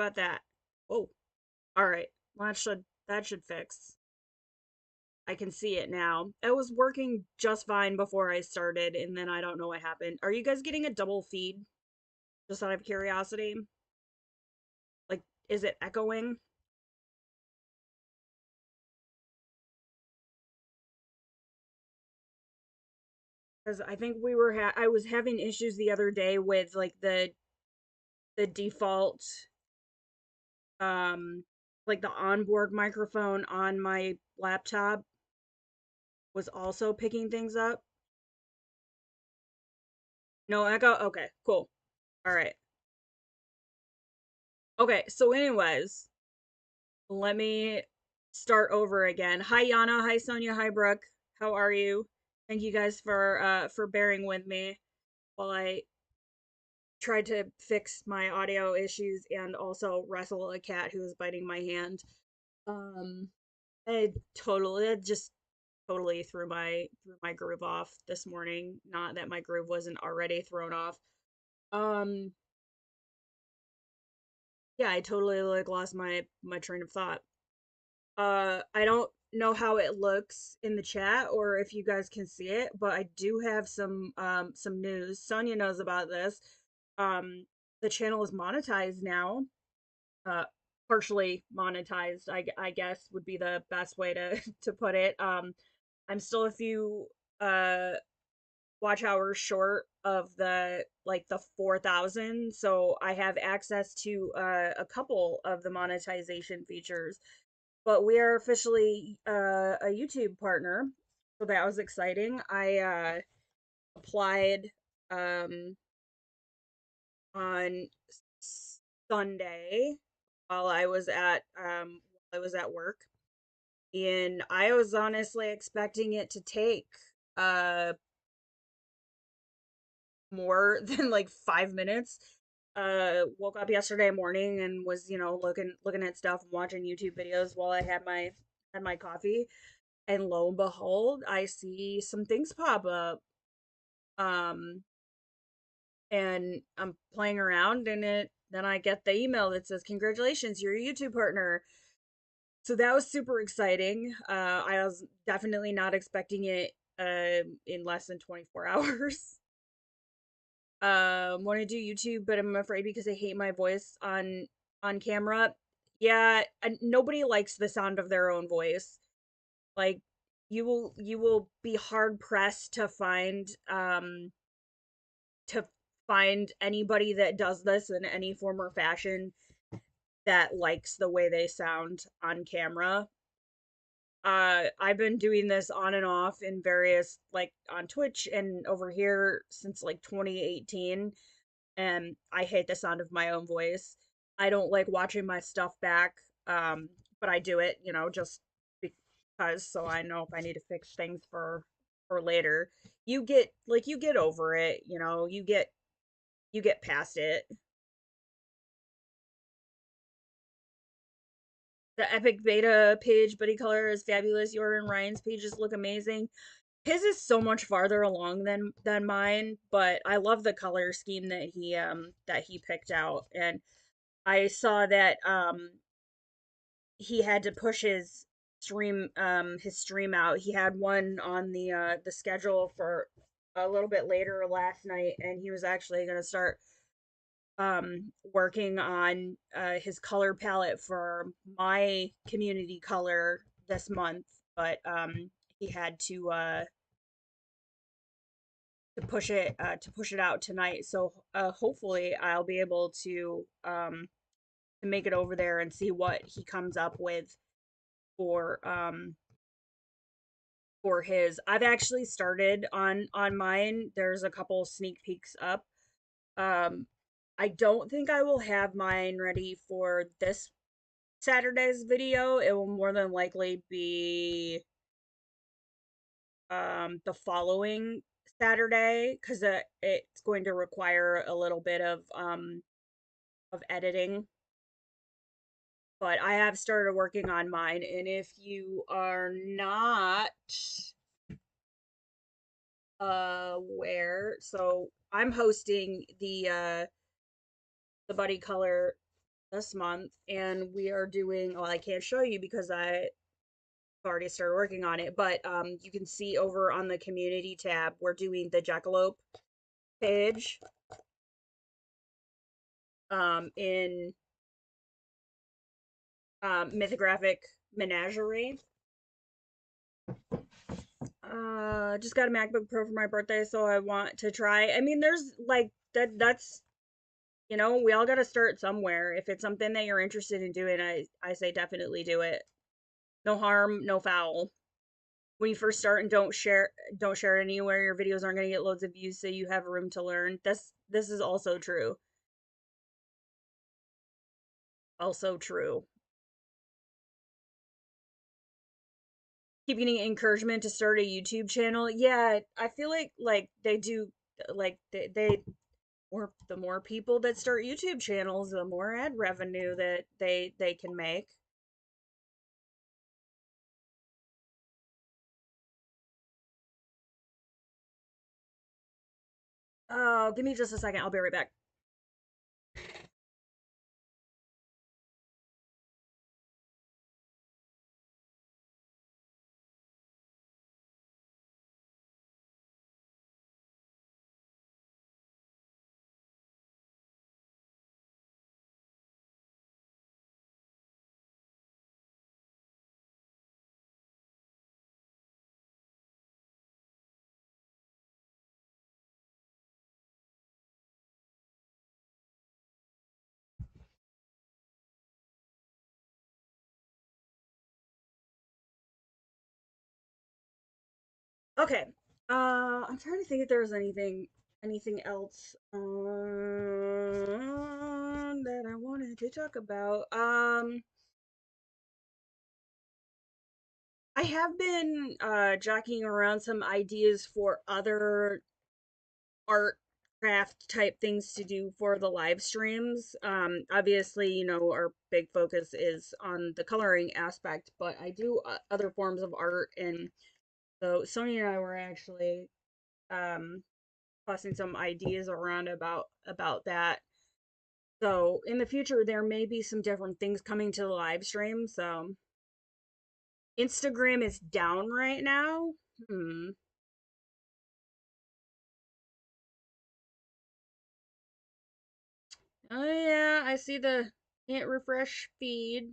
How about that? Oh, all right. Well, that should fix. I can see it now. It was working just fine before I started, and then I don't know what happened. Are you guys getting a double feed? Just out of curiosity. Like, is it echoing? Because I think I was having issues the other day with like the default um like the onboard microphone on my laptop was also picking things up. No echo? Okay, cool. All right. Okay, so anyways, let me start over again. Hi Yana, hi Sonia, hi Brooke. How are you? Thank you guys for bearing with me while I tried to fix my audio issues and also wrestle a cat who was biting my hand. Um it just totally threw my groove off this morning. Not that my groove wasn't already thrown off. Um yeah, I totally like lost my train of thought. I don't know how it looks in the chat or if you guys can see it, but I do have some news. Sonia knows about this. Um the channel is monetized now. Uh partially monetized, I guess would be the best way to to put it. I'm still a few uh watch hours short of the 4,000, so I have access to a couple of the monetization features, but we are officially a YouTube partner, so that was exciting. I applied um on Sunday while I was at work, and I was honestly expecting it to take uh more than like 5 minutes. Woke up yesterday morning and was, looking at stuff and watching YouTube videos while I had my coffee. And lo and behold, I see some things pop up. Um, and I'm playing around and then I get the email that says, "Congratulations, you're a YouTube partner." So that was super exciting. I was definitely not expecting it in less than 24 hours. Want to do YouTube, but I'm afraid because I hate my voice on camera. Yeah, and nobody likes the sound of their own voice. Like you will be hard pressed to find anybody that does this in any form or fashion that likes the way they sound on camera. I've been doing this on and off in various, like on Twitch and over here since like 2018, and I hate the sound of my own voice. I don't like watching my stuff back, but I do it, just because, so I know if I need to fix things for later. You get over it, you get past it. The Epic Beta page, Buddy Color is fabulous. Your and Ryan's pages look amazing. His is so much farther along than mine, but I love the color scheme that he picked out. And I saw that he had to push his stream out. He had one on the schedule for a little bit later last night, and he was actually going to start working on his color palette for my community color this month, but he had to push it out tonight. So hopefully I'll be able to make it over there and see what he comes up with for for his. I've actually started on mine. There's a couple sneak peeks up. Um I don't think I will have mine ready for this Saturday's video. It will more than likely be the following Saturday, because it's going to require a little bit of editing. But I have started working on mine, and if you are not aware, so I'm hosting the Buddy Color this month, and we are doing, well, I can't show you because I already started working on it, but you can see over on the community tab, we're doing the Jackalope page in Mythographic Menagerie. Just got a MacBook Pro for my birthday, so I want to try. I mean, there's like that's we all got to start somewhere. If it's something that you're interested in doing, I say definitely do it. No harm, no foul. When you first start, and don't share it anywhere. Your videos aren't going to get loads of views, so you have room to learn. This is also true. Also true. Keep getting encouragement to start a YouTube channel. Yeah, I feel like they do, like they or the more people that start YouTube channels, the more ad revenue that they can make. Oh, give me just a second. I'll be right back. Okay. I'm trying to think if there's anything else that I wanted to talk about. I have been jockeying around some ideas for other art craft type things to do for the live streams. Obviously, our big focus is on the coloring aspect, but I do other forms of art, and so Sonia and I were actually um tossing some ideas around about that. So in the future, there may be some different things coming to the live stream. So Instagram is down right now. Hmm. Oh yeah, I see the can't refresh feed.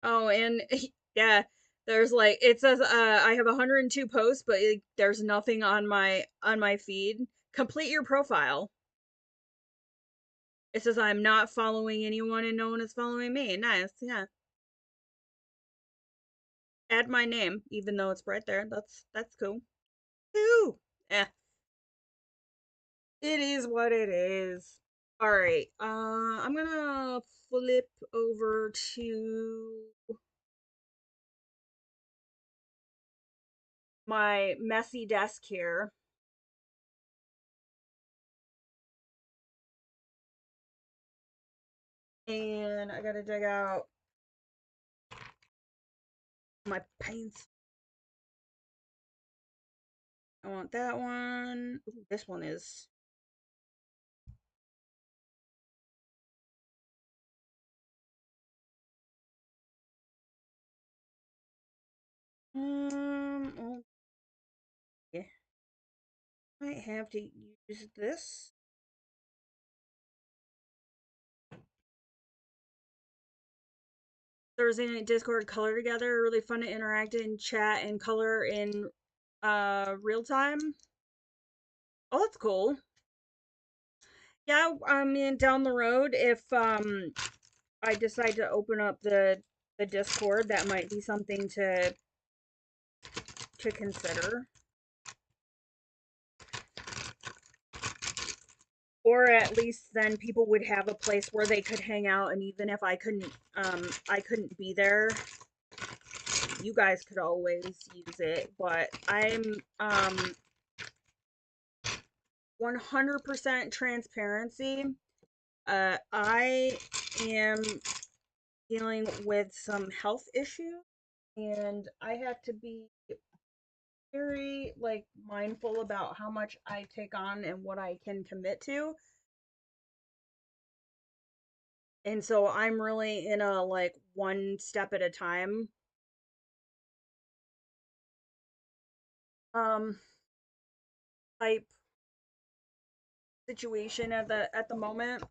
Oh, and yeah, there's like it says I have 102 posts, but there's nothing on my feed. Complete your profile. It says I'm not following anyone and no one is following me. Nice, yeah. Add my name, even though it's right there. That's cool. Ooh, eh, it is what it is. All right, I'm gonna flip over to my messy desk here, and I gotta dig out my paints. I want that one. Ooh, this one is. Oh, yeah. Might have to use this. Thursday night Discord color together. Really fun to interact in chat and color in real time. Oh, that's cool. Yeah, I mean down the road if I decide to open up the Discord, that might be something to consider. Or at least then people would have a place where they could hang out, and even if I couldn't be there, you guys could always use it. But I'm 100% transparency. I am dealing with some health issues, and I have to be very like mindful about how much I take on and what I can commit to. And so I'm really in a like one step at a time um type situation at the moment.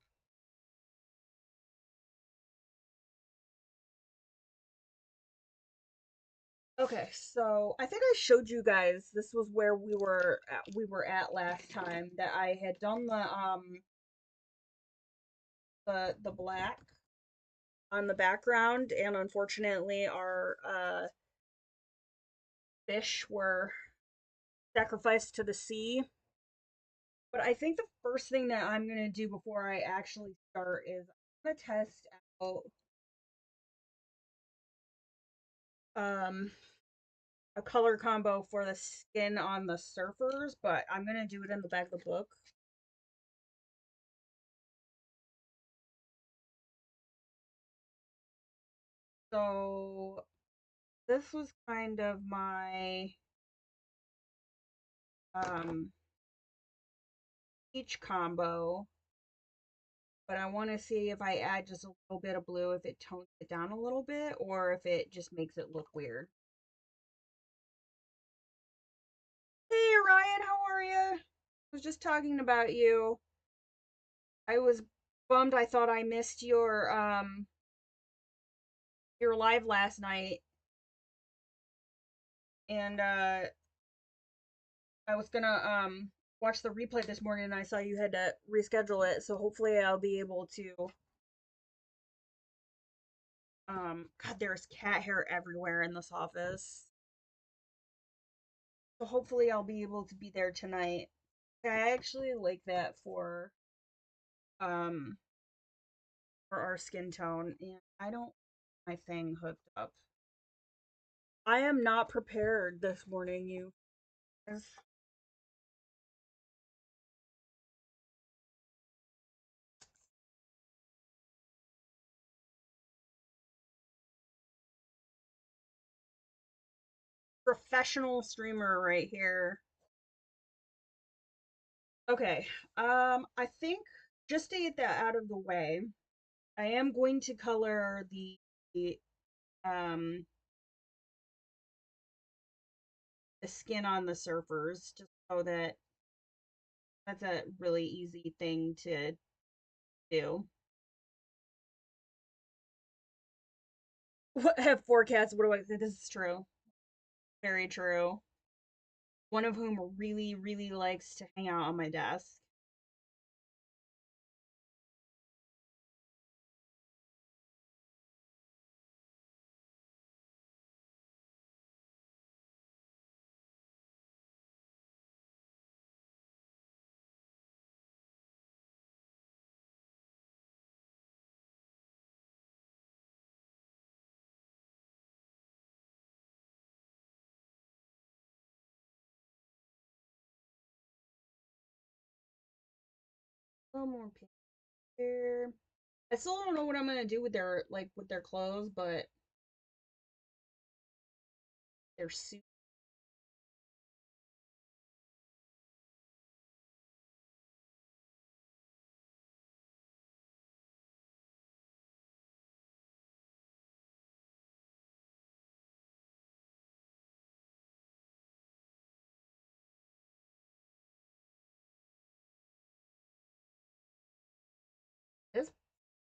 Okay, so I think I showed you guys this was where we were at last time that I had done the black on the background, and unfortunately our fish were sacrificed to the sea. But I think the first thing that I'm gonna do before I actually start is I'm gonna test out um a color combo for the skin on the surfers, but I'm gonna do it in the back of the book. So this was kind of my um peach combo, but I want to see if I add just a little bit of blue, if it tones it down a little bit, or if it just makes it look weird. Hey Ryan, how are you? I was just talking about you. I was bummed. I thought I missed your live last night, and I was gonna watch the replay this morning, and I saw you had to reschedule it. So hopefully I'll be able to. God, there's cat hair everywhere in this office. So hopefully I'll be able to be there tonight. I actually like that um for our skin tone, and I don't my thing hooked up. I am not prepared this morning, you guys. Professional streamer right here. Okay. I think just to get that out of the way, I am going to color um the skin on the surfers just so that that's a really easy thing to do. What have four cats? What do I think? This is true. Very true. One of whom really, really likes to hang out on my desk. A little more pink here. I still don't know what I'm gonna do with their clothes, but their suit.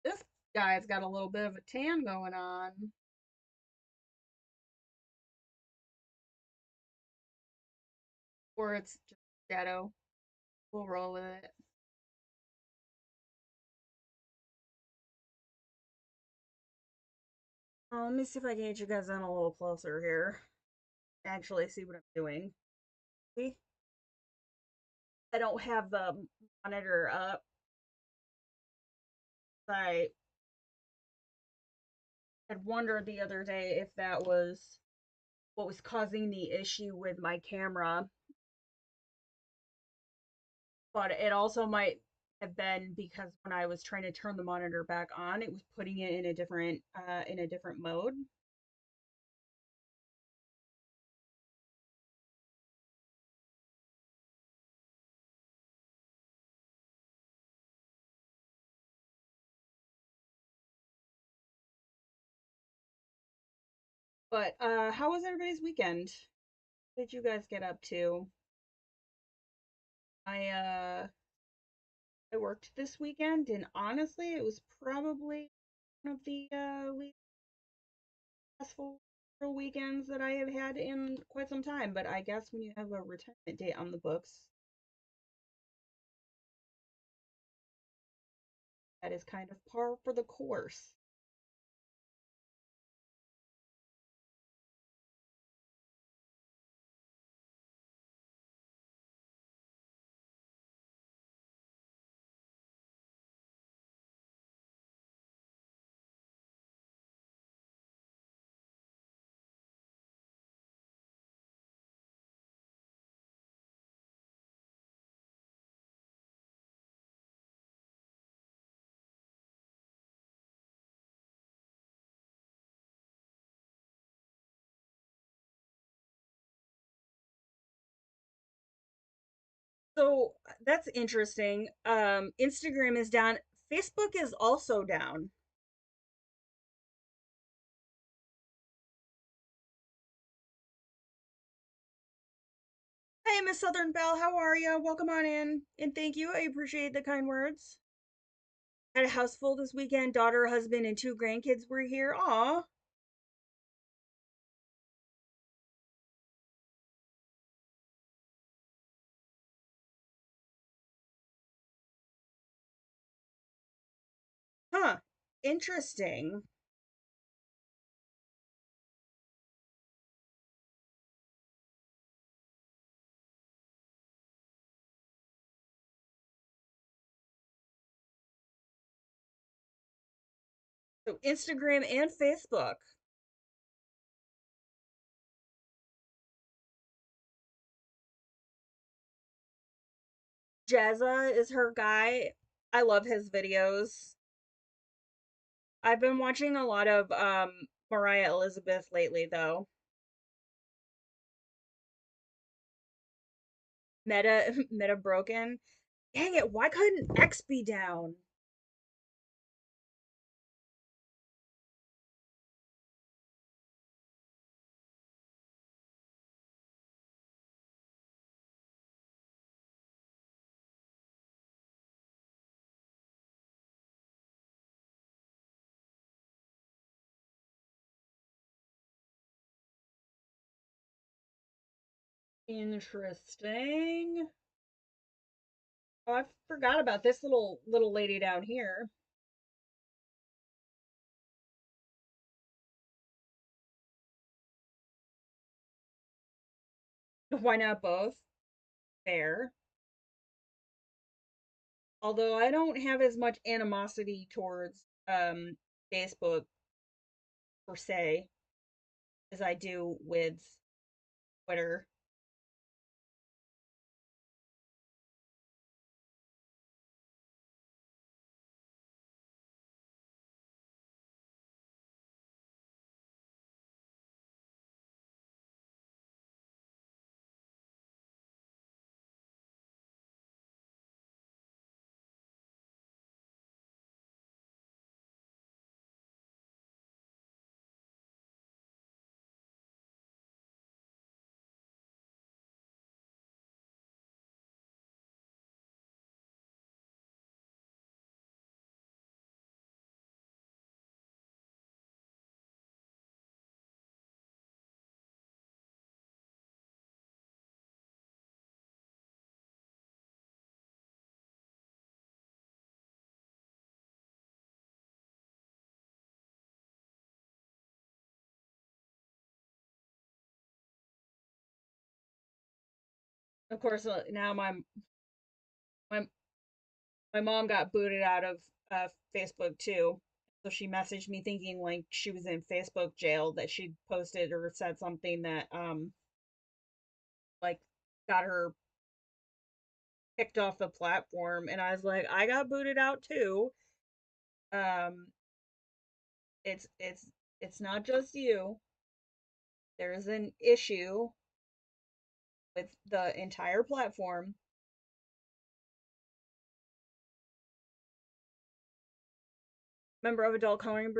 This guy's got a little bit of a tan going on, or it's just shadow. We'll roll with it. Let me see if I can get you guys in a little closer here. Actually, see what I'm doing. See, I don't have the monitor up. I had wondered the other day if that was what was causing the issue with my camera, but it also might have been because when I was trying to turn the monitor back on, it was putting it in a different mode. But how was everybody's weekend? What did you guys get up to? I uh I worked this weekend and honestly it was probably one of the least stressful weekends that I have had in quite some time, but I guess when you have a retirement date on the books, that is kind of par for the course. So that's interesting. Instagram is down. Facebook is also down. Hey, Miss Southern Belle, how are you? Welcome on in, and thank you. I appreciate the kind words. Had a house full this weekend. Daughter, husband, and two grandkids were here. Aw. Huh. Interesting. So Instagram and Facebook. Jazza is her guy. I love his videos. I've been watching a lot of Mariah Elizabeth lately though. Meta Meta broken. Dang it, why couldn't X be down? Interesting. Oh, I forgot about this little lady down here. Why not both? Fair. Although I don't have as much animosity towards Facebook per se as I do with Twitter. Of course, now my my mom got booted out of Facebook too. So she messaged me thinking like she was in Facebook jail that she'd posted or said something that like got her kicked off the platform, and I was like, I got booted out too. Um, it's not just you. There's an issue with the entire platform. Member of adult coloring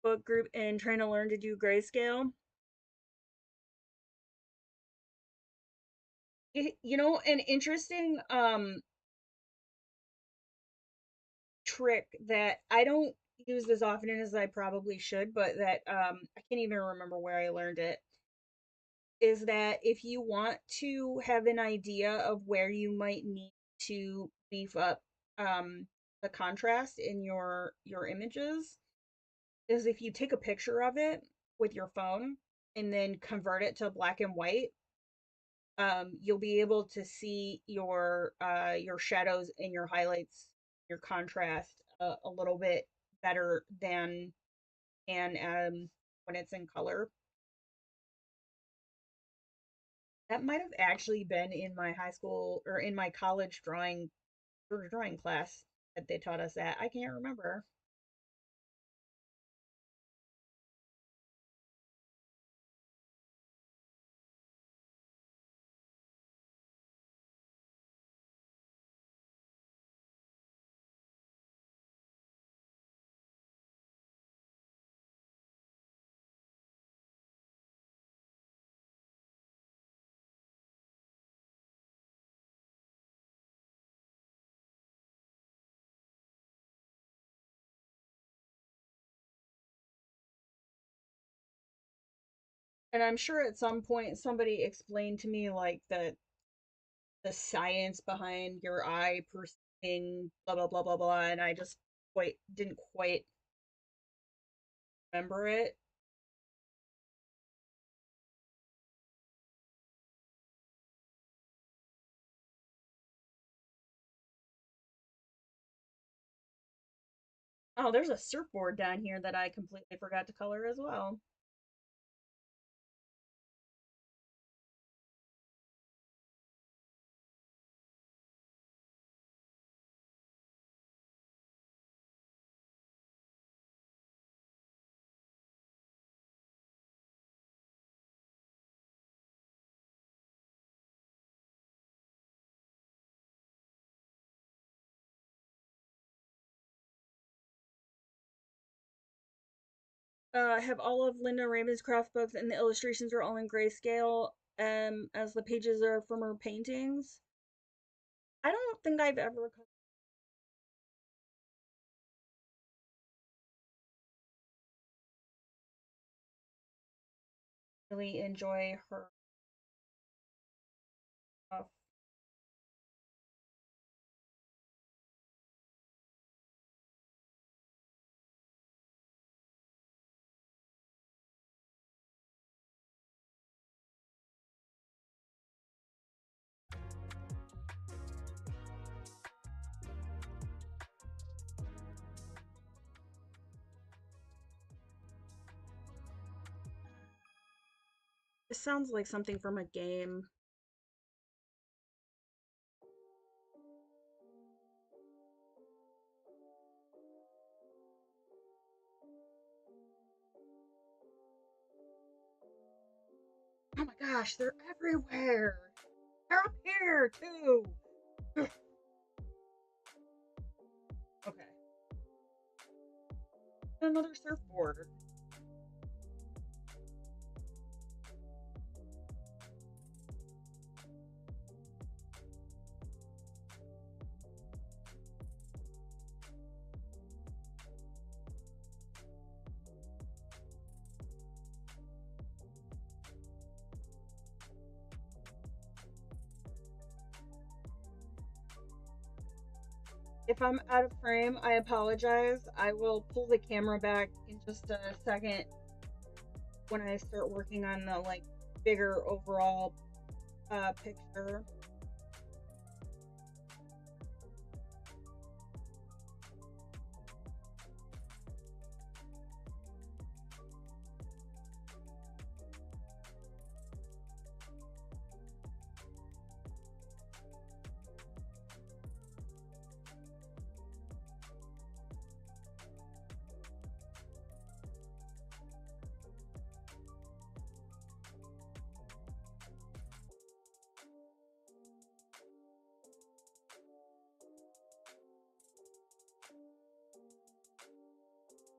book group and trying to learn to do grayscale. You know, an interesting trick that I don't use as often as I probably should, but that I can't even remember where I learned it, is that if you want to have an idea of where you might need to beef up the contrast in your images, is if you take a picture of it with your phone and then convert it to black and white, you'll be able to see your shadows and your highlights, your contrast a little bit better than and when it's in color. That might have actually been in my high school or in my college drawing class that they taught us that. I can't remember. And I'm sure at some point somebody explained to me like the science behind your eye perceiving blah blah blah blah blah, and I just quite didn't quite remember it. Oh, there's a surfboard down here that I completely forgot to color as well. Have all of Linda Raven's craft books and the illustrations are all in grayscale, as the pages are from her paintings. I don't think I've ever really enjoy her stuff. It sounds like something from a game. Oh my gosh, they're everywhere. They're up here too. Okay, another surfboard. If I'm out of frame, I apologize. I will pull the camera back in just a second when I start working on the like bigger overall picture.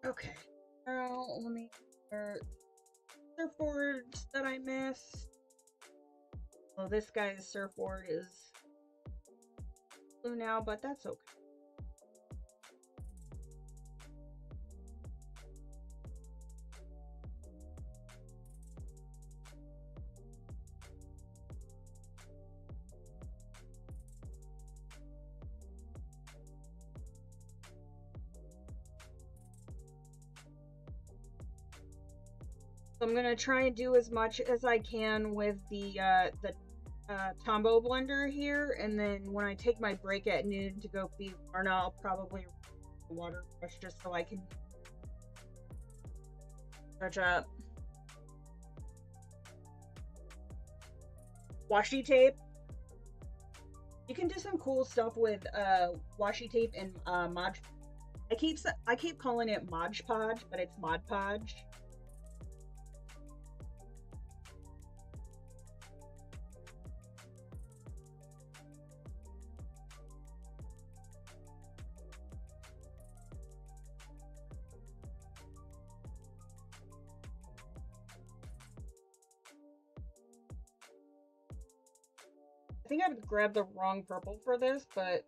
Okay. Now let me start surfboards that I missed. Well, this guy's surfboard is blue now, but that's okay. So I'm gonna try and do as much as I can with the Tombow blender here, and then when I take my break at noon to go feed Lorna, I'll probably water brush just so I can touch up. Washi tape. You can do some cool stuff with washi tape and Mod. I keep calling it Mod Podge, but it's Mod Podge. I think I grabbed the wrong purple for this, but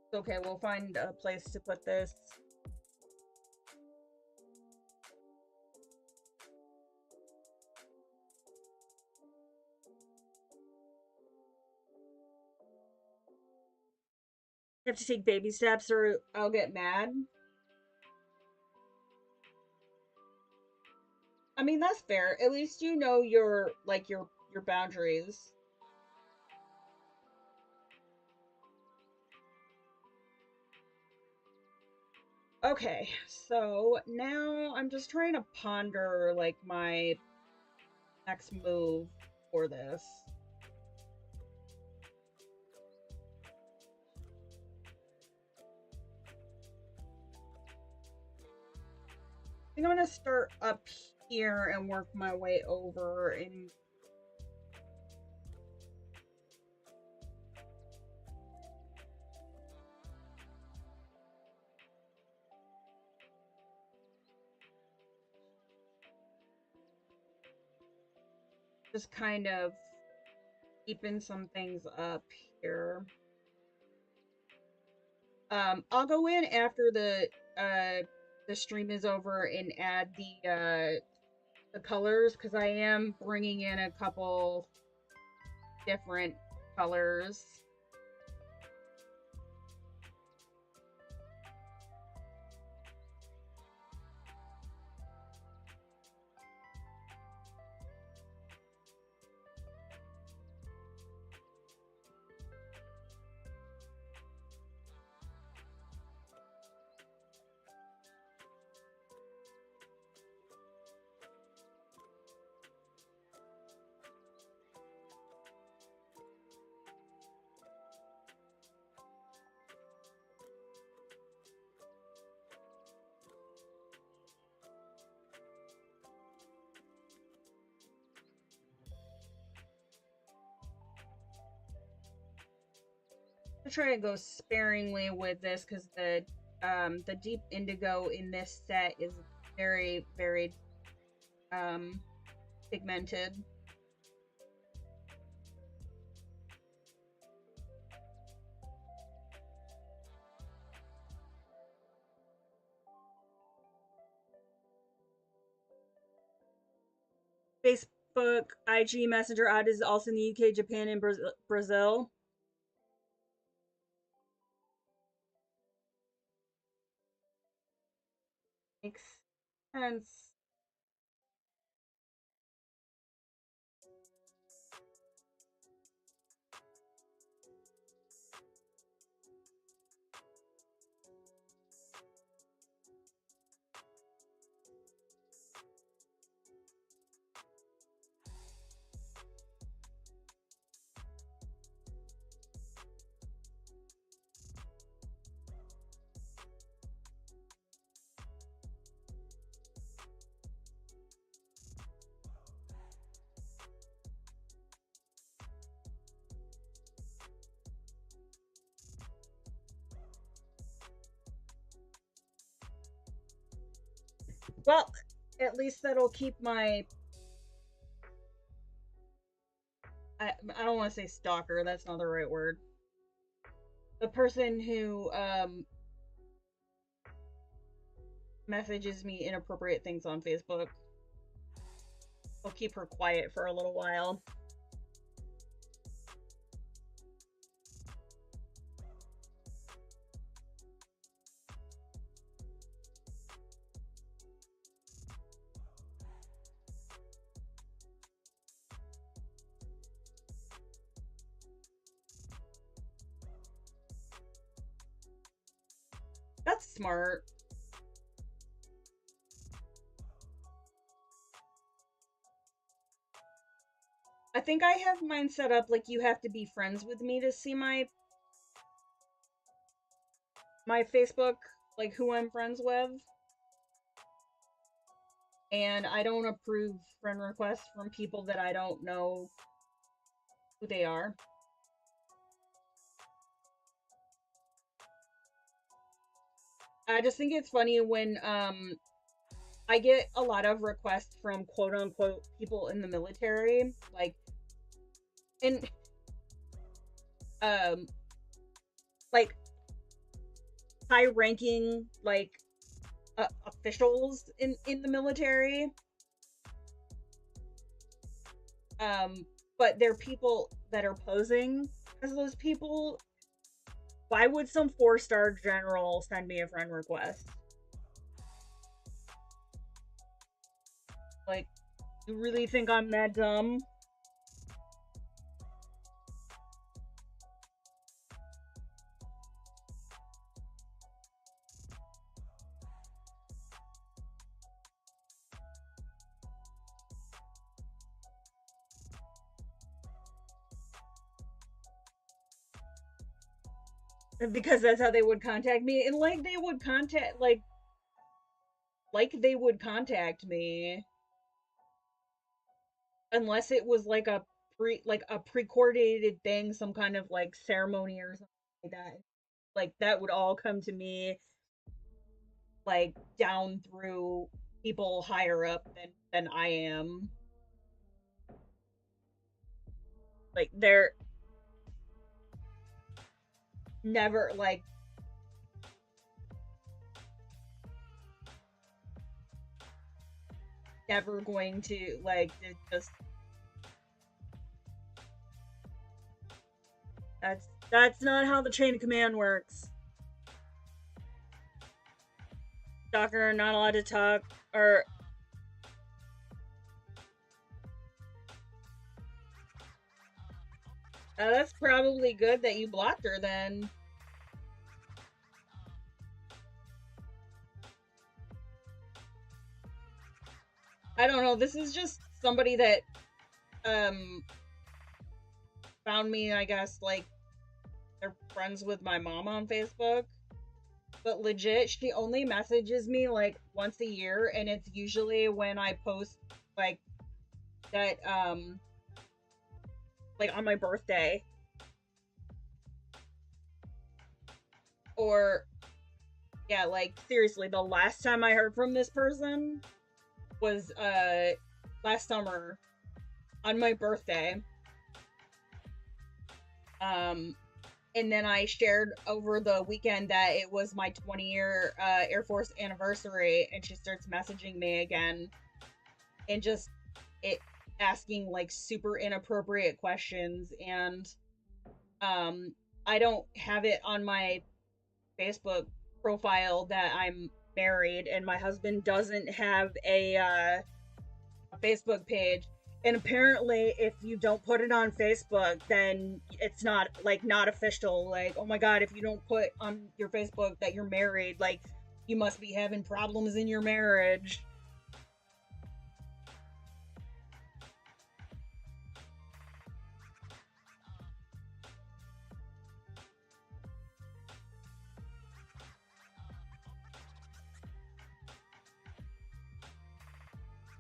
it's okay. We'll find a place to put this. I have to take baby steps or I'll get mad. I mean, that's fair. At least you know your boundaries. Okay, so now I'm just trying to ponder like my next move for this. I think I'm gonna start up here and work my way over and just kind of keeping some things up here. I'll go in after the stream is over and add the colors because I am bringing in a couple different colors. I'm trying to go sparingly with this because the deep indigo in this set is very, very pigmented. Facebook, IG, Messenger ad is also in the UK, Japan, and Brazil. Makes sense. Well, at least that'll keep my I don't want to say stalker, that's not the right word. The person who messages me inappropriate things on Facebook. I'll keep her quiet for a little while. That's smart. I think I have mine set up like you have to be friends with me to see my Facebook, like who I'm friends with. And I don't approve friend requests from people that I don't know who they are. I just think it's funny when I get a lot of requests from quote unquote people in the military, like and um like high ranking like officials in the military, but they're people that are posing as those people. Why would some 4-star general send me a friend request? Like, you really think I'm that dumb? Because that's how they would contact me, and like they would contact me unless it was like a pre-coordinated thing, some kind of like ceremony or something like that. Like that would all come to me like down through people higher up than I am. Like they're never like never going to like just that's not how the chain of command works. Doctor not allowed to talk or that's probably good that you blocked her then. I don't know. This is just somebody that um found me, I guess, like they're friends with my mom on Facebook. But legit, she only messages me like once a year, and it's usually when I post like that like on my birthday. Or yeah, like seriously, the last time I heard from this person was last summer on my birthday. Um and then I shared over the weekend that it was my 20-year Air Force anniversary, and she starts messaging me again and just it asking like super inappropriate questions. And um I don't have it on my Facebook profile that I'm married, and my husband doesn't have a Facebook page. And apparently, if you don't put it on Facebook, then it's not official. Like, oh my god, if you don't put on your Facebook that you're married, like you must be having problems in your marriage.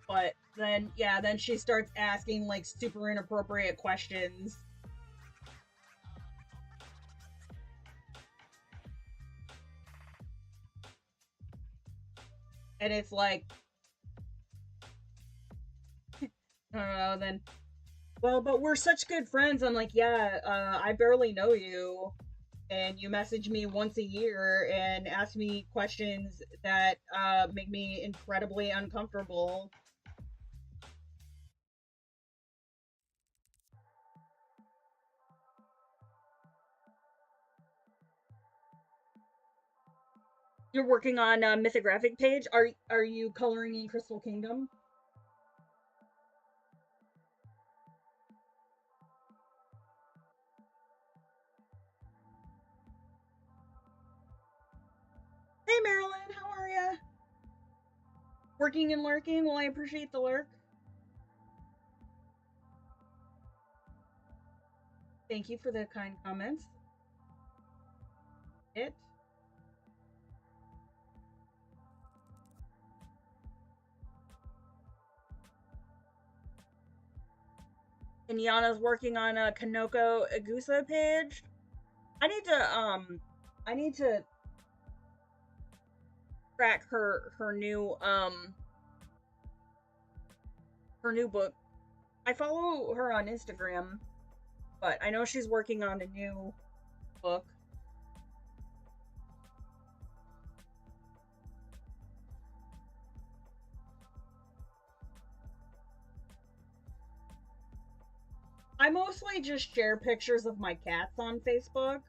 But then, yeah, then she starts asking like super inappropriate questions. And it's like, I don't know, then Well, but we're such good friends. I'm like, yeah, I barely know you, and you message me once a year and ask me questions that make me incredibly uncomfortable. You're working on a mythographic page. Are you coloring in Crystal Kingdom? Hey Marilyn, how are ya? Working and lurking. Well, I appreciate the lurk. Thank you for the kind comments. It. And Yana's working on a Kanoko Agusa page. I need to track her new book. I follow her on Instagram, but I know she's working on a new book. I mostly just share pictures of my cats on Facebook.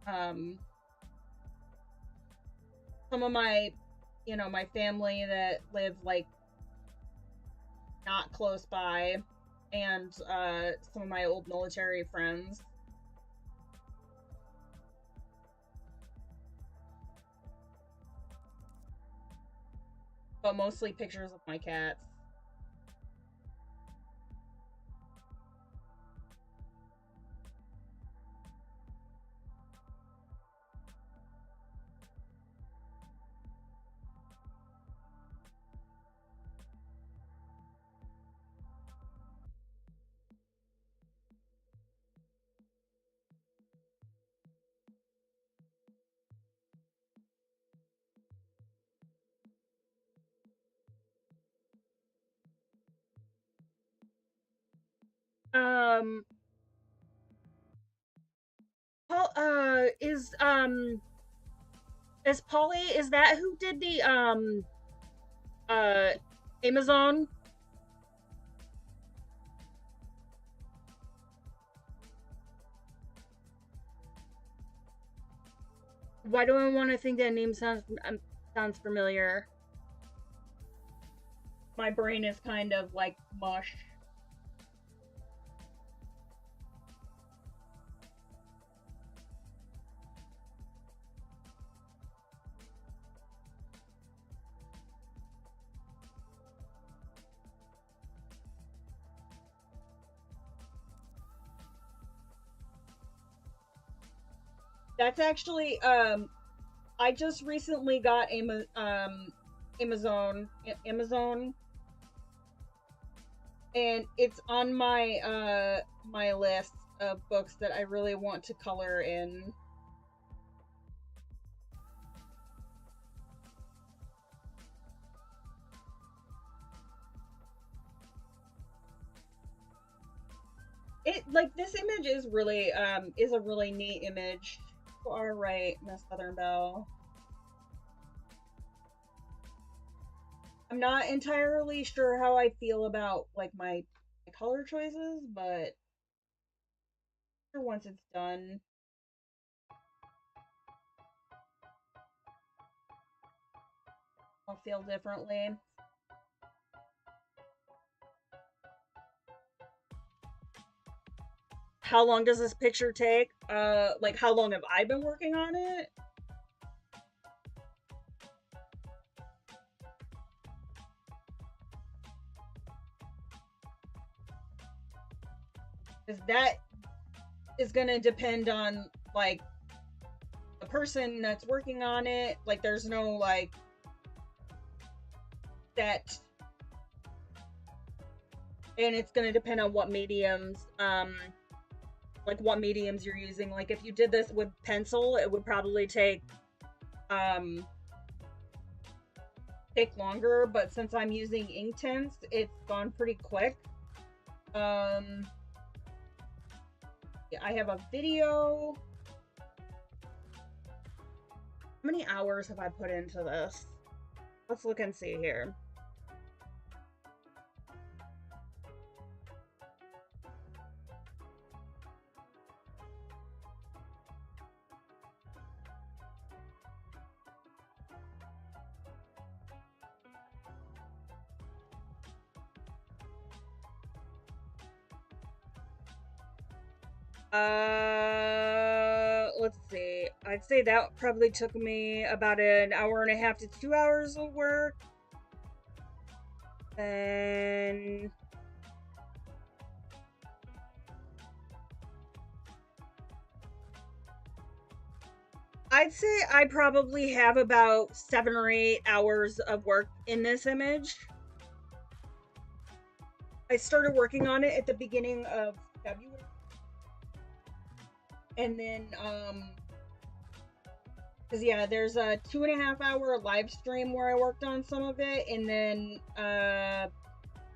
Um, some of my, my family that live like not close by, and some of my old military friends. But mostly pictures of my cats. Um, Paul, is Polly, is that who did the uh Amazon? Why do I want to think that name sounds familiar? My brain is kind of like mush. That's actually I just recently got Amazon, and it's on my list of books that I really want to color in. It, like, this image is a really neat image. You are right, Miss Southern Belle. I'm not entirely sure how I feel about like my color choices, but once it's done, I'll feel differently. How long does this picture take? Like, how long have I been working on it? Because that is gonna depend on like the person that's working on it. Like, there's no like set, and it's gonna depend on what mediums, like what mediums you're using. Like, if you did this with pencil, it would probably take take longer, but since I'm using Inktense, it's gone pretty quick. Yeah, I have a video. How many hours have I put into this? Let's look and see here. Let's see. I'd say that probably took me about an hour and a half to 2 hours of work. And I'd say I probably have about 7 or 8 hours of work in this image. I started working on it at the beginning of February. And then, because yeah, there's a 2.5 hour live stream where I worked on some of it, and then,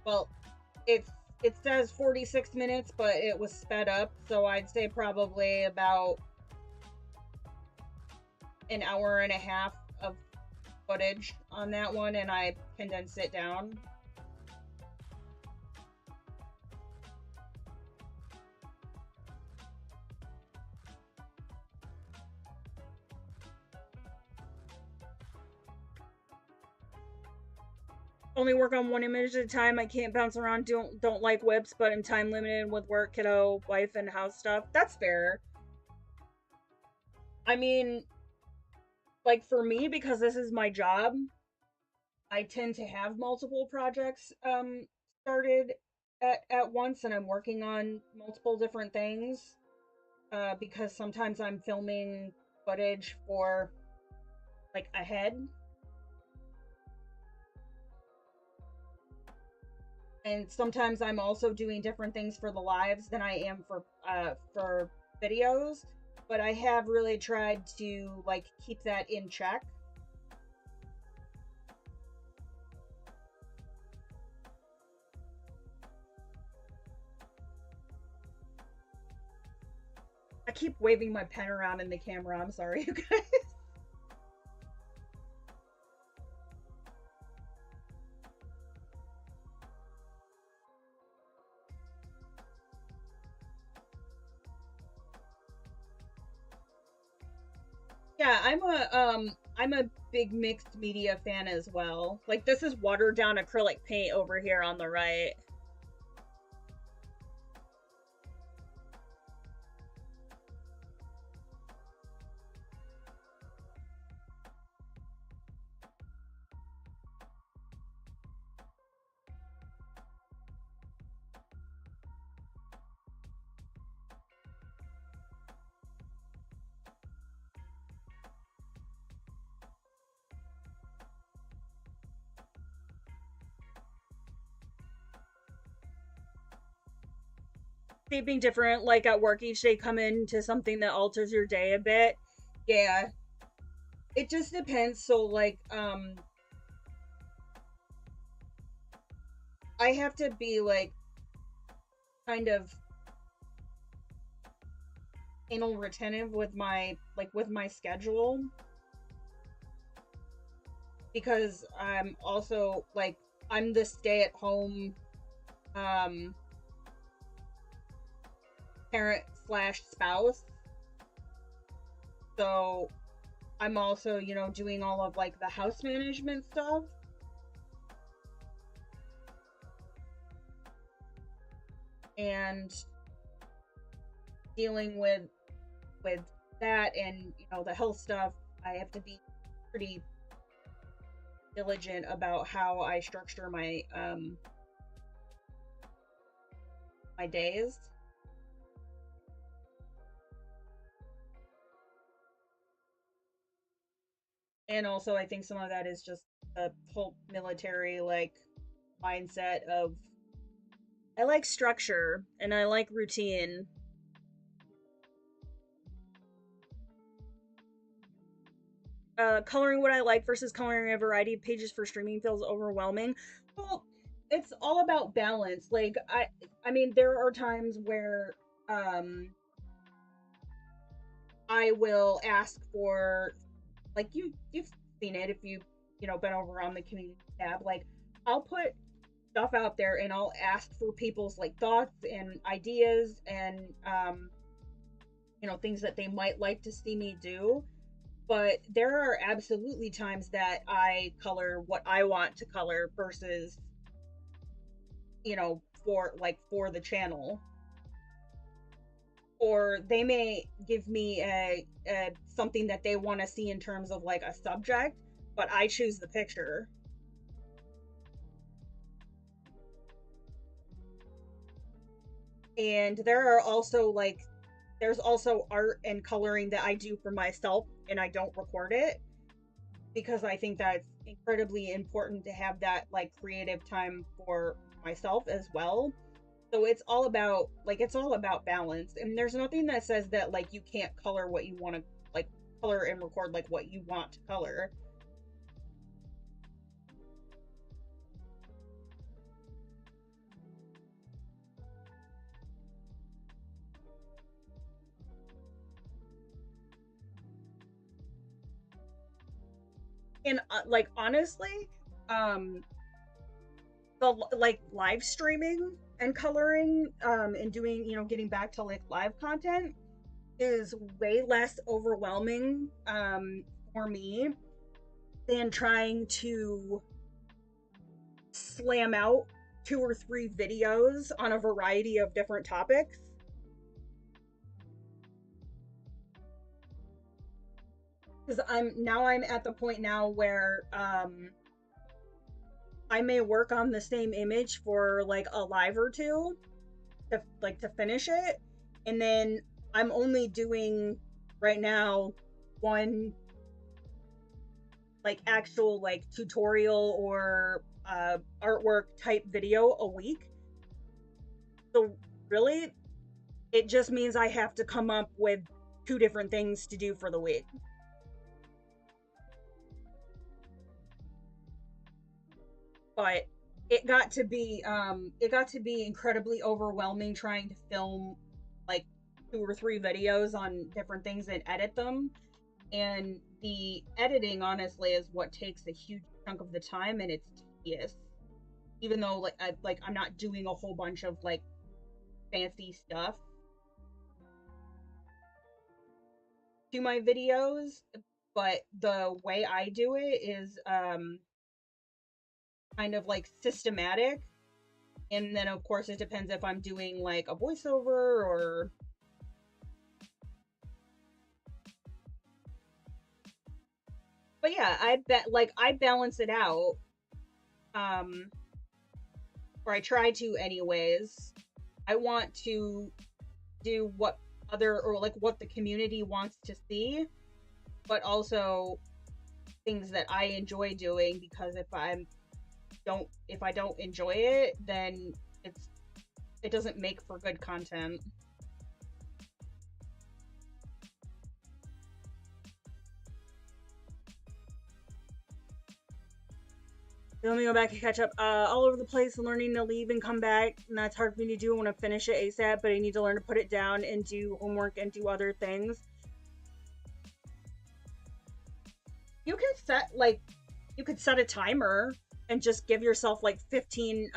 well, it says 46 minutes, but it was sped up, so I'd say probably about an hour and a half of footage on that one, and I condensed it down. Only work on one image at a time. I can't bounce around. Don't like whips, but I'm time limited with work, kiddo, wife, and house stuff. That's fair. I mean, like for me, because this is my job, I tend to have multiple projects started at once, and I'm working on multiple different things because sometimes I'm filming footage for like ahead, and sometimes I'm also doing different things for the lives than I am for videos. But I have really tried to like keep that in check. I keep waving my pen around in the camera. I'm sorry, you guys. Yeah, I'm a big mixed media fan as well. Like this is watered down acrylic paint over here on the right. Being different, like at work each day, come into something that alters your day a bit. Yeah, it just depends. So like I have to be like kind of anal retentive with my schedule, because I'm also like I'm the stay-at-home parent slash spouse, so I'm also, you know, doing all of like the house management stuff. And dealing with that, and you know, the health stuff, I have to be pretty diligent about how I structure my days. And also I think some of that is just a whole military like mindset of I like structure and I like routine. coloring what I like versus coloring a variety of pages for streaming feels overwhelming. Well, it's all about balance. Like I mean, there are times where I will ask for, like, you've seen it if you been over on the community tab. Like, I'll put stuff out there and I'll ask for people's like thoughts and ideas and things that they might like to see me do. But there are absolutely times that I color what I want to color versus, for the channel. Or they may give me a something that they want to see in terms of like a subject, but I choose the picture. And there's also art and coloring that I do for myself and I don't record it because I think that's incredibly important to have that like creative time for myself as well. So it's all about balance. And there's nothing that says that like you can't color what you want to like color and record like what you want to color. And like honestly, um the like live streaming and coloring and doing, getting back to like live content is way less overwhelming for me than trying to slam out 2 or 3 videos on a variety of different topics. Because I'm at the point now where I may work on the same image for like a live or two to finish it, and then I'm only doing right now one like actual like tutorial or artwork type video a week. So really, it just means I have to come up with 2 different things to do for the week. But it got to be incredibly overwhelming trying to film like 2 or 3 videos on different things and edit them. And the editing honestly is what takes a huge chunk of the time, and it's tedious. Even though I'm not doing a whole bunch of like fancy stuff to my videos, but the way I do it is kind of like systematic. And then of course it depends if I'm doing like a voiceover or but yeah, I bet like I balance it out. Um or I try to anyways. I want to do what what the community wants to see, but also things that I enjoy doing, because if I don't enjoy it, then it doesn't make for good content. Let me go back and catch up. All over the place and learning to leave and come back, and that's hard for me to do. I want to finish it ASAP, but I need to learn to put it down and do homework and do other things. You can you could set a timer and just give yourself like 15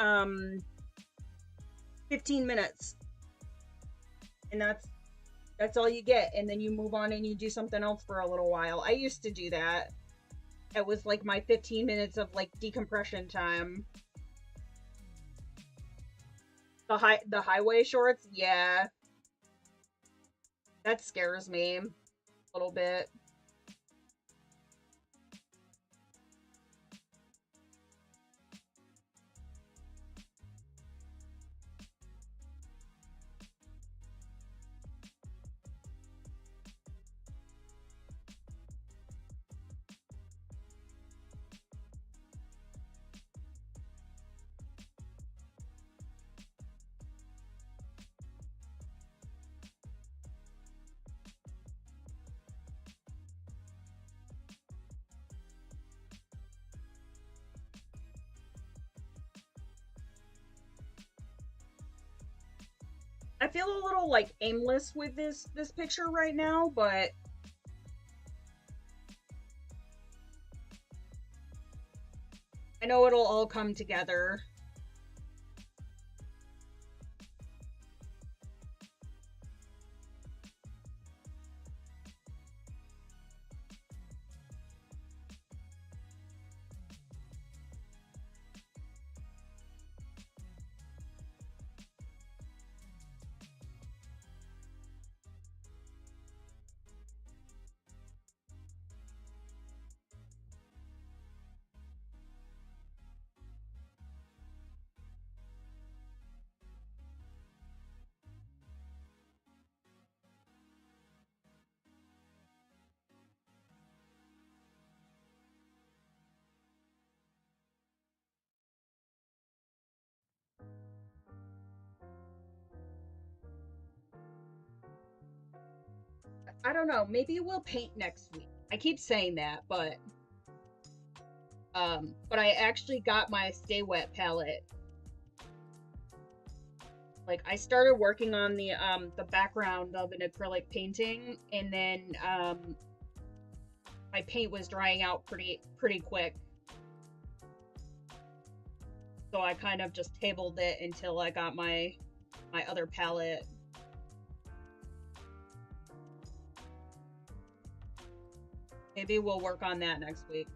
minutes, and that's all you get, and then you move on and you do something else for a little while. I used to do that. It was like my 15 minutes of like decompression time. The highway shorts, yeah, that scares me a little bit. feel a little like aimless with this picture right now, but I know it'll all come together. I don't know, maybe we'll paint next week. I keep saying that, but I actually got my Stay Wet palette. Like, I started working on the background of an acrylic painting, and then my paint was drying out pretty quick. So I kind of just tabled it until I got my other palette. Maybe we'll work on that next week.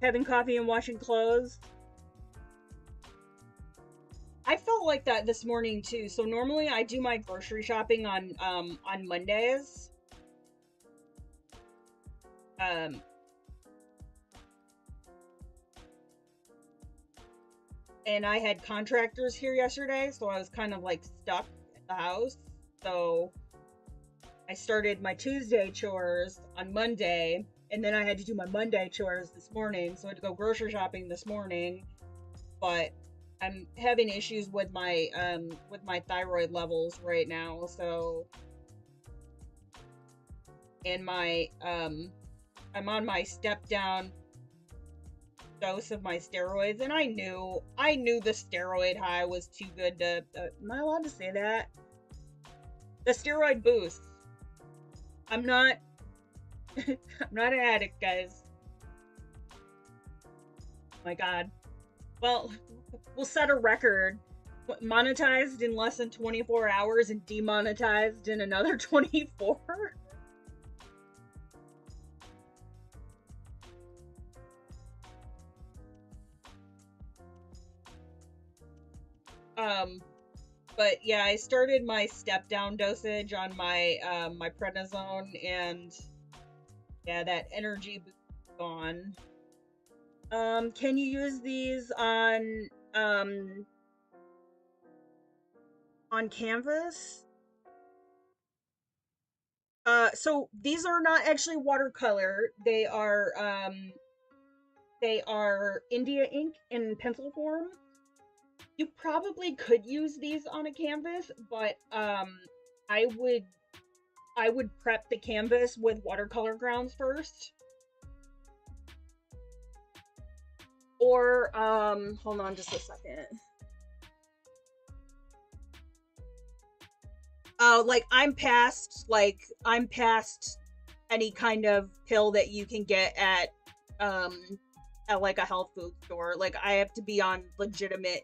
Having coffee and washing clothes. I felt like that this morning too. So normally I do my grocery shopping on Mondays. And I had contractors here yesterday, so I was kind of like stuck at the house. So I started my Tuesday chores on Monday, and then I had to do my Monday chores this morning, so I had to go grocery shopping this morning. But I'm having issues with my thyroid levels right now, so, and my I'm on my step down dose of my steroids, and I knew the steroid high was too good to am I allowed to say that? The steroid boost. I'm not I'm not an addict, guys. Oh my god. Well, we'll set a record. Monetized in less than 24 hours and demonetized in another 24? But yeah, I started my step down dosage on my my prednisone, and yeah, that energy boost is gone. Can you use these on canvas? So these are not actually watercolor. They are India ink in pencil form. You probably could use these on a canvas, but I would prep the canvas with watercolor grounds first. Or hold on just a second. Like I'm past any kind of pill that you can get at like a health food store. Like I have to be on legitimate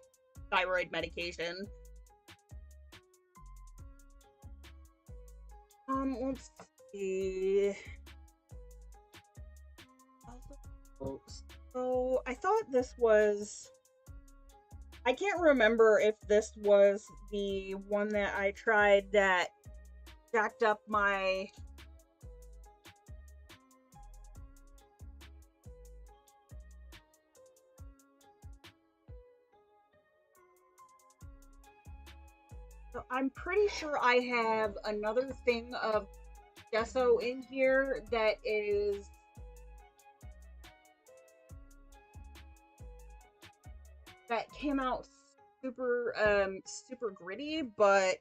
thyroid medication. Let's see. So I thought this was, I can't remember if this was the one that I tried that jacked up my so I'm pretty sure I have another thing of gesso in here that came out super gritty, but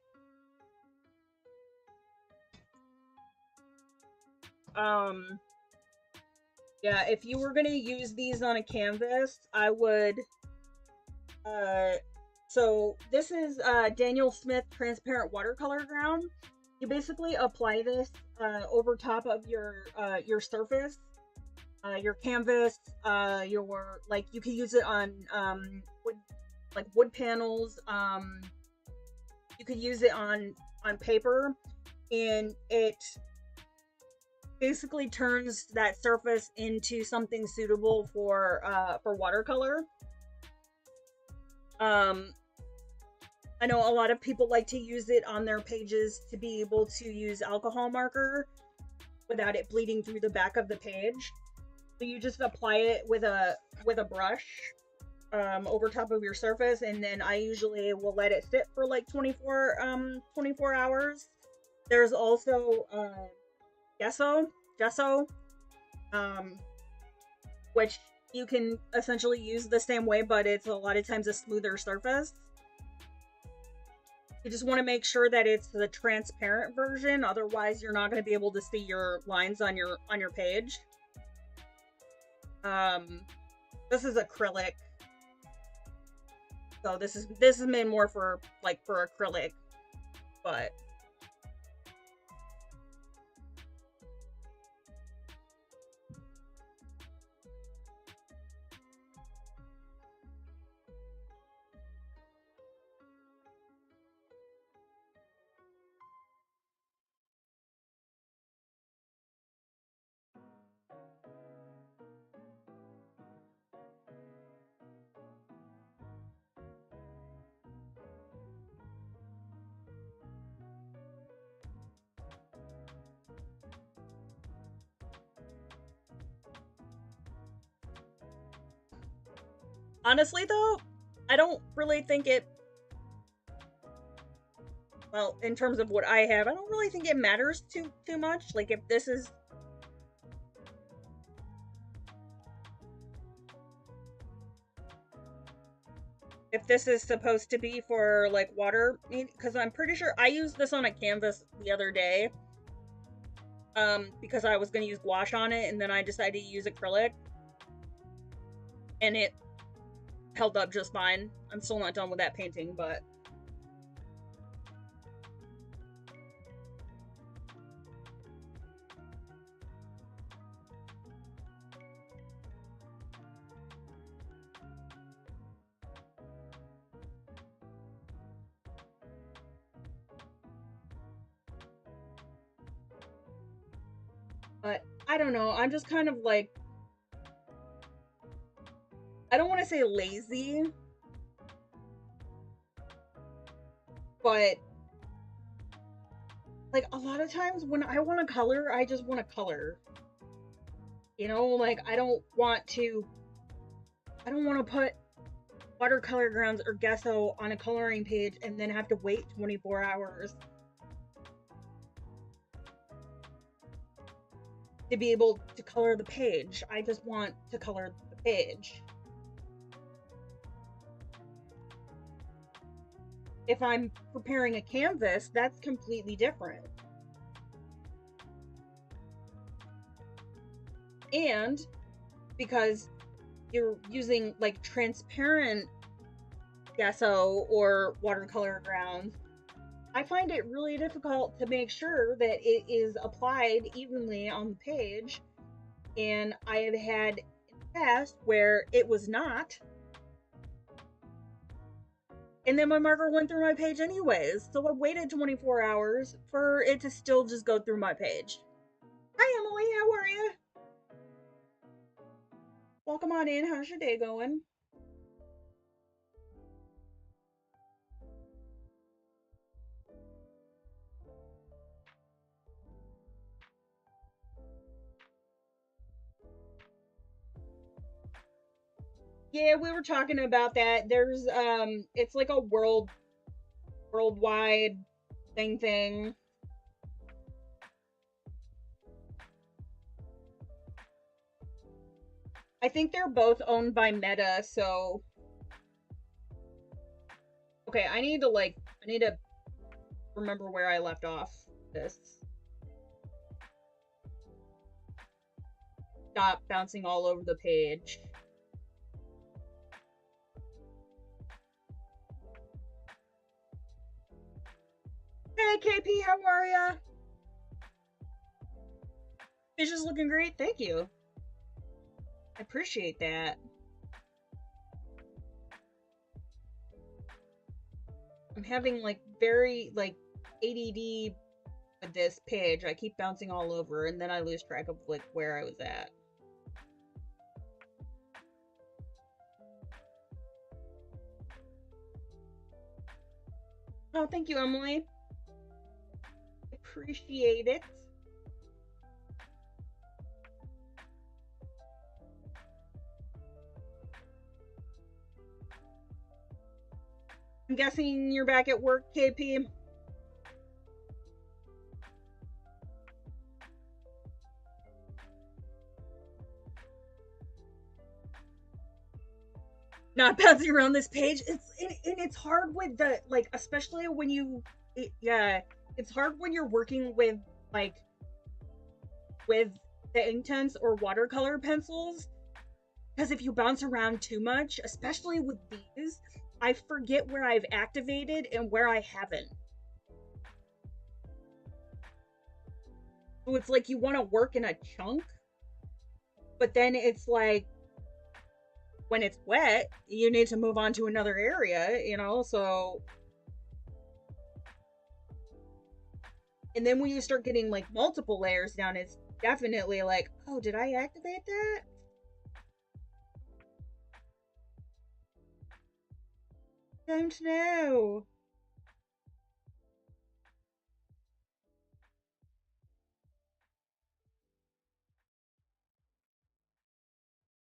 Yeah, if you were gonna use these on a canvas, I would, uh, so this is, Daniel Smith Transparent Watercolor Ground. You basically apply this, over top of your surface, your canvas, like, you can use it on, wood, like wood panels, you could use it on paper, and it basically turns that surface into something suitable for watercolor. I know a lot of people like to use it on their pages to be able to use alcohol marker without it bleeding through the back of the page. So you just apply it with a brush, over top of your surface, and then I usually will let it sit for like 24 hours. There's also gesso, um, which you can essentially use the same way, but it's a lot of times a smoother surface. You just want to make sure that it's the transparent version, otherwise you're not going to be able to see your lines on your page. This is acrylic, so this is made more for acrylic, but honestly though, I don't really think it, well, in terms of what I have, I don't really think it matters too much. Like, if this is supposed to be for like water, because I'm pretty sure I used this on a canvas the other day, because I was going to use gouache on it, and then I decided to use acrylic, and it held up just fine. I'm still not done with that painting, but I don't know. I'm just kind of like, I don't want to say lazy, but like a lot of times when I want to color, I just want to color. You know, like I don't want to put watercolor grounds or gesso on a coloring page and then have to wait 24 hours to be able to color the page. I just want to color the page. If I'm preparing a canvas, that's completely different. And because you're using like transparent gesso or watercolor grounds, I find it really difficult to make sure that it is applied evenly on the page. And I have had in the past where it was not. And then my marker went through my page anyways. So I waited 24 hours for it to still just go through my page. Hi, Emily. How are you? Welcome on in. How's your day going? Yeah, we were talking about that. There's it's like a worldwide thing. I think they're both owned by Meta, so okay, I need to remember where I left off this. stop bouncing all over the page. Hey KP, how are ya? It's just looking great, thank you. I appreciate that. I'm having like very like ADD with this page. I keep bouncing all over and then I lose track of like where I was at. Oh, thank you, Emily. Appreciate it. I'm guessing you're back at work, KP? Not bouncing around this page. It's hard with the like, especially when yeah, it's hard when you're working with like with the Inktense or watercolor pencils, because if you bounce around too much, especially with these, I forget where I've activated and where I haven't. So it's like you want to work in a chunk, but then it's like when it's wet, you need to move on to another area, you know, so. And then when you start getting like multiple layers down, it's definitely like, oh, did I activate that? Don't know.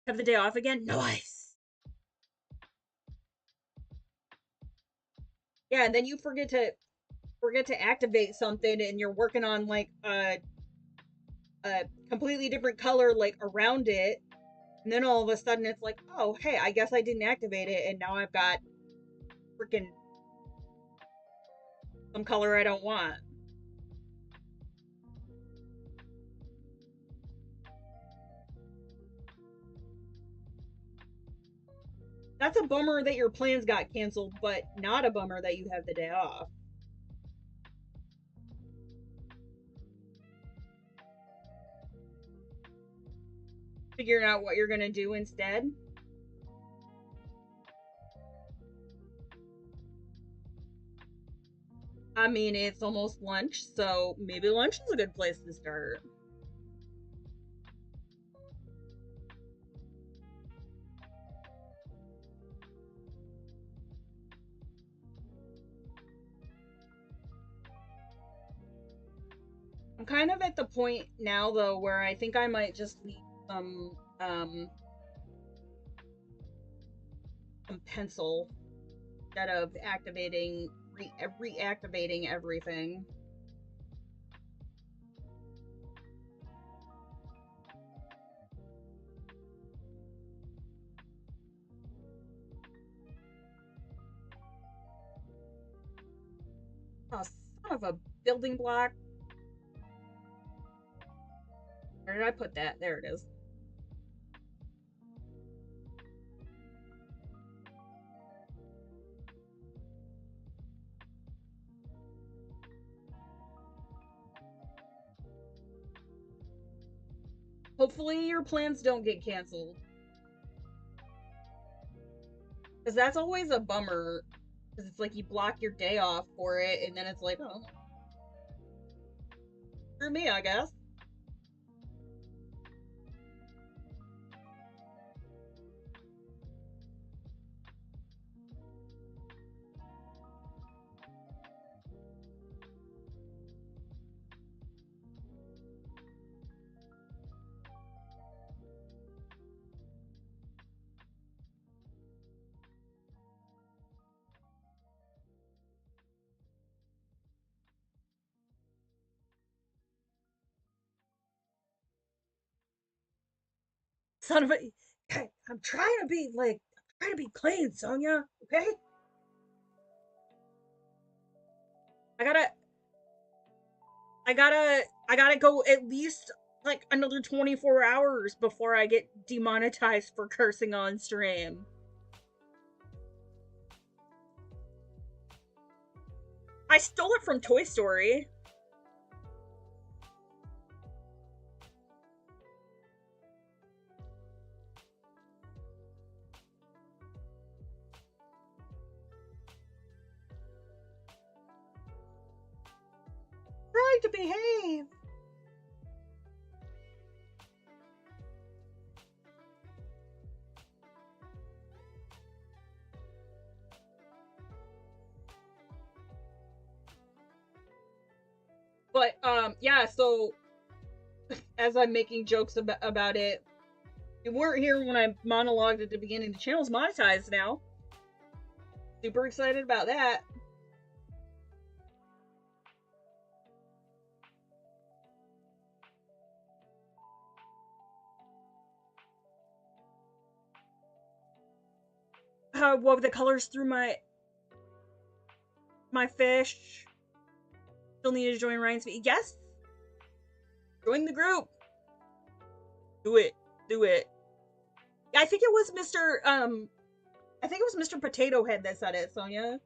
Have the day off again? Nice. Yeah, and then you forget to activate something and you're working on like a completely different color like around it, and then all of a sudden it's like, oh hey, I guess I didn't activate it and now I've got freaking some color I don't want. That's a bummer that your plans got canceled, but not a bummer that you have the day off. Figuring out what you're gonna do instead. I mean, it's almost lunch, so maybe lunch is a good place to start. I'm kind of at the point now, though, where I think I might just leave some pencil instead of reactivating everything. Oh, son of a building block. Where did I put that? There it is. Hopefully your plans don't get canceled. Because that's always a bummer. Because it's like you block your day off for it, and then it's like, oh. For me, I guess. Son of a. Hey, I'm trying to be clean, Sonia. Okay. I gotta go at least like another 24 hours before I get demonetized for cursing on stream. I stole it from Toy Story. Trying to behave. But yeah, so as I'm making jokes about it, you weren't here when I monologued at the beginning. The channel's monetized now. Super excited about that. Wove the colors through my fish. Still need to join Ryan's. Yes. Join the group. Do it. Do it. I think it was Mr. I think it was Mr. Potato Head that said it, Sonia.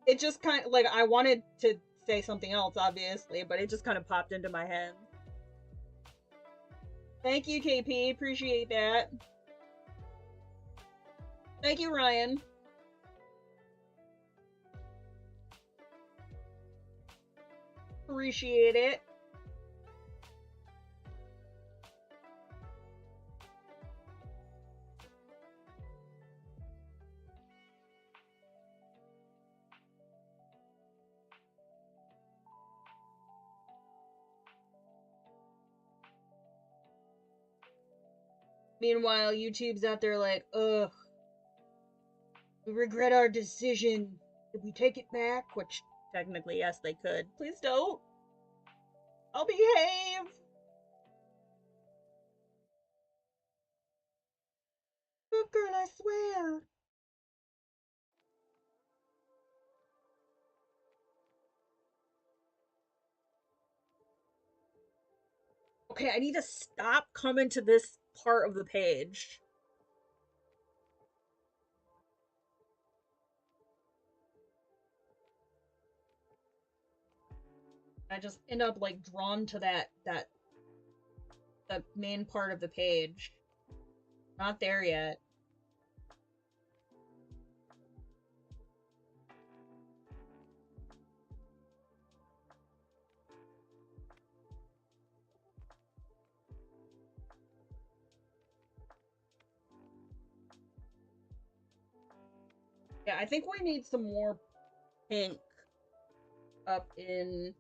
It just kind of, like, I wanted to say something else, obviously, but it just kind of popped into my head. Thank you, KP. Appreciate that. Thank you, Ryan. Appreciate it. Meanwhile, YouTube's out there like, ugh, we regret our decision. Did we take it back? Which, technically, yes, they could. Please don't. I'll behave. Good girl, I swear. Okay, I need to stop coming to this part of the page. I just end up, like, drawn to the main part of the page. Not there yet. Yeah, I think we need some more pink up in...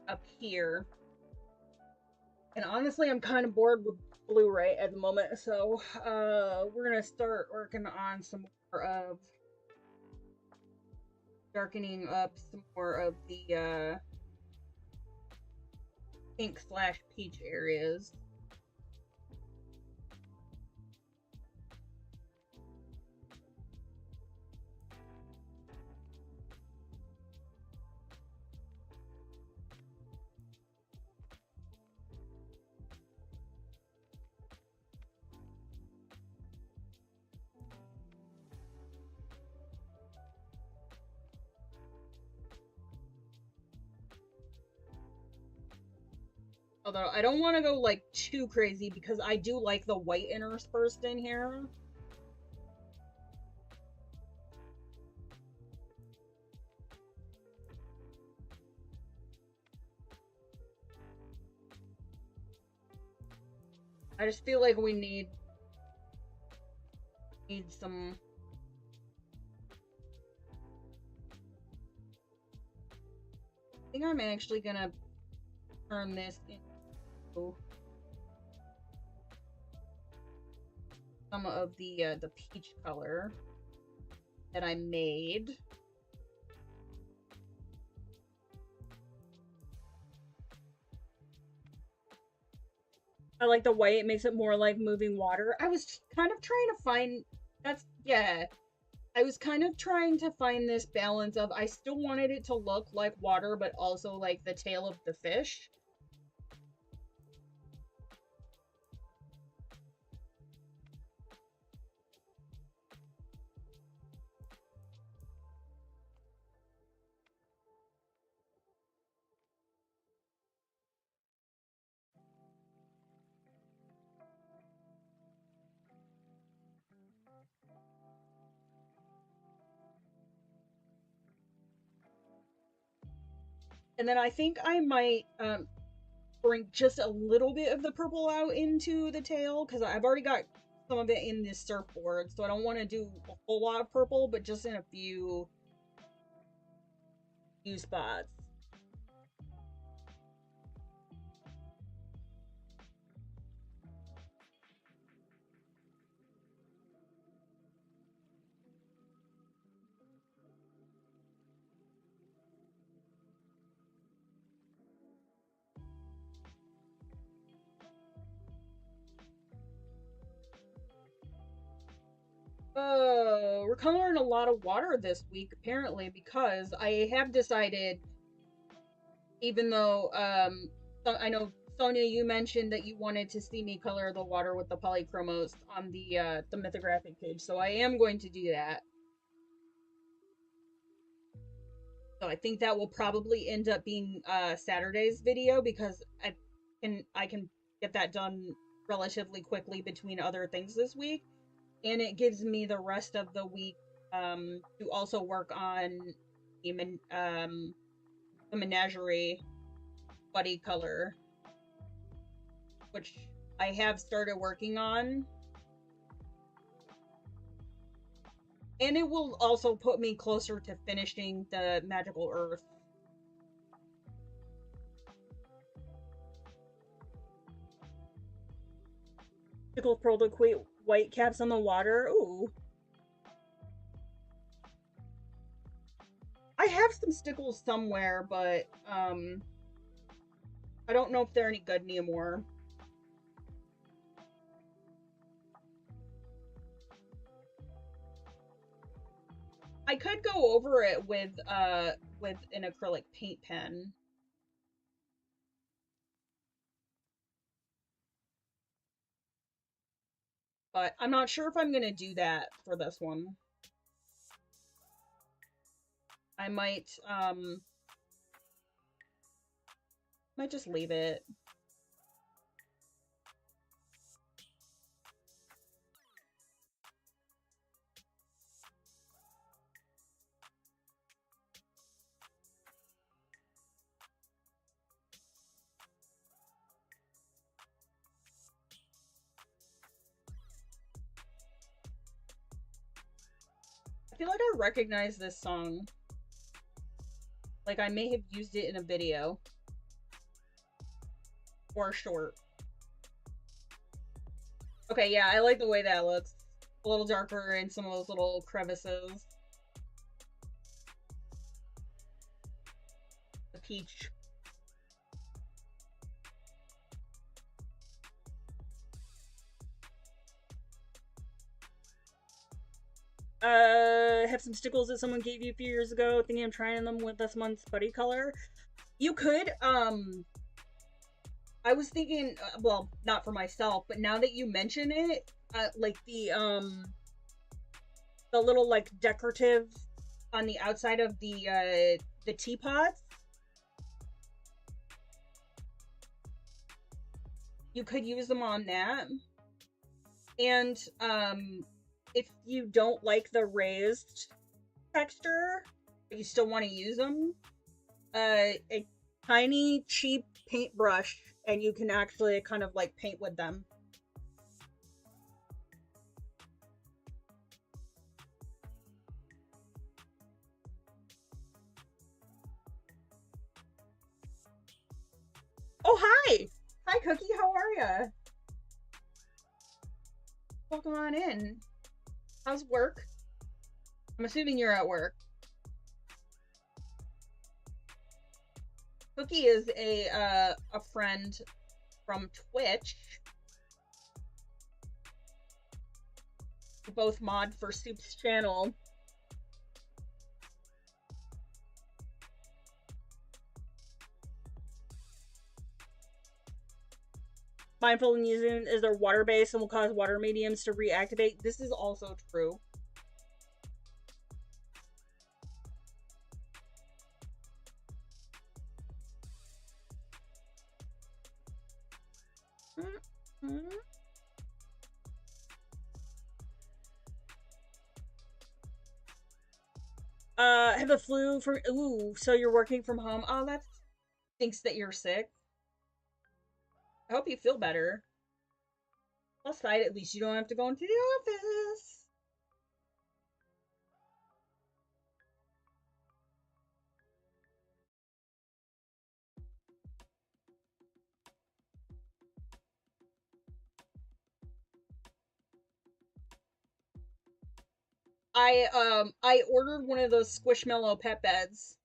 up here. And honestly, I'm kind of bored with blue right at the moment, so we're gonna start working on some more of darkening up some more of the pink / peach areas. Although, I don't want to go, like, too crazy, because I do like the white interspersed in here. I just feel like we need some... I think I'm actually gonna turn this into some of the peach color that I made. I like the white. It makes it more like moving water. I was kind of trying to find yeah. I was kind of trying to find this balance of I still wanted it to look like water, but also like the tail of the fish. And then I think I might bring just a little bit of the purple out into the tail, because I've already got some of it in this surfboard, so I don't want to do a whole lot of purple, but just in a few spots. We're coloring a lot of water this week, apparently, because I have decided, even though, I know, Sonia, you mentioned that you wanted to see me color the water with the polychromos on the mythographic page, so I am going to do that. So I think that will probably end up being Saturday's video, because I can get that done relatively quickly between other things this week, and it gives me the rest of the week to also work on the menagerie buddy color, which I have started working on. And it will also put me closer to finishing the Magical Earth. Tickle Pearl to equate white caps on the water. Ooh. I have some stickles somewhere, but I don't know if they're any good anymore. I could go over it with an acrylic paint pen. But I'm not sure if I'm gonna do that for this one. I might just leave it. I feel like I recognize this song. Like I may have used it in a video. Or a short. Okay, yeah, I like the way that looks. A little darker in some of those little crevices. The peach. Have some stickles that someone gave you a few years ago, thinking I'm trying them with this month's buddy color. You could, I was thinking, well, not for myself, but now that you mention it, like the little, like, decorative on the outside of the teapots, you could use them on that. And, if you don't like the raised texture, but you still want to use them, a tiny, cheap paintbrush, and you can actually kind of, like, paint with them. Oh, hi! Hi, Cookie, how are ya? Welcome on in. How's work? I'm assuming you're at work. Cookie is a friend from Twitch. Both mod for Soup's channel. Mindful in using is they're water-based and will cause water mediums to reactivate. This is also true. Have the flu from, ooh, so you're working from home? Oh, that thinks that you're sick. I hope you feel better. Plus side, at least you don't have to go into the office. I ordered one of those Squishmallow pet beds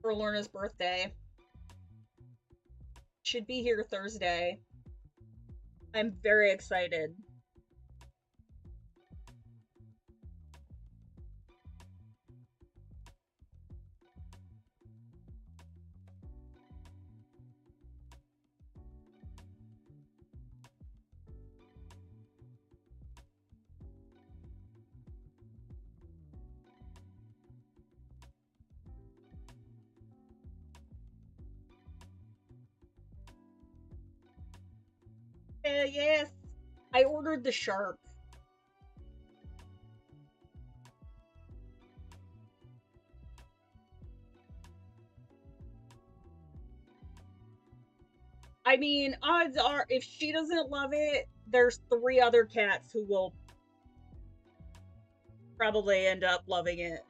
for Lorna's birthday. Should be here Thursday. I'm very excited. Yes. I ordered the shark. I mean, odds are, if she doesn't love it, there's 3 other cats who will probably end up loving it.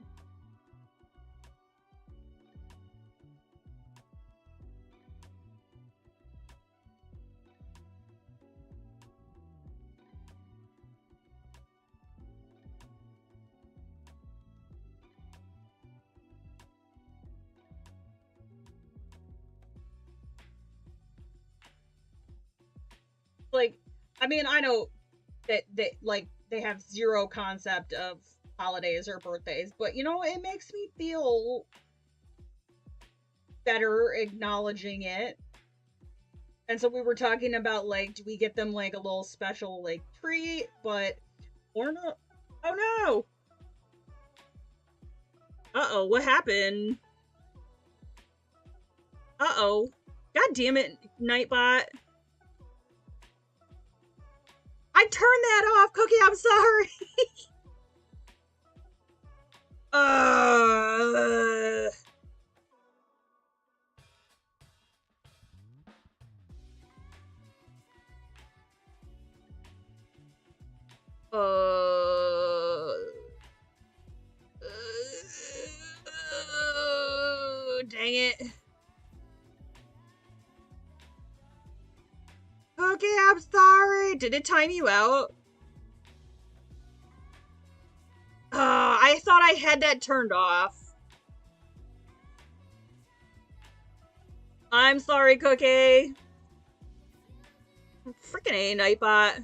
Like, I mean, I know that they have zero concept of holidays or birthdays, but you know, it makes me feel better acknowledging it. And so we were talking about, like, do we get them like a little special like treat, but or not. Oh no. Uh-oh, what happened? Uh-oh. God damn it, Nightbot. I turned that off, Cookie, I'm sorry. Dang it. Okay, I'm sorry. Did it time you out? I thought I had that turned off. I'm sorry, Cookie. Freaking A, Nightbot.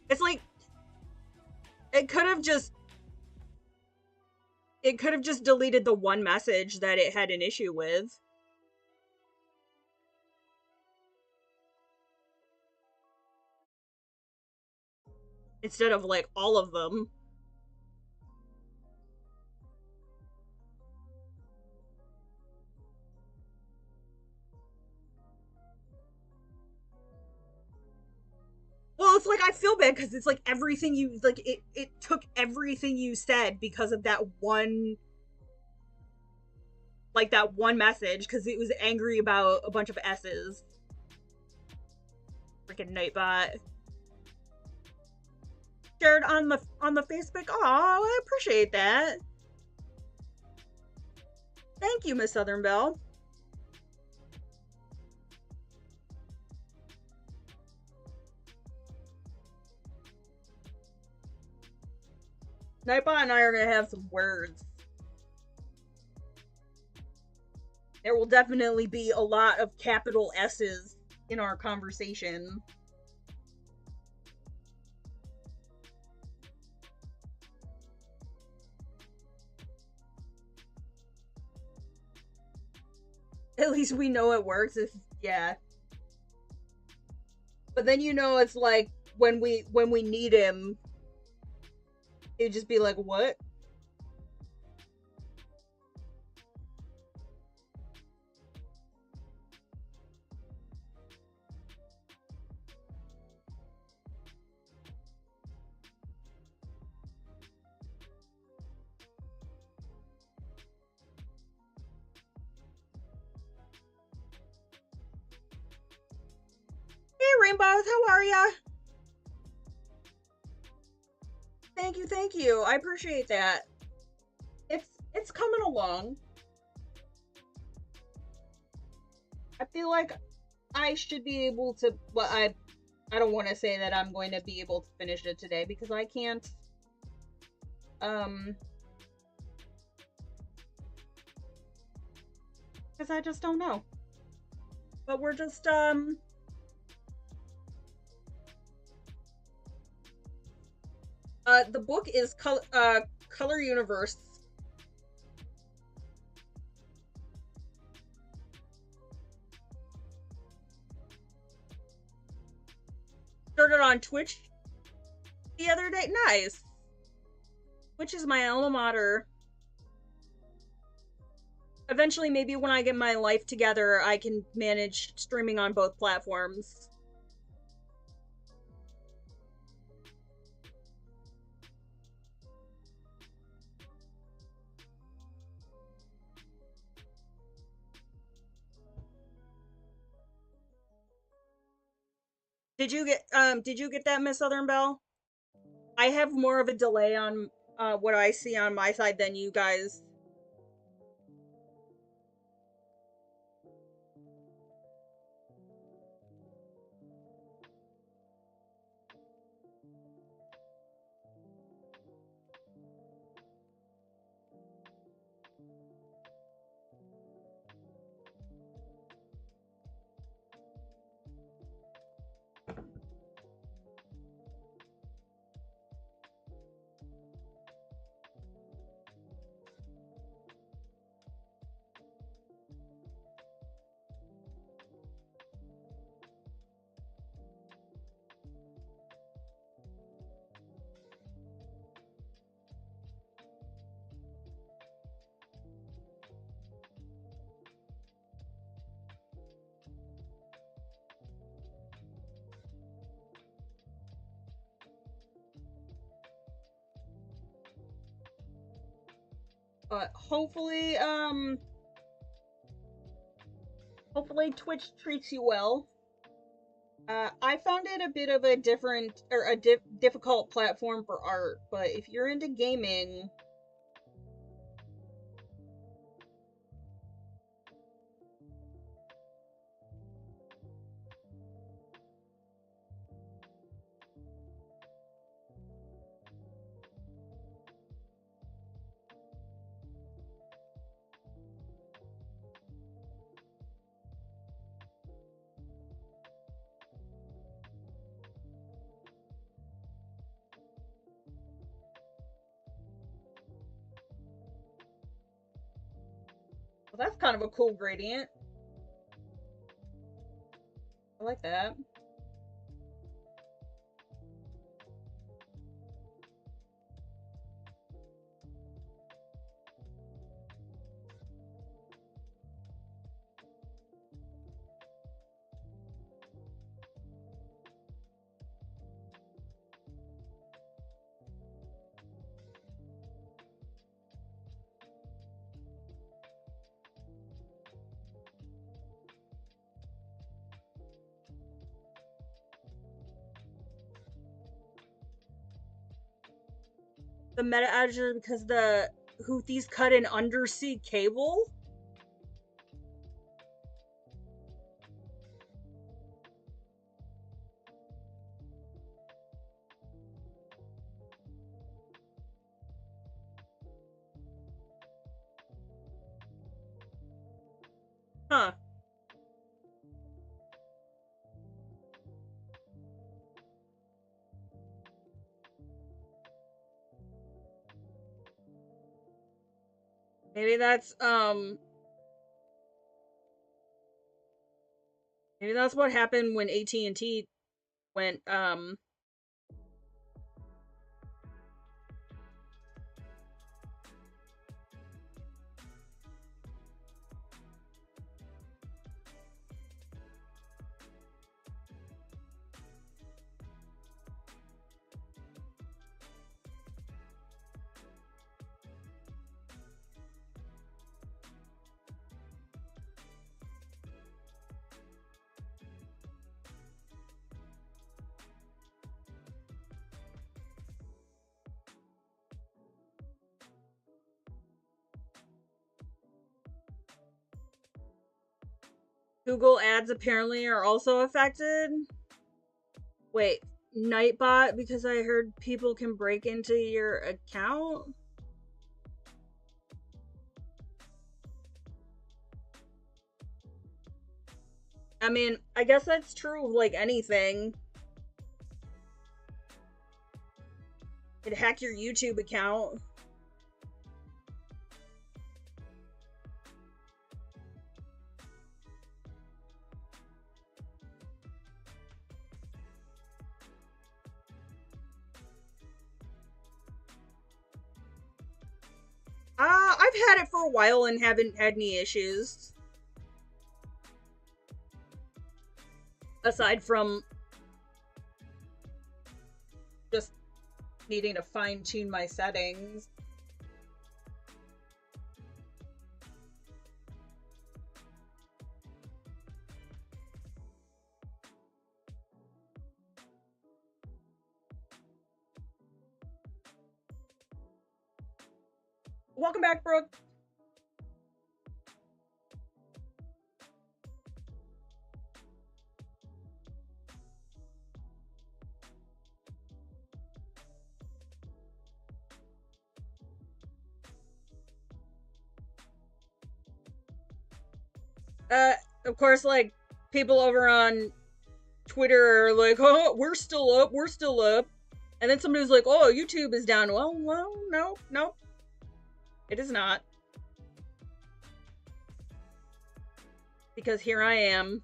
It's like, it could have just deleted the one message that it had an issue with. Instead of, like, all of them. Well, it's like, I feel bad because it's like everything you, like, it took everything you said because of that one, like, that one message, because it was angry about a bunch of S's. Freaking Nightbot. Shared on the Facebook. Oh, I appreciate that. Thank you, Miss Southern Belle. Nightbot and I are gonna have some words. It there will definitely be a lot of capital S's in our conversation. At least we know it works. Yeah. But then it's like when we need him, it'd just be like, what? Hey Rainbows, how are ya? Thank you. I appreciate that. It's coming along. I feel like I should be able to. Well, I don't want to say that I'm going to be able to finish it today because I can't. Because I just don't know. But we're just the book is Color Universe. Started on Twitch the other day. Nice. Twitch is my alma mater. Eventually, maybe when I get my life together, I can manage streaming on both platforms. Did you get that, Miss Southern Belle? I have more of a delay on what I see on my side than you guys. Hopefully, hopefully Twitch treats you well. I found it a bit of a different or a difficult platform for art, but if you're into gaming, well, that's kind of a cool gradient. I like that. The meta editor because the Houthis cut an undersea cable. Maybe that's what happened when AT&T went Google ads apparently are also affected. Wait, Nightbot, because I heard people can break into your account? I mean, I guess that's true of like anything. Could hack your YouTube account. I've had it for a while and haven't had any issues. Aside from just needing to fine tune my settings. Welcome back, Brooke. Of course, like, people over on Twitter are like, oh, we're still up, we're still up. And then somebody's like, oh, YouTube is down. Well, no. It is not. Because here I am.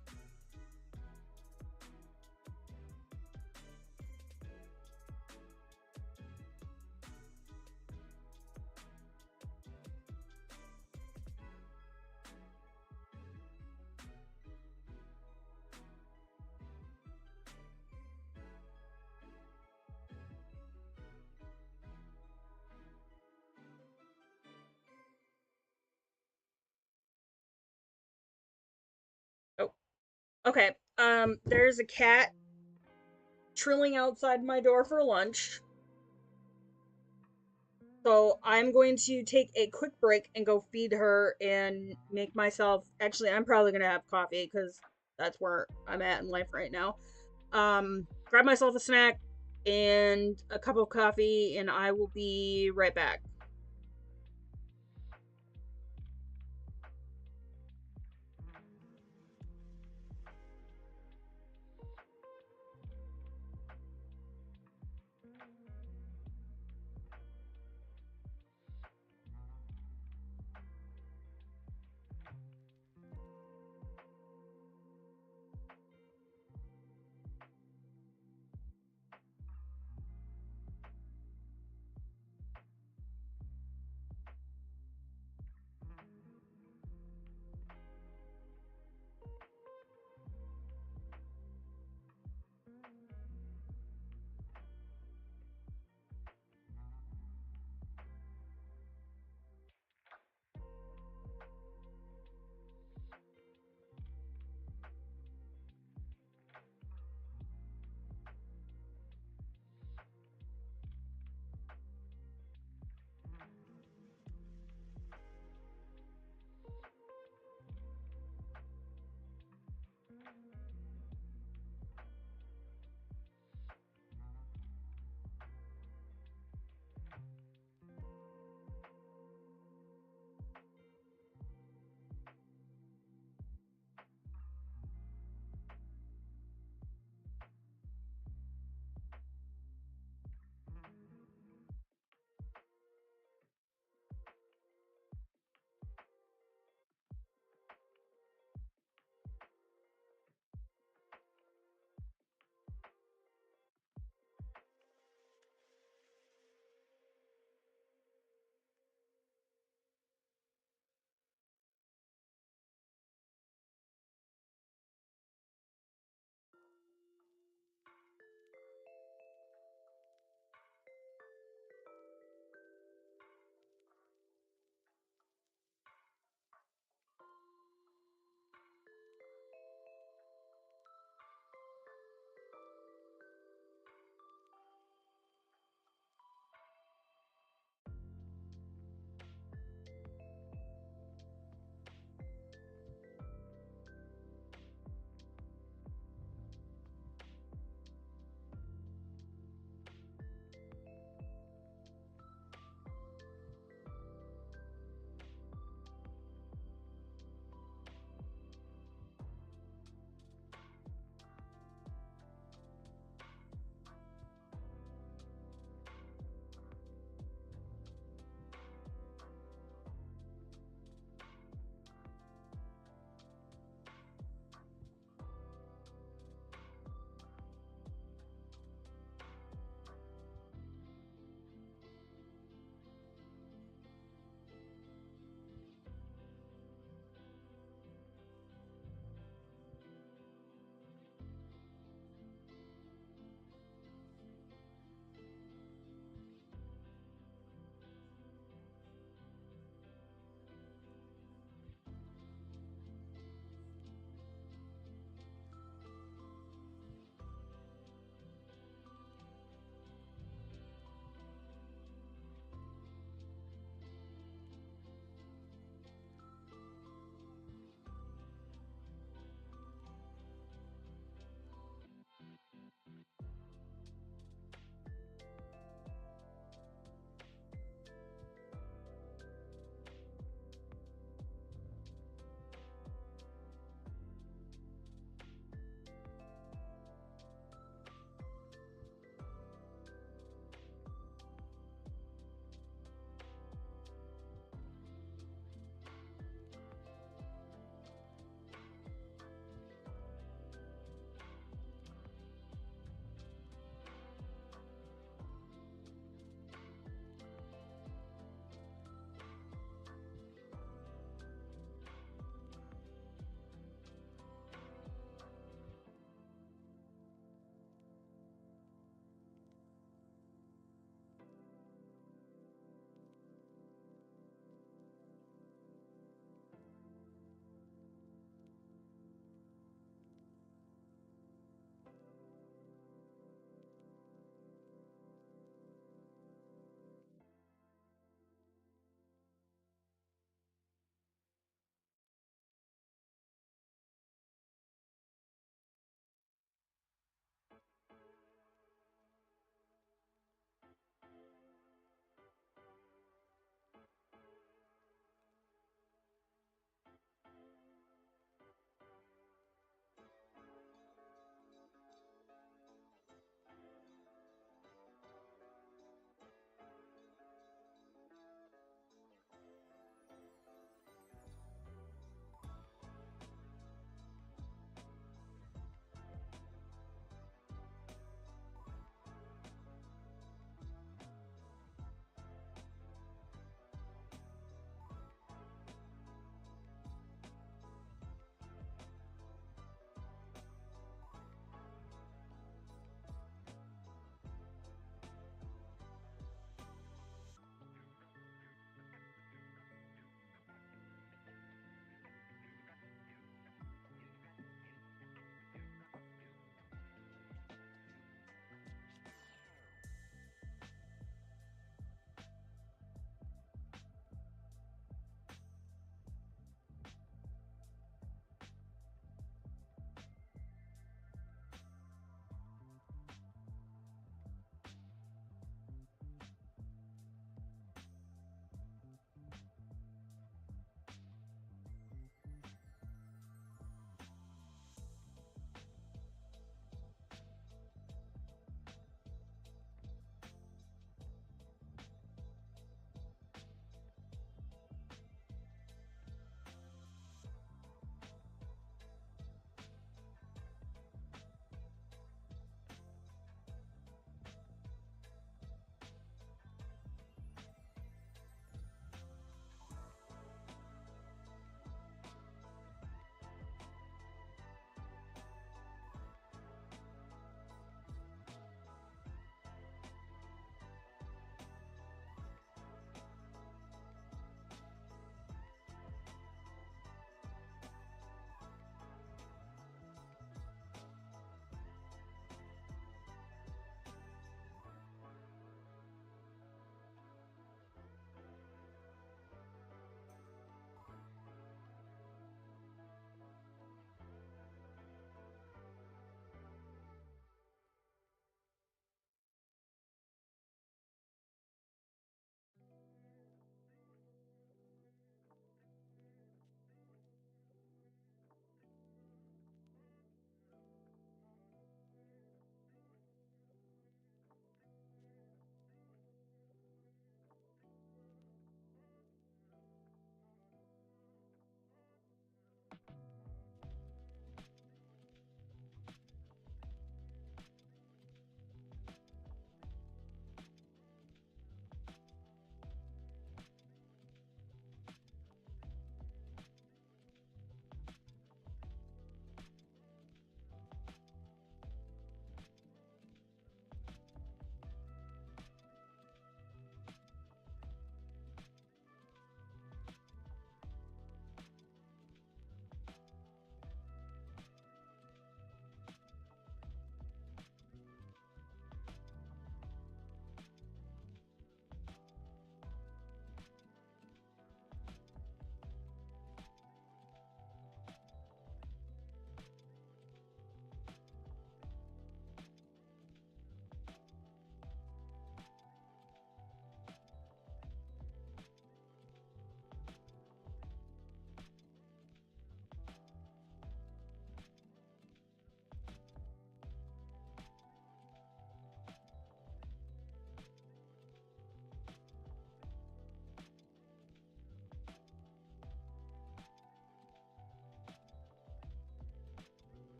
Oh, okay. There's a cat trilling outside my door for lunch. So I'm going to take a quick break and go feed her and make myself. Actually, I'm probably gonna have coffee because that's where I'm at in life right now. Grab myself a snack and a cup of coffee, and I will be right back.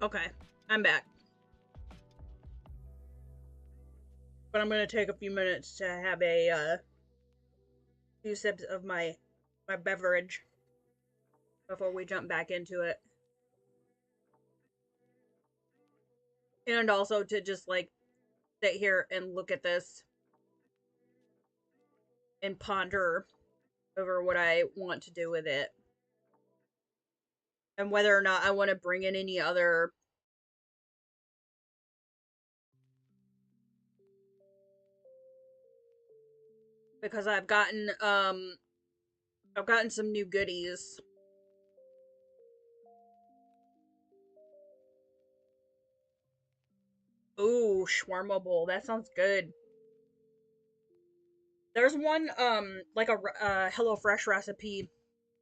Okay, I'm back. But I'm gonna take a few minutes to have a few sips of my beverage before we jump back into it. And also to just like sit here and look at this and ponder over what I want to do with it. And whether or not I want to bring in any other because I've gotten some new goodies. Ooh, shawarma bowl. That sounds good. There's one like a HelloFresh recipe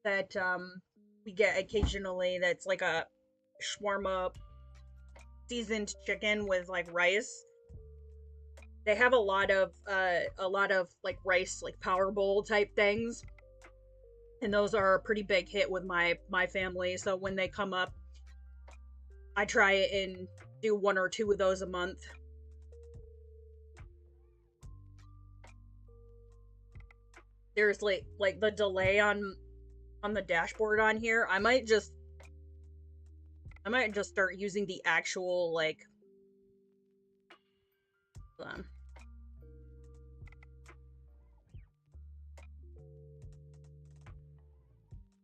that we get occasionally that's like a shawarma seasoned chicken with like rice. They have a lot of like rice like power bowl type things. And those are a pretty big hit with my family. So when they come up, I try and do one or two of those a month. There's like the delay on the dashboard on here. I might just start using the actual like um,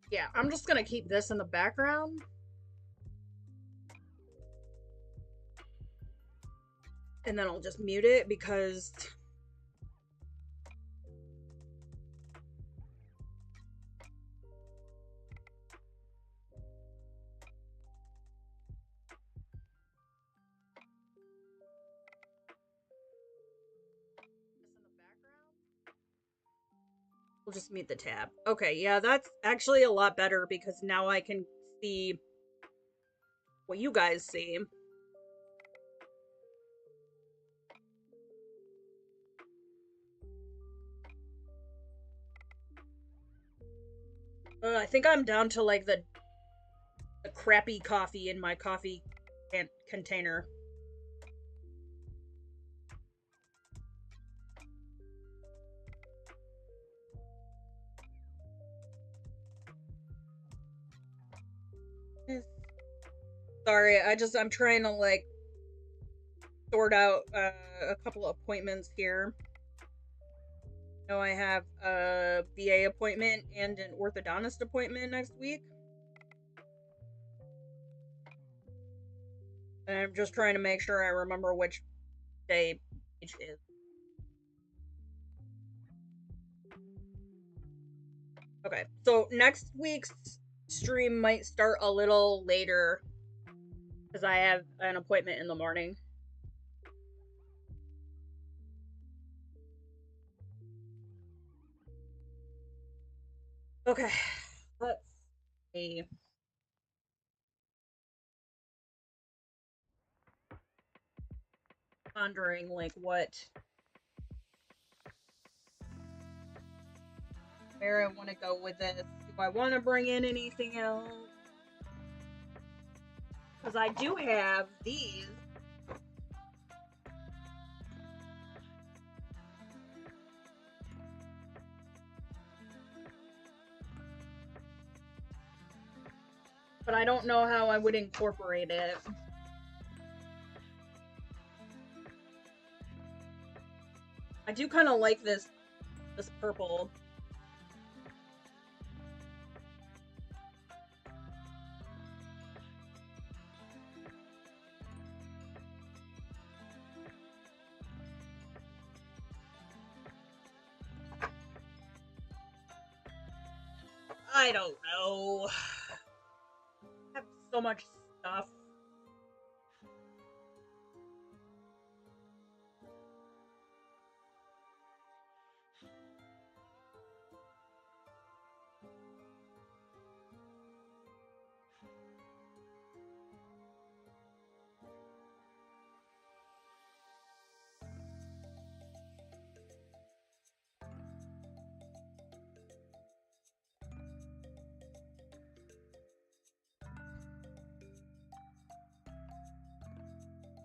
yeah, I'm just gonna keep this in the background. And then I'll just mute it because we'll just mute the tab. Okay, yeah, that's actually a lot better because now I can see what you guys see. I think I'm down to like the crappy coffee in my coffee container. Sorry, I'm trying to like sort out a couple of appointments here. I know I have a VA appointment and an orthodontist appointment next week. And I'm just trying to make sure I remember which day each is. Okay, so next week's stream might start a little later because I have an appointment in the morning. Okay, let's see. Pondering like where I want to go with this. Do I want to bring in anything else? Because I do have these. But I don't know how I would incorporate it. I do kind of like this purple. I don't know. I have so much stuff.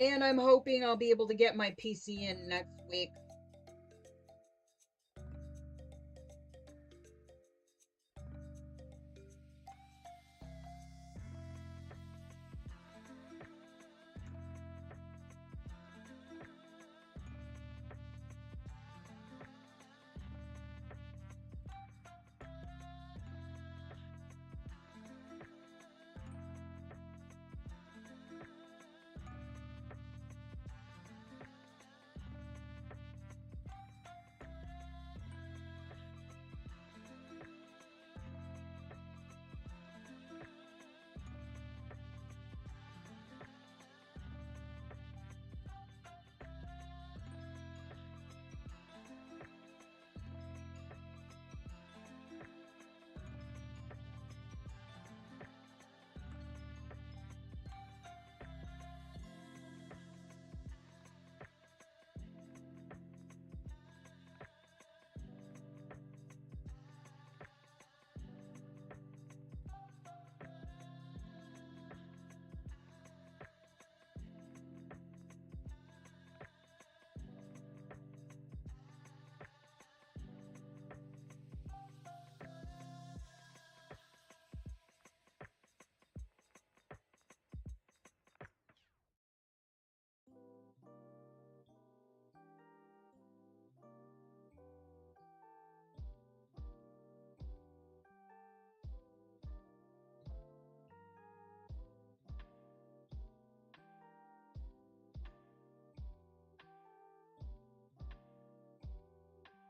And I'm hoping I'll be able to get my PC in next week.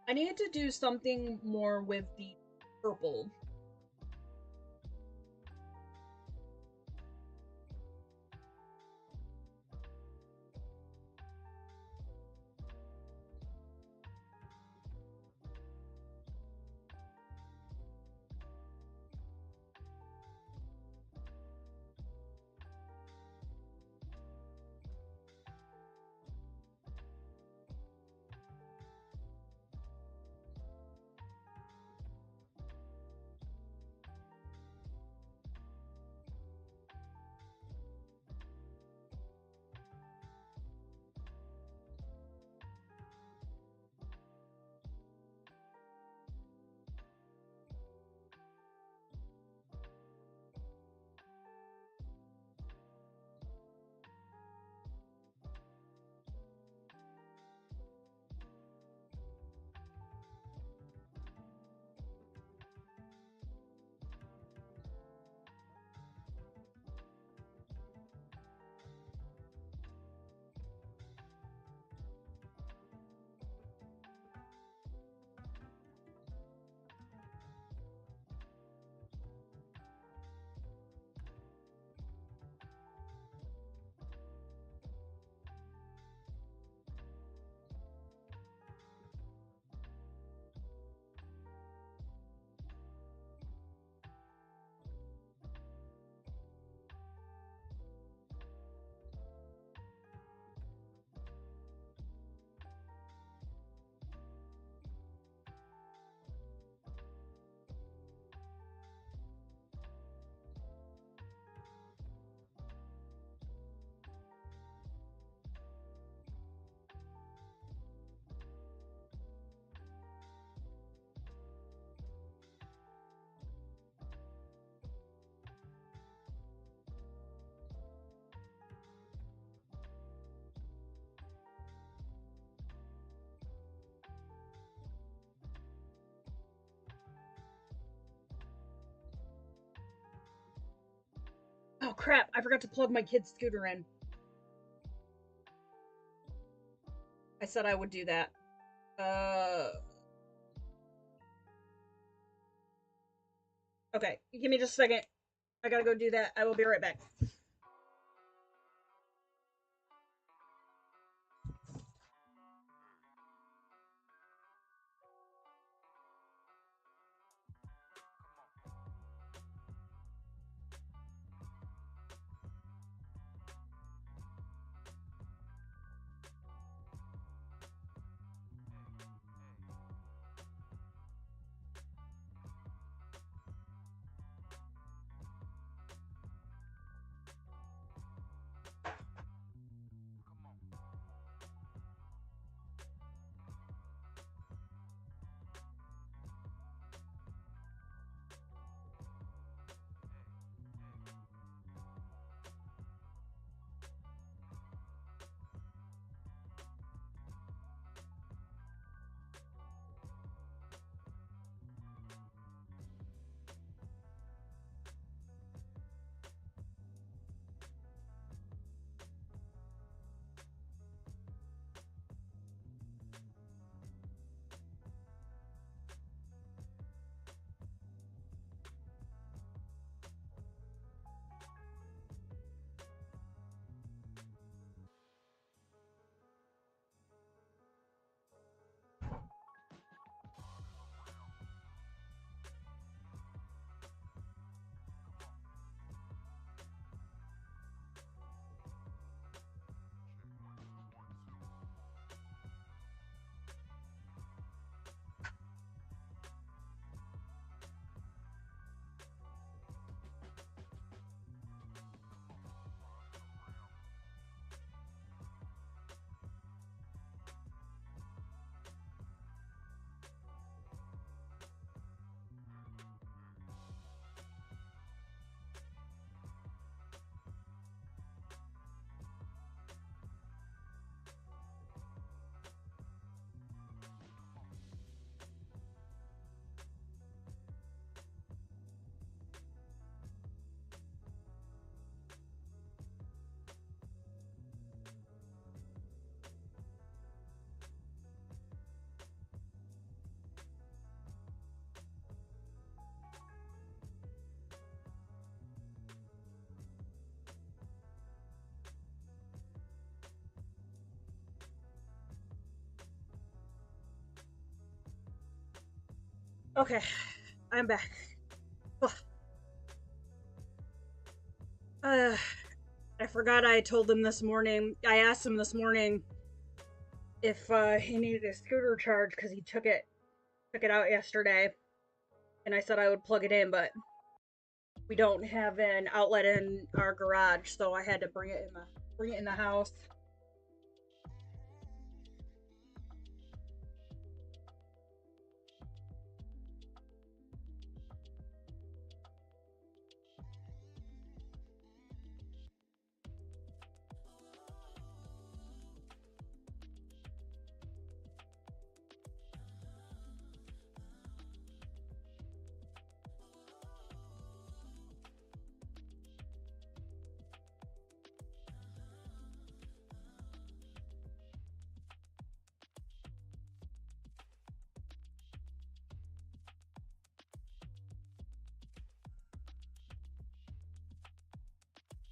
I need to do something more with the purple. Oh crap, I forgot to plug my kid's scooter in. I said I would do that. Okay, give me just a second. I gotta go do that. I will be right back. Okay, I'm back. Ugh. Uh, I forgot I told him this morning. I asked him this morning if he needed a scooter charge because he took it out yesterday, and I said I would plug it in, but we don't have an outlet in our garage, so I had to bring it in the house.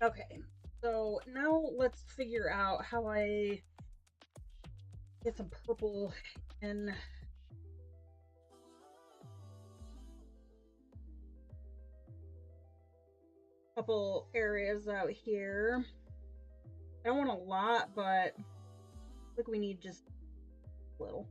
Okay, so now let's figure out how I get some purple in a couple areas out here. I don't want a lot, but I think we need just a little.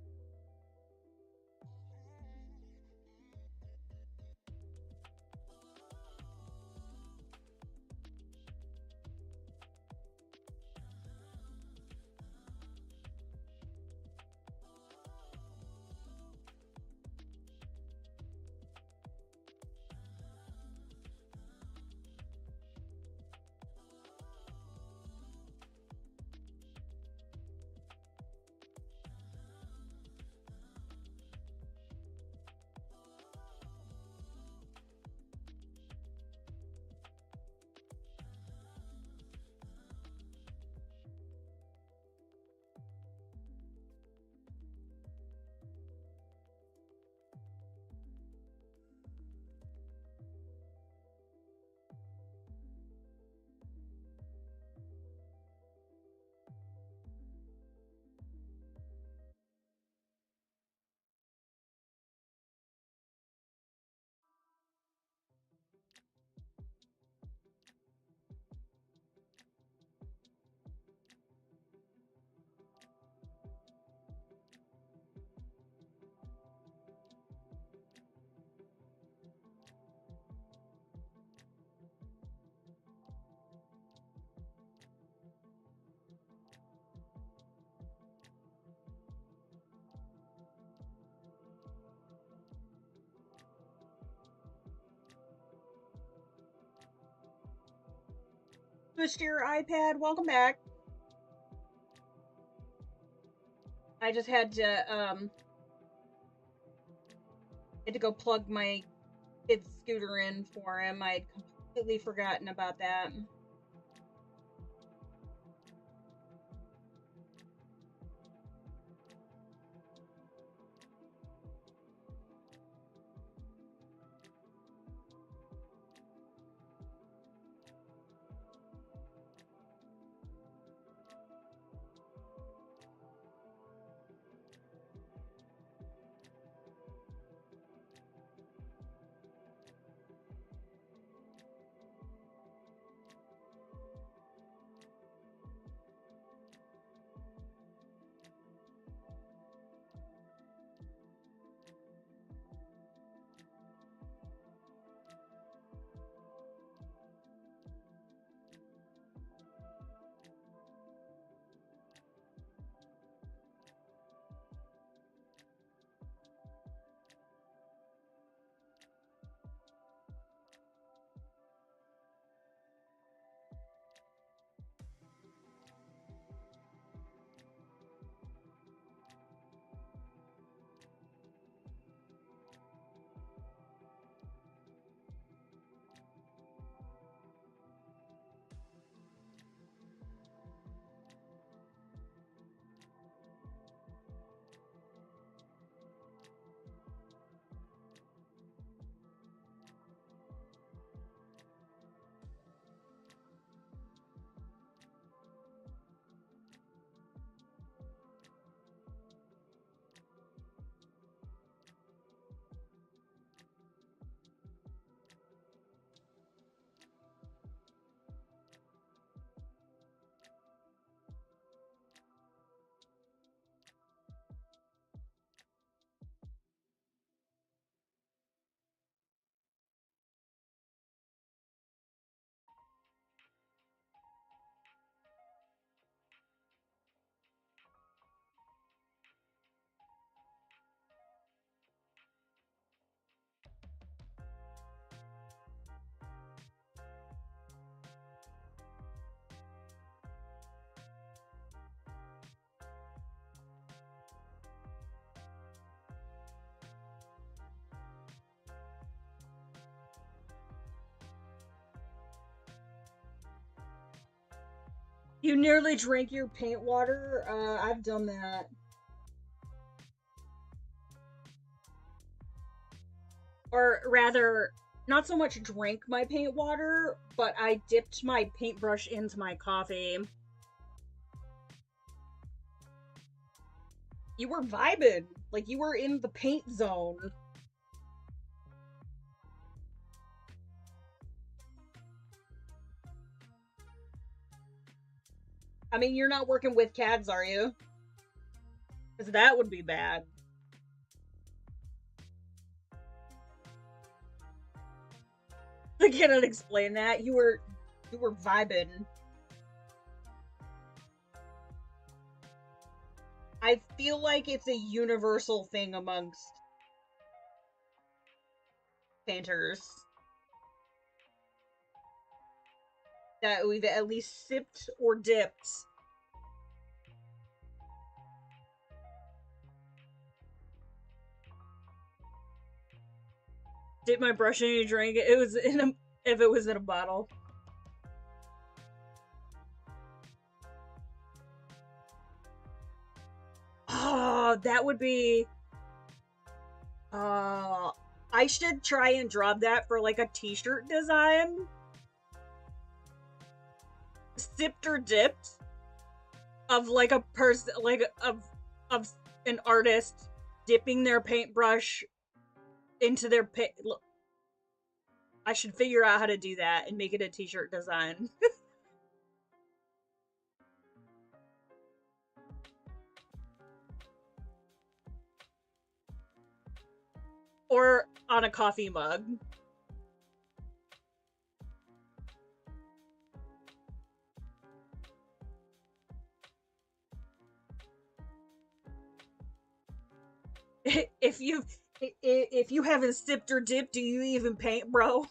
Switch to your iPad. Welcome back. I just had to go plug my kid's scooter in for him. I'd completely forgotten about that. You nearly drank your paint water? I've done that. Or rather, not so much drank my paint water, but I dipped my paintbrush into my coffee. You were vibing. Like, you were in the paint zone. I mean, you're not working with CADs, are you? Because that would be bad. I cannot explain that. You were vibing. I feel like it's a universal thing amongst painters that we've at least sipped or dipped. Dip my brush in and drink it. It was in a if it was in a bottle. Oh, that would be. Uh, I should try and drop that for like a T-shirt design. Sipped or dipped of like a person, like of an artist dipping their paintbrush into their paint. I should figure out how to do that and make it a T-shirt design. Or on a coffee mug. if you if you haven't sipped or dipped, do you even paint, bro?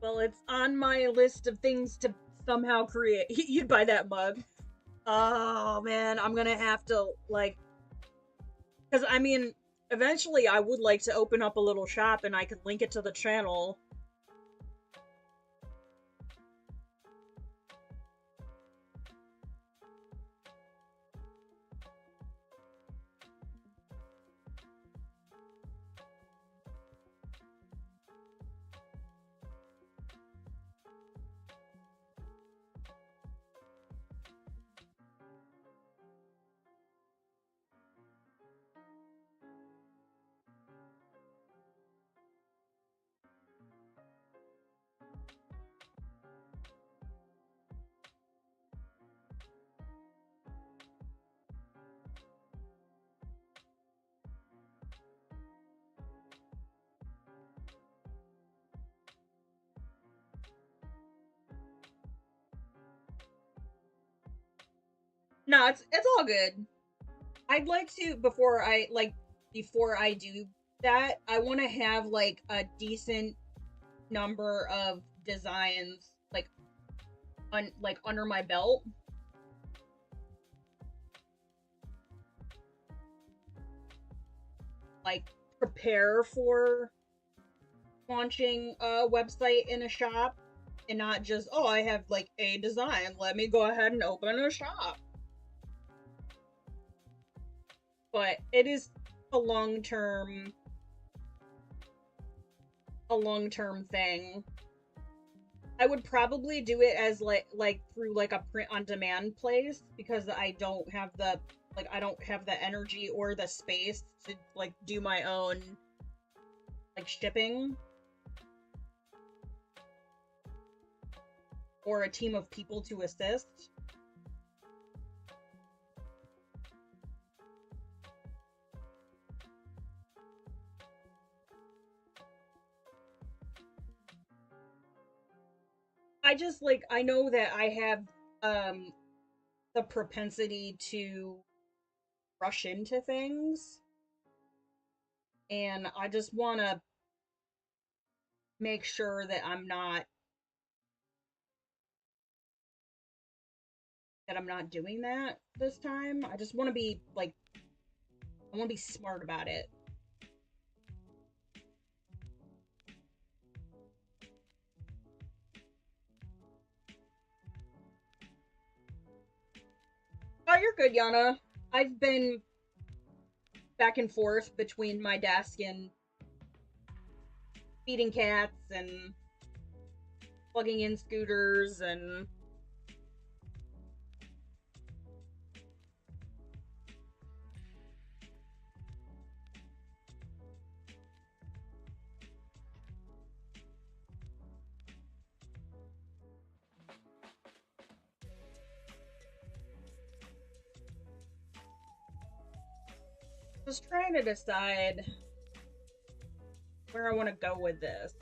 Well, it's on my list of things to somehow create. You'd buy that mug. Oh man, I'm gonna have to like, because I mean, eventually I would like to open up a little shop and I could link it to the channel. No, it's all good. I'd like to before I do that, I want to have like a decent number of designs like under my belt. Like prepare for launching a website in a shop and not just, oh, I have like a design, let me go ahead and open a shop. But it is a long term thing. I would probably do it as like through like a print on demand place because I don't have the energy or the space to like do my own like shipping or a team of people to assist. I just like I know that um the propensity to rush into things, and I just want to make sure that I'm not doing that this time. I just want to be like I want to be smart about it. Oh, you're good, Yana. I've been back and forth between my desk and feeding cats and plugging in scooters and just trying to decide where I want to go with this.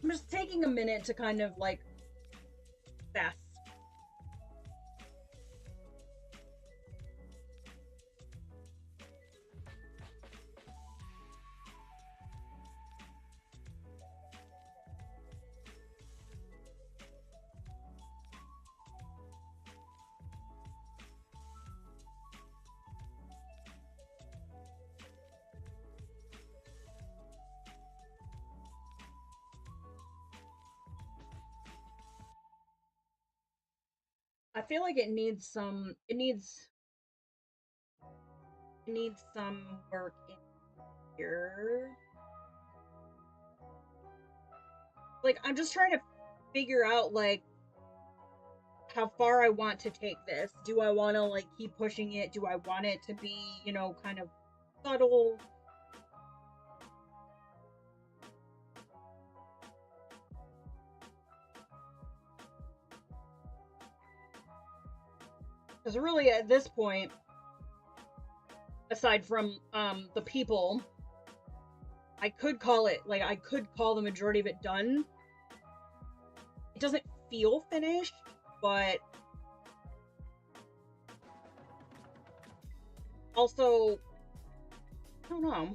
I'm just taking a minute to kind of like assess. I feel like it needs some work in here. Like I'm just trying to figure out like how far I want to take this. Do I want to like keep pushing it? Do I want it to be, you know, kind of subtle? Because really at this point, aside from the people, I could call the majority of it done. It doesn't feel finished, but also I don't know.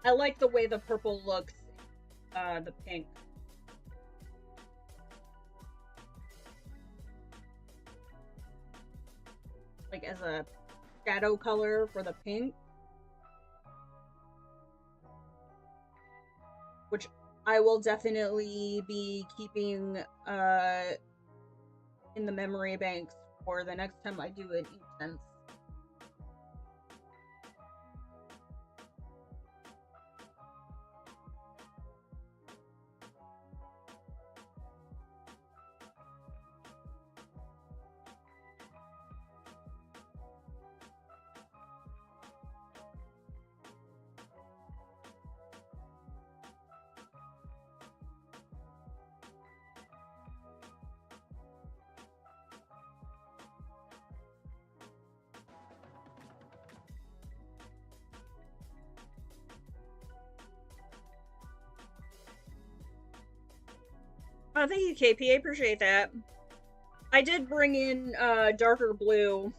I like the way the purple looks, the pink. Like as a shadow color for the pink. Which I will definitely be keeping in the memory banks for the next time I do an Inktense. Oh, thank you, KP. I appreciate that. I did bring in darker blue.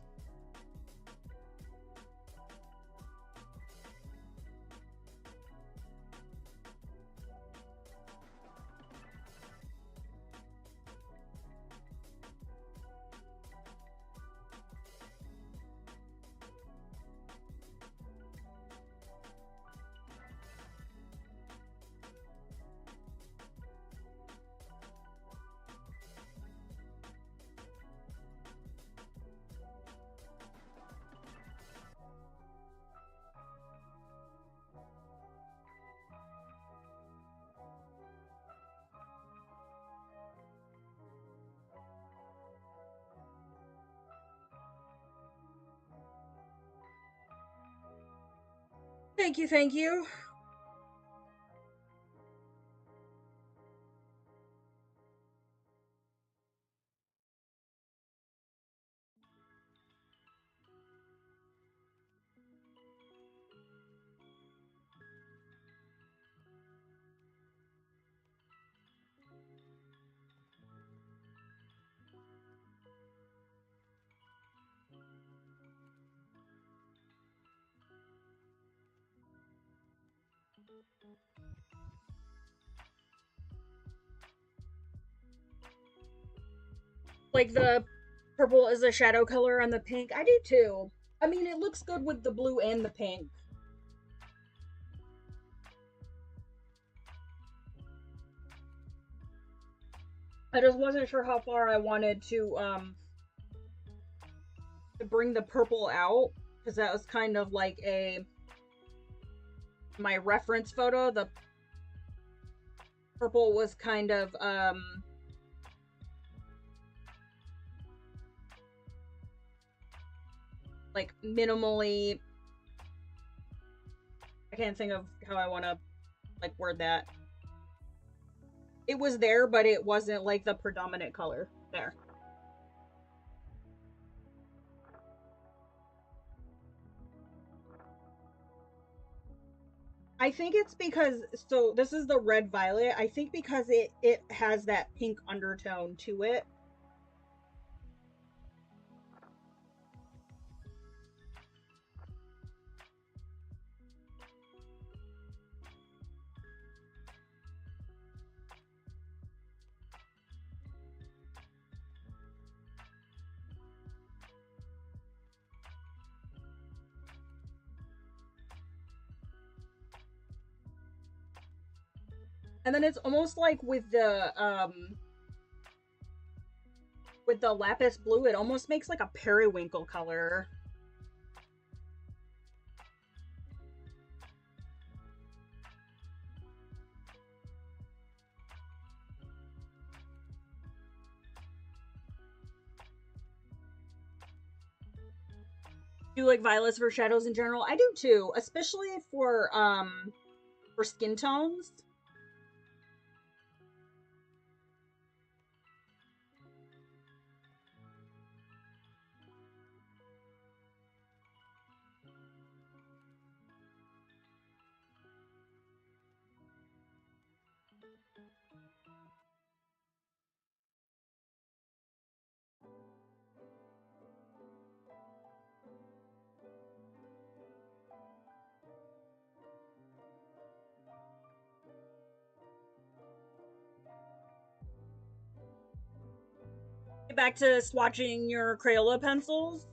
Thank you, thank you. Like the purple is a shadow color on the pink. I do too. I mean, it looks good with the blue and the pink. I just wasn't sure how far I wanted to bring the purple out, because that was kind of like a my reference photo. The purple was kind of like minimally, I can't think of how I want to like word that. It was there, but it wasn't like the predominant color there. I think it's because, so this is the red violet. I think because it has that pink undertone to it. And then it's almost like with the lapis blue, it almost makes like a periwinkle color. Do you like violets for shadows in general? I do too, especially for skin tones. Get back to swatching your Crayola pencils.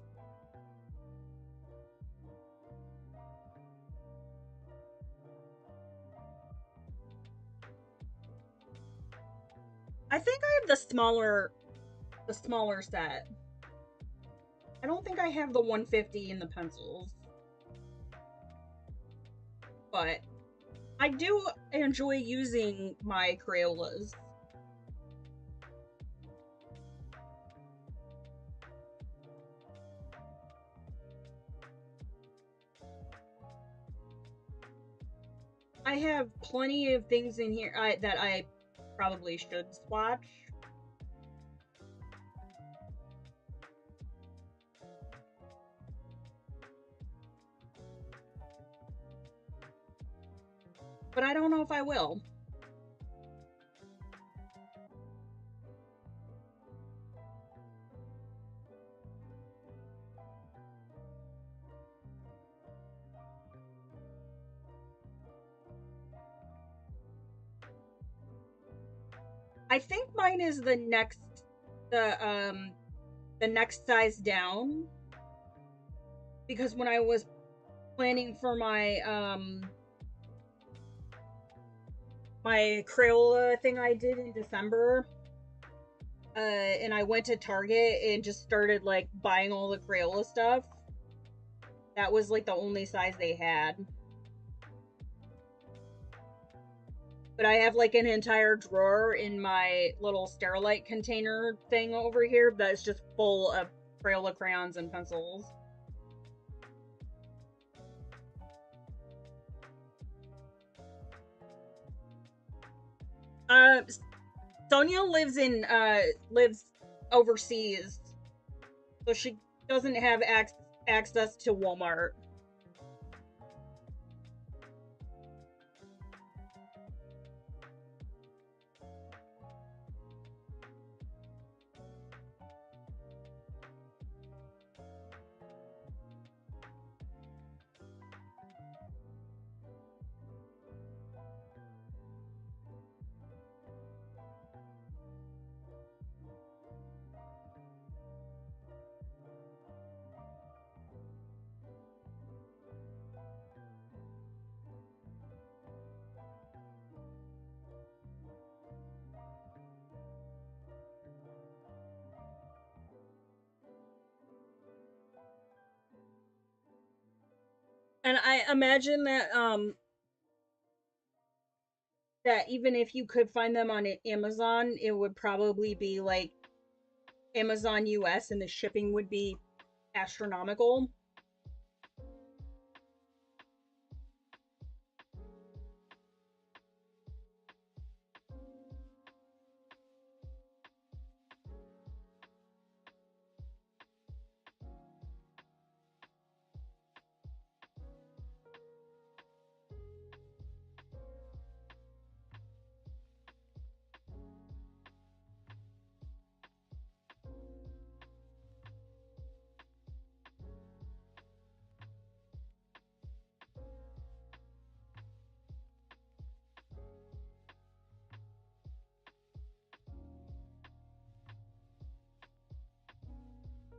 I think I have the smaller set. I don't think I have the 150 in the pencils. But I do enjoy using my Crayolas. I have plenty of things in here that I probably should swatch. But I don't know if I will. I think mine is the next size down, because when I was planning for my Crayola thing I did in December, and I went to Target and just started like buying all the Crayola stuff. That was like the only size they had. But I have like an entire drawer in my little Sterilite container thing over here that's just full of Crayola crayons and pencils. Uh, Sonia lives overseas, so she doesn't have access to Walmart. And I imagine that even if you could find them on Amazon, it would probably be like Amazon US and the shipping would be astronomical.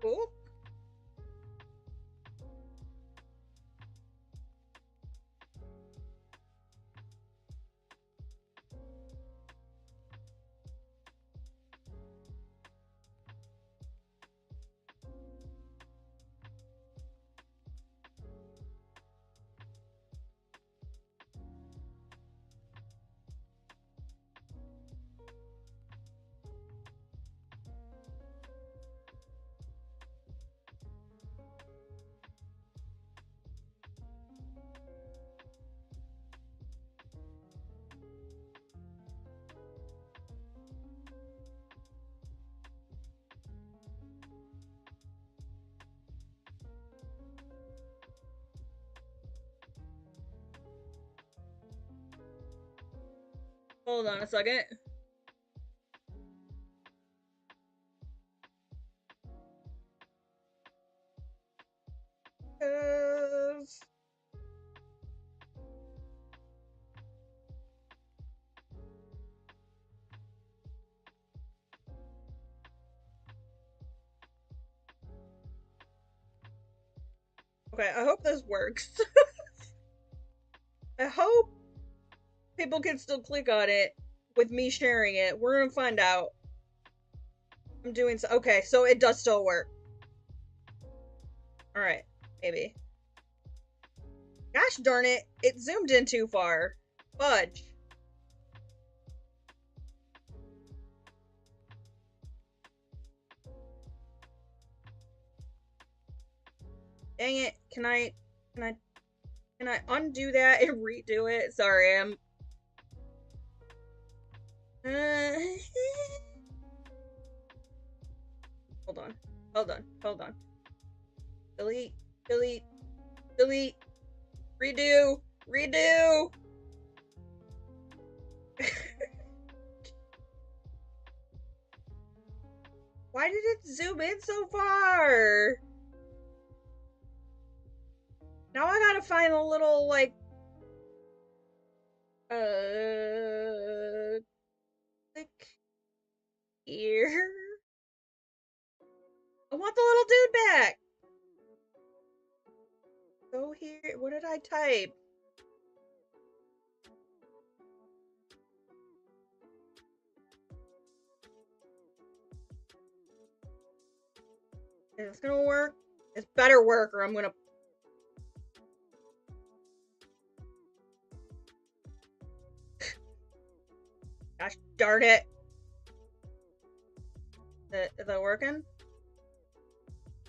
Cool. Hold on a second. Okay, I hope this works. I hope people can still click on it with me sharing it. We're gonna find out. I'm doing so. Okay, so it does still work. Alright, maybe. Gosh darn it, it zoomed in too far. Fudge. Dang it, can I undo that and redo it? Sorry, I'm... Hold on. Delete, delete, delete, redo, redo! Why did it zoom in so far? Now I gotta find a little, like, click here. I want the little dude back. Go here. What did I type? Is this gonna work? This better work or I'm gonna... Gosh darn it. Is that working?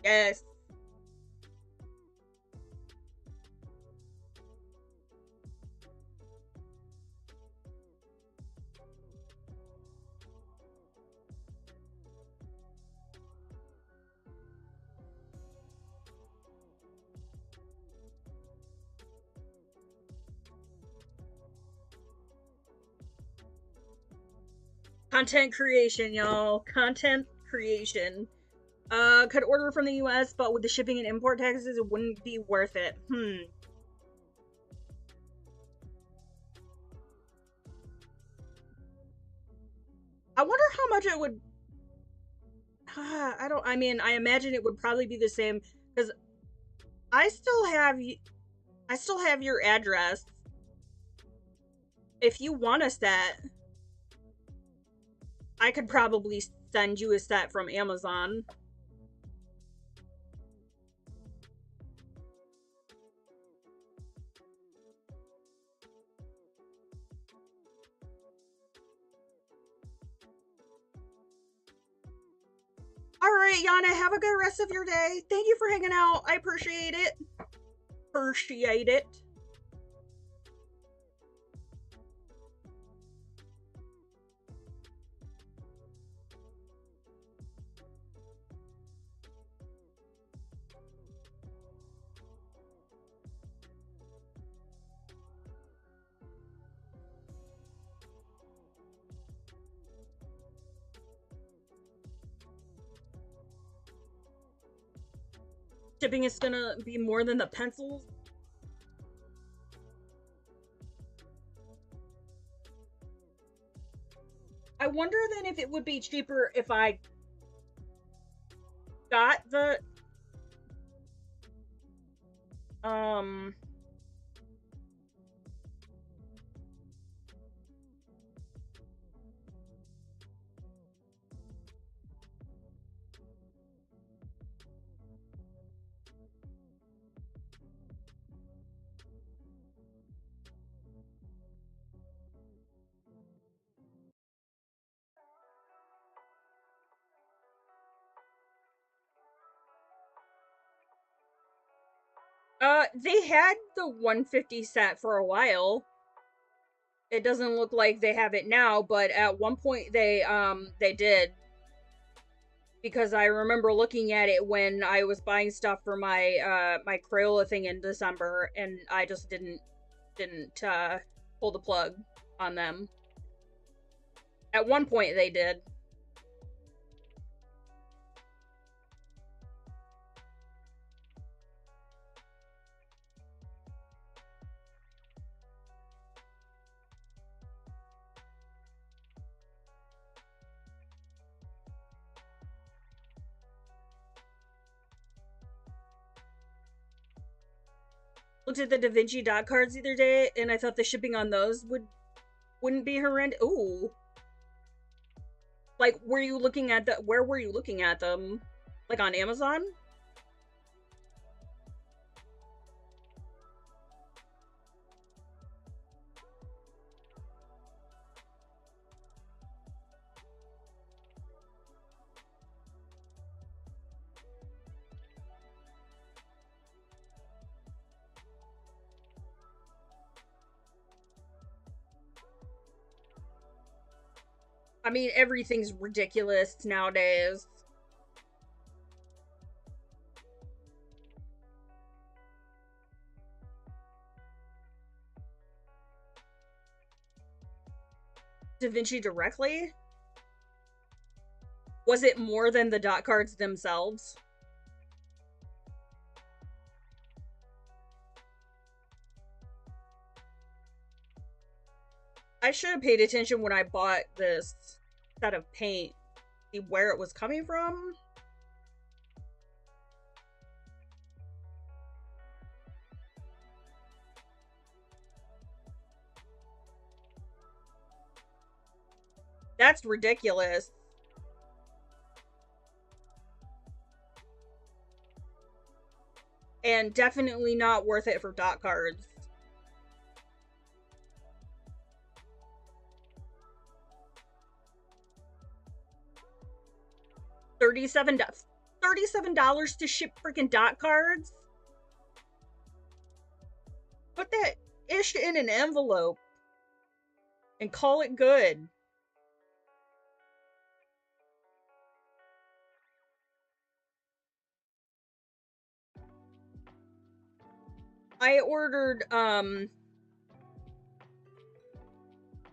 Yes. Content creation, y'all. Content creation. Could order from the US, but with the shipping and import taxes, it wouldn't be worth it. I wonder how much it would. I mean, I imagine it would probably be the same because I still have. I still have your address. If you want a set, I could probably send you a set from Amazon. All right, Yana, have a good rest of your day. Thank you for hanging out. I appreciate it. Appreciate it. Shipping is gonna be more than the pencils. I wonder then if it would be cheaper if I got the um they had the 150 set for a while. It doesn't look like they have it now, but at one point they did, because I remember looking at it when I was buying stuff for my Crayola thing in December, and I just didn't pull the plug on them. At one point they did. Looked at the Da Vinci dot cards the other day, and I thought the shipping on those wouldn't be horrendous. Ooh, like were you looking at the? Where were you looking at them? Like on Amazon? I mean, everything's ridiculous nowadays. Da Vinci directly? Was it more than the dot cards themselves? I should have paid attention when I bought this set of paint, see where it was coming from. That's ridiculous. And definitely not worth it for dot cards. $37 to ship freaking dot cards? Put that ish in an envelope and call it good. I ordered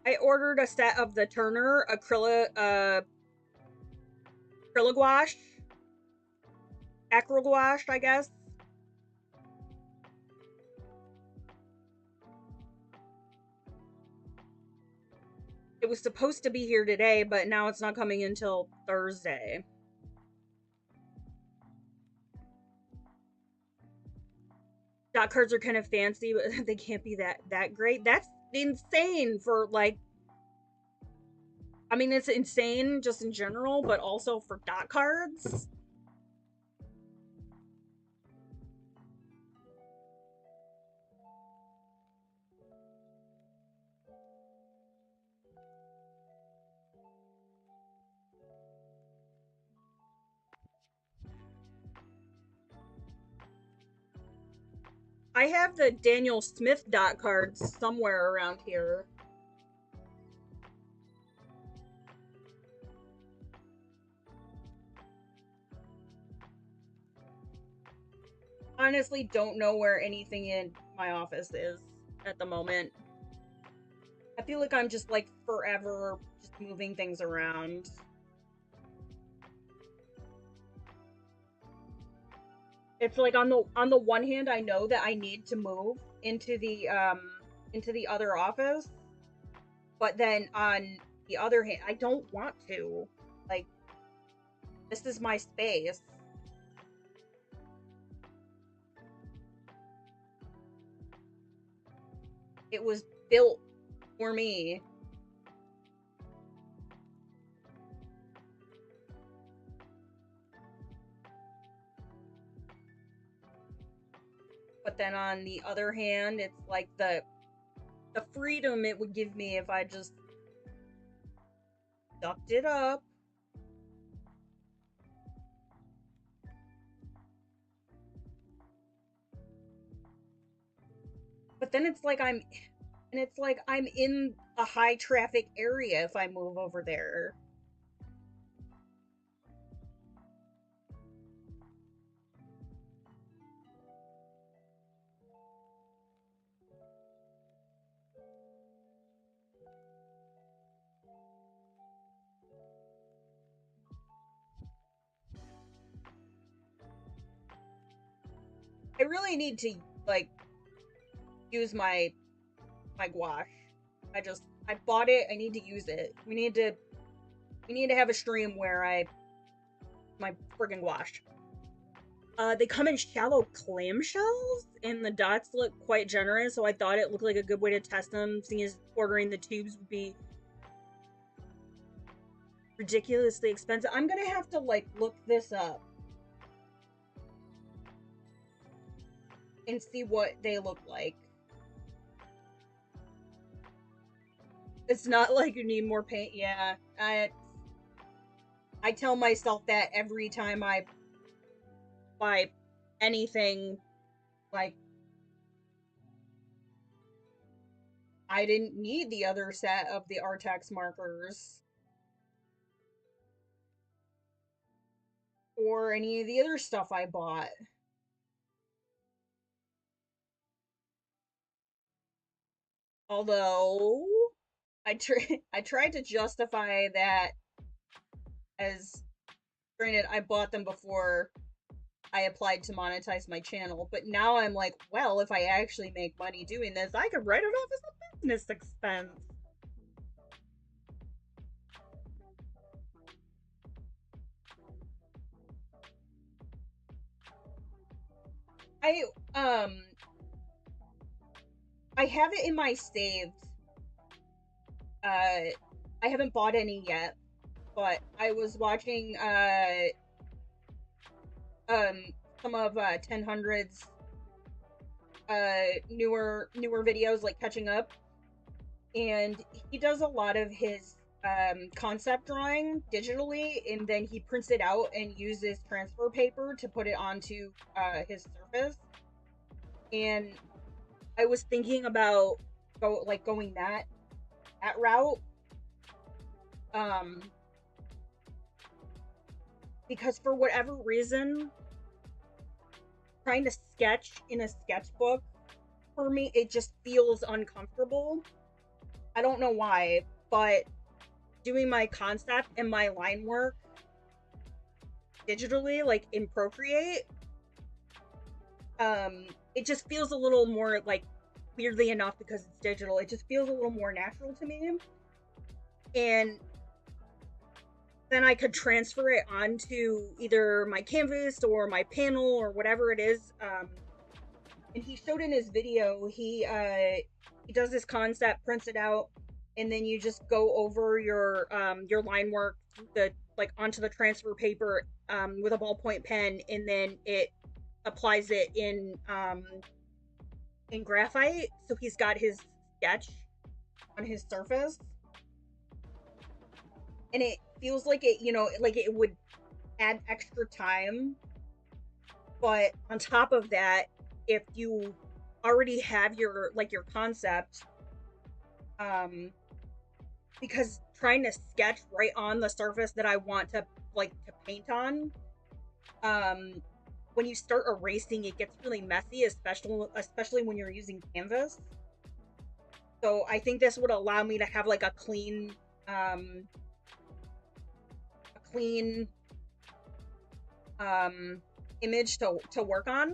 I ordered a set of the Turner acrylic gouache, acrylic gouache, I guess. It was supposed to be here today, but now it's not coming until Thursday. Dot cards are kind of fancy, but they can't be that great. That's insane for, like, I mean, it's insane just in general, but also for dot cards. I have the Daniel Smith dot cards somewhere around here. Honestly, don't know where anything in my office is at the moment. I feel like I'm just, like, forever just moving things around. It's like on the one hand, I know that I need to move into the other office, but then on the other hand, I don't want to. Like, this is my space. It was built for me. But then on the other hand, it's like the freedom it would give me if I just ducked it up. But then it's like I'm in a high traffic area if I move over there. I really need to, like, use my gouache. I bought it. I need to use it. We need to have a stream where my friggin' gouache. They come in shallow clamshells, and the dots look quite generous, so I thought it looked like a good way to test them, seeing as ordering the tubes would be ridiculously expensive. I'm gonna have to, like, look this up and see what they look like. It's not like you need more paint. Yeah, I tell myself that every time I buy anything. Like, I didn't need the other set of the Artex markers. Or any of the other stuff I bought. Although, I tried to justify that as, granted, I bought them before I applied to monetize my channel, but now I'm like, well, if I actually make money doing this, I could write it off as a business expense. I, um, I have it in my saved. I haven't bought any yet, but I was watching, some of, 1000's, newer videos, like, catching up, and he does a lot of his, concept drawing digitally, and then he prints it out and uses transfer paper to put it onto, his surface, and I was thinking about going that route, because for whatever reason, trying to sketch in a sketchbook, for me, it just feels uncomfortable. I don't know why, but doing my concept and my line work digitally, like in Procreate, it just feels a little more, like, weirdly enough, because it's digital, it just feels a little more natural to me. And then I could transfer it onto either my canvas or my panel or whatever it is. And he showed in his video, he does this concept, prints it out, and then you just go over your line work, the like onto the transfer paper with a ballpoint pen, and then it applies it in graphite. So he's got his sketch on his surface, and it feels like it, like it would add extra time. But on top of that, if you already have your concept, because trying to sketch right on the surface that I want to paint on, when you start erasing, it gets really messy, especially when you're using canvas. So I think this would allow me to have like a clean image to work on,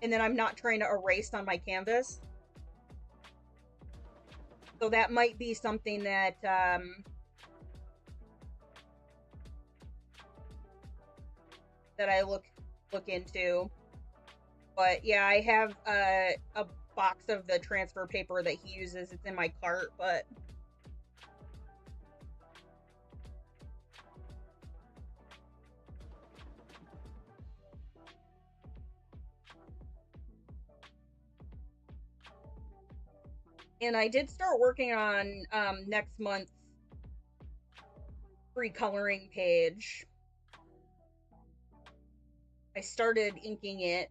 and then I'm not trying to erase on my canvas. So that might be something that that I look into. But yeah, I have a box of the transfer paper that he uses. It's in my cart, but and I did start working on next month's free coloring page. I started inking it.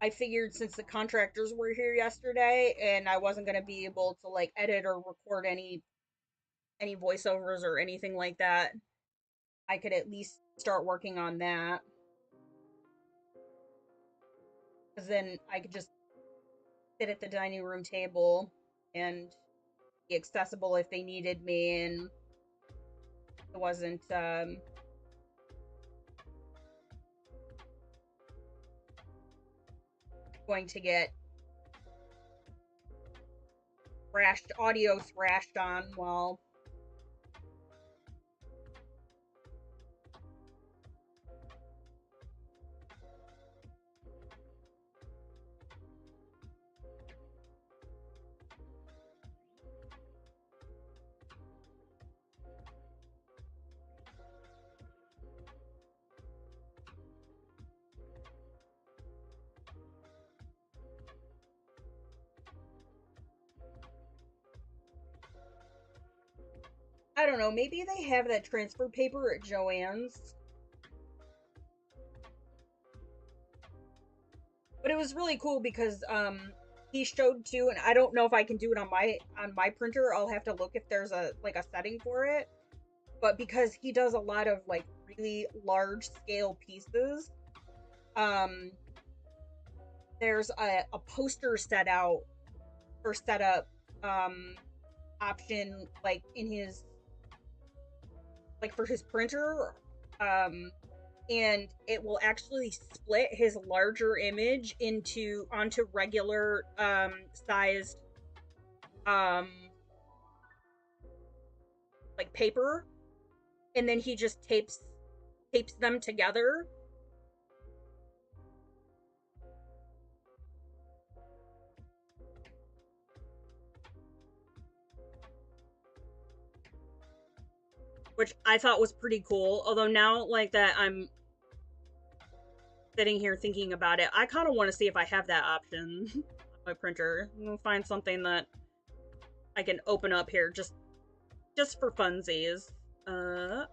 I figured since the contractors were here yesterday and I wasn't going to be able to like edit or record any voiceovers or anything like that, I could at least start working on that. Because then I could just sit at the dining room table and be accessible if they needed me, and it wasn't going to get audio thrashed on while I don't know, maybe they have that transfer paper at Joann's. But it was really cool because he showed too, and I don't know if I can do it on my printer. I'll have to look if there's a setting for it. But because he does a lot of like really large scale pieces, there's a poster setup option like in his for his printer, and it will actually split his larger image onto regular sized like paper, and then he just tapes them together. Which I thought was pretty cool. Although now, like that, I'm sitting here thinking about it, I kind of want to see if I have that option on my printer. I'm gonna find something that I can open up here just for funsies. Oh,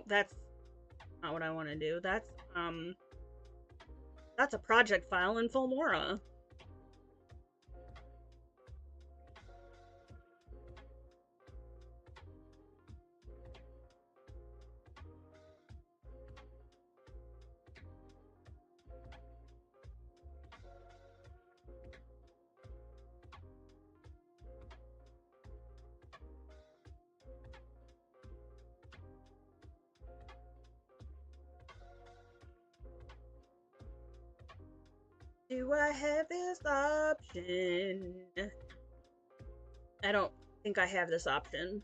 that's not what I want to do. That's a project file in Filmora. Do I have this option? I don't think I have this option.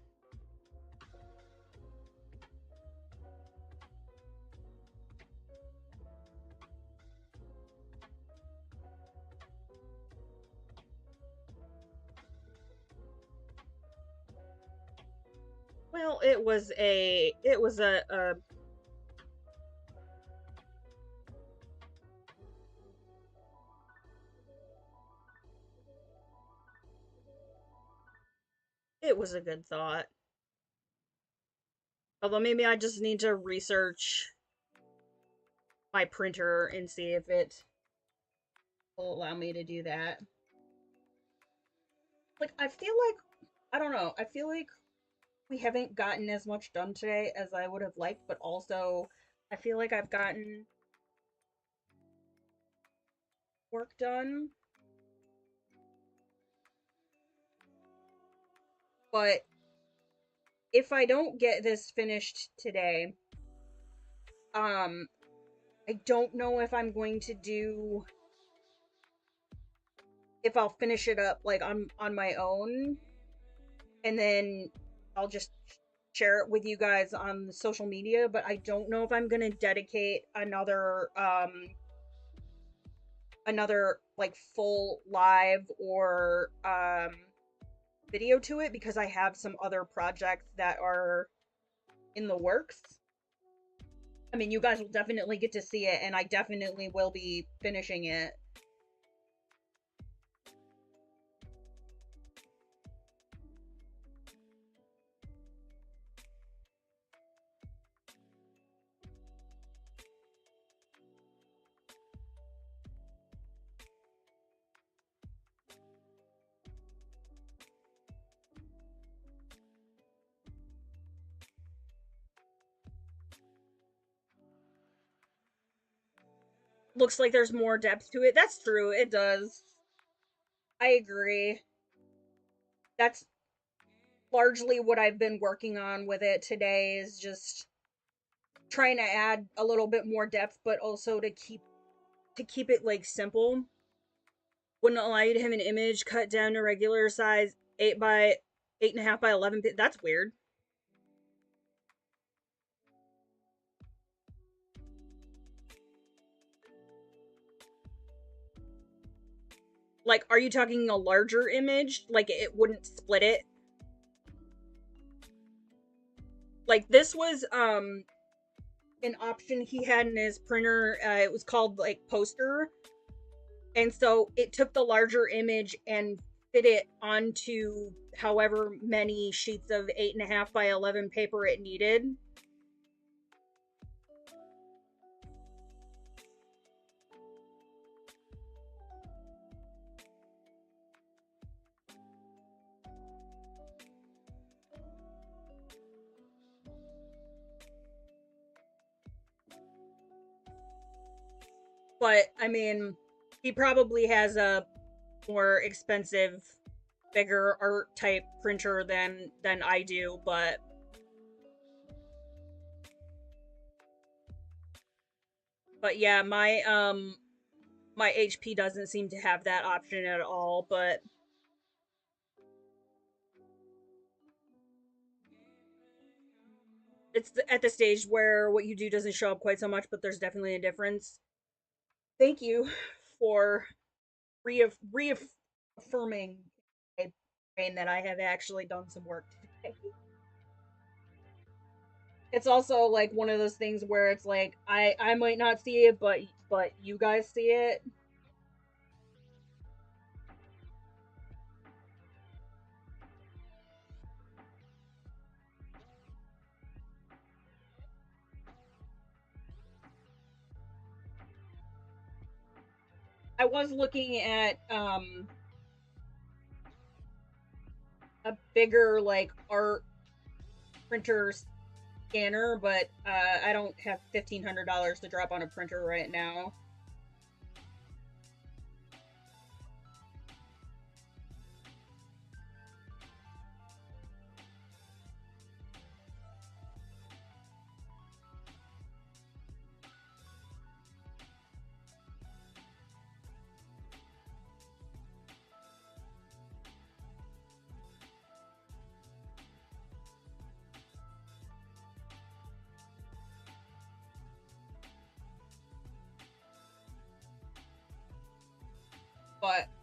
Well, it was a it was a good thought. Although maybe I just need to research my printer and see if it will allow me to do that. Like, I feel like, I don't know, I feel like we haven't gotten as much done today as I would have liked, but also I feel like I've gotten work done. But if I don't get this finished today, um, I don't know if I'm going to do, if I'll finish it up like on my own, and then I'll just share it with you guys on social media, but I don't know if I'm going to dedicate another like full live or video to it, because I have some other projects that are in the works. I mean, you guys will definitely get to see it, and I definitely will be finishing it. Looks like there's more depth to it. That's true, it does. I agree. That's largely what I've been working on with it today, is just trying to add a little bit more depth, but also to keep it like simple. Wouldn't allow you to have an image cut down to regular size 8.5 by 11. That's weird. Like, are you talking a larger image? Like, it wouldn't split it? Like, this was, an option he had in his printer. It was called, like, poster. And so it took the larger image and fit it onto however many sheets of 8.5 by 11 paper it needed. But I mean, he probably has a more expensive, bigger art type printer than I do, but yeah, my HP doesn't seem to have that option at all, but it's at the stage where what you do doesn't show up quite so much, but there's definitely a difference. Thank you for reaffirming my brain that I have actually done some work today. It's also like one of those things where it's like I might not see it, but you guys see it. I was looking at a bigger like art printer scanner, but I don't have $1,500 to drop on a printer right now.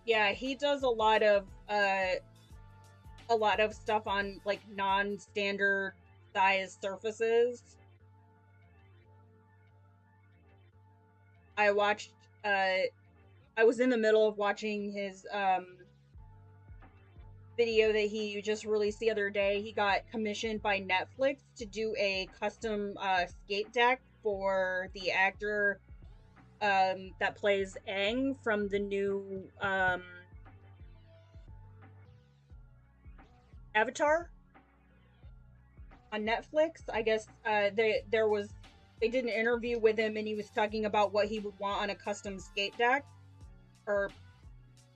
Yeah, he does a lot of stuff on like non-standard size surfaces. I watched I was in the middle of watching his video that he just released the other day. He got commissioned by Netflix to do a custom skate deck for the actor that plays Aang from the new Avatar on Netflix. I guess they did an interview with him and he was talking about what he would want on a custom skate deck. Or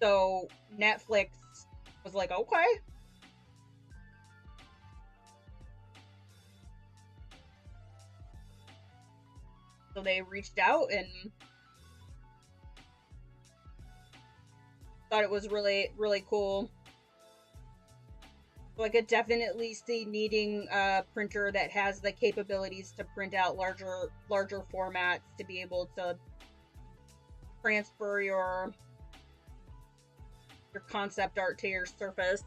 so Netflix was like, okay. So they reached out and thought it was really, really cool. So I could definitely see needing a printer that has the capabilities to print out larger formats to be able to transfer your concept art to your surface.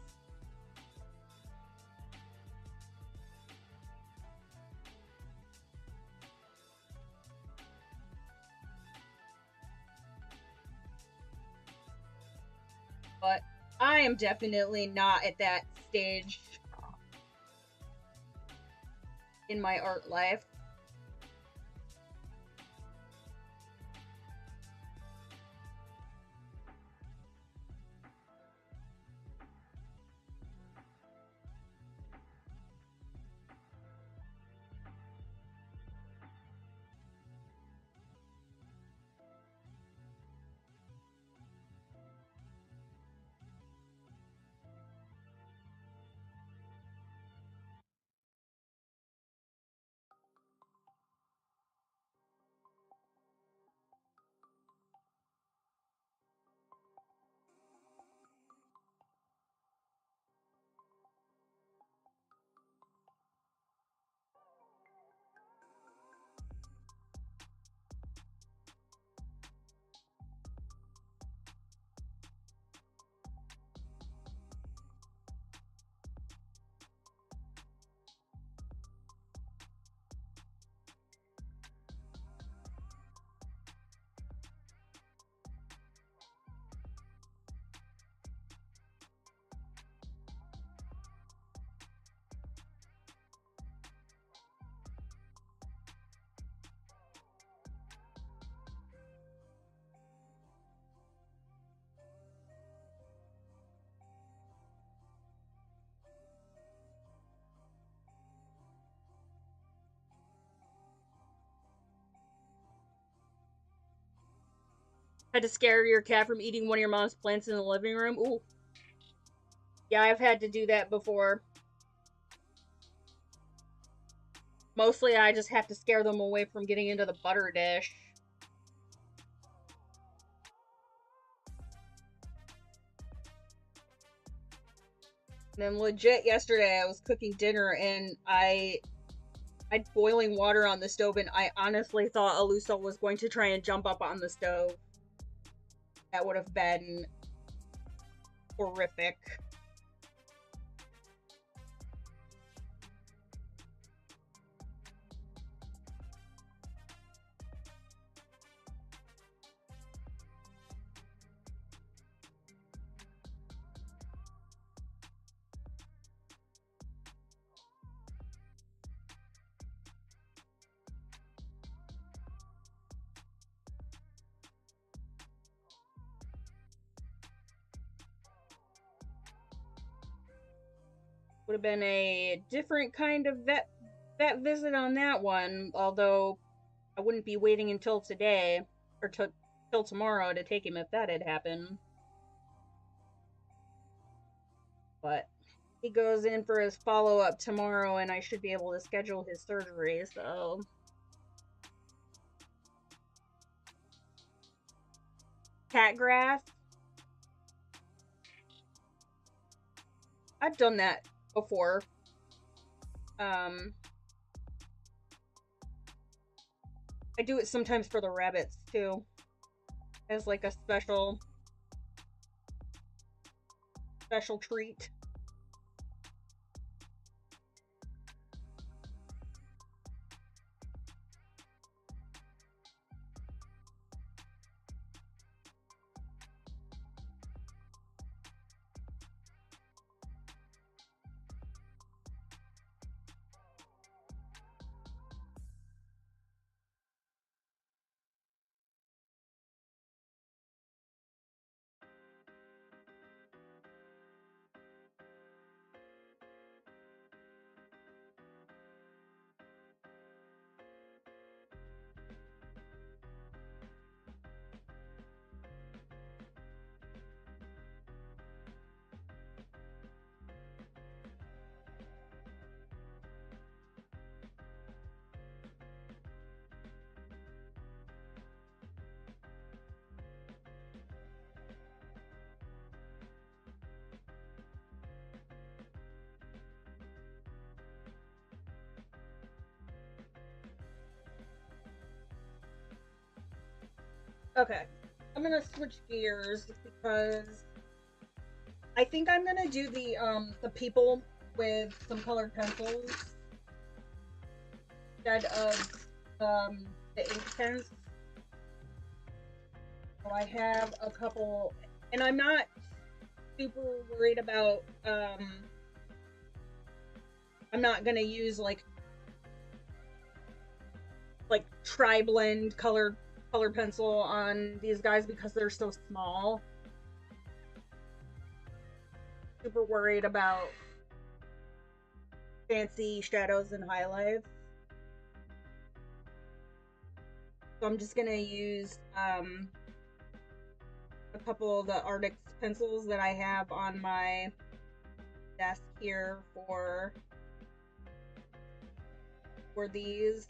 But I am definitely not at that stage in my art life. Had to scare your cat from eating one of your mom's plants in the living room? Ooh. Yeah, I've had to do that before. Mostly I just have to scare them away from getting into the butter dish. And then legit yesterday I was cooking dinner and I had boiling water on the stove and I honestly thought Alusa was going to try and jump up on the stove. That would have been horrific. Would have been a different kind of vet visit on that one, although I wouldn't be waiting until today or till tomorrow to take him if that had happened. But he goes in for his follow-up tomorrow and I should be able to schedule his surgery, so cat grass. I've done that before. I do it sometimes for the rabbits too. As like a special special treat. Okay, I'm gonna switch gears because I think I'm gonna do the people with some colored pencils instead of the Inktense. So I have a couple, and I'm not super worried about. I'm not gonna use like tri-blend color pencil on these guys because they're so small. Super worried about fancy shadows and highlights. So I'm just gonna use a couple of the Arctic pencils that I have on my desk here for these.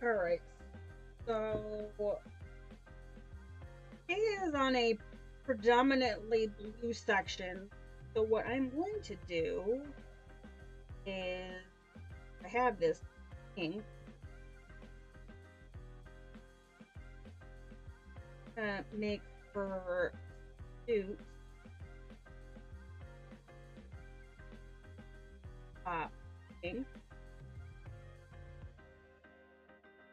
Alright, so it is on a predominantly blue section. So what I'm going to do is I have this ink. Make for suit ink.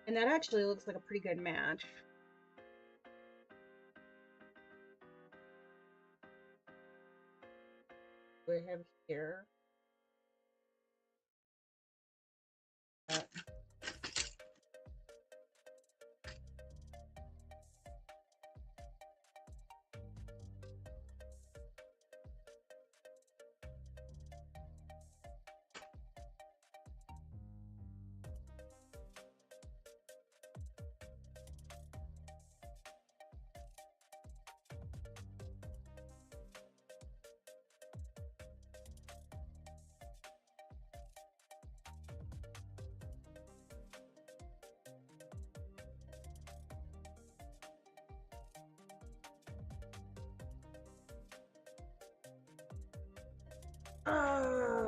And that actually looks like a pretty good match. We have here.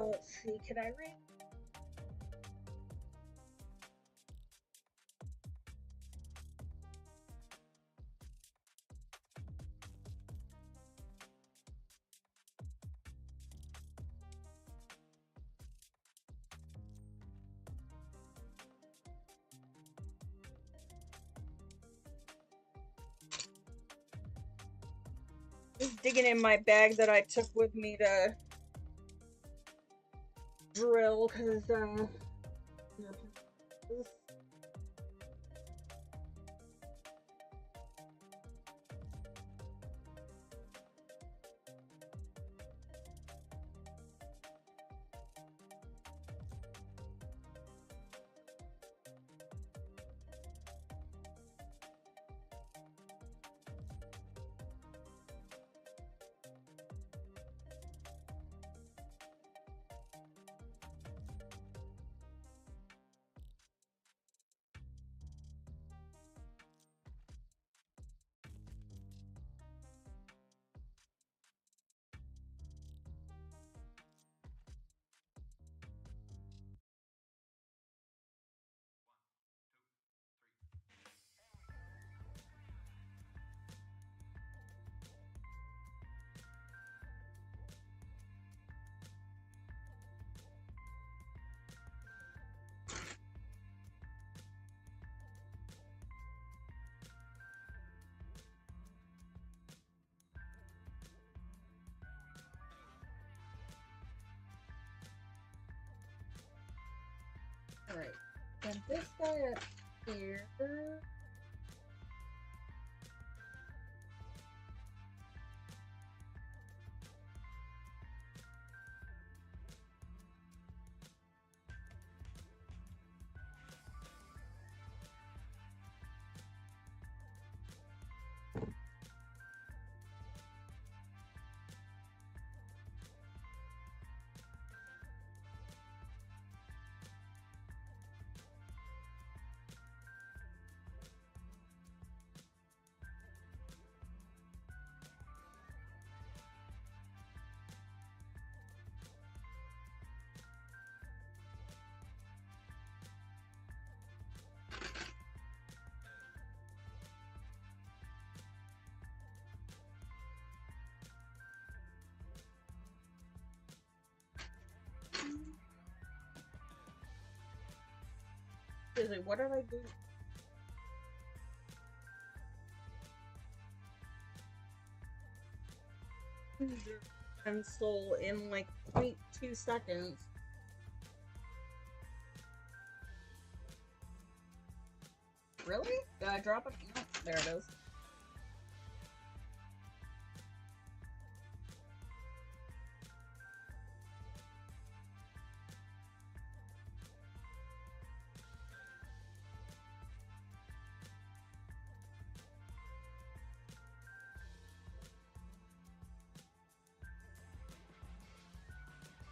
Let's see, can I read? Just digging in my bag that I took with me to drill, because Alright. And this guy up here. Seriously, what did I do? Pencil in like 0.2 seconds. Really? Did I drop it? No, there it is.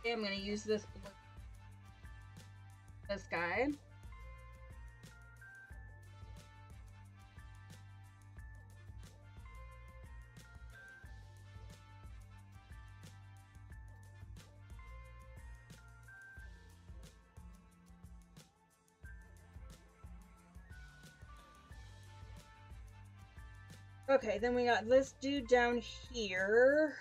Okay, I'm gonna use this guy. Okay, then we got this dude down here.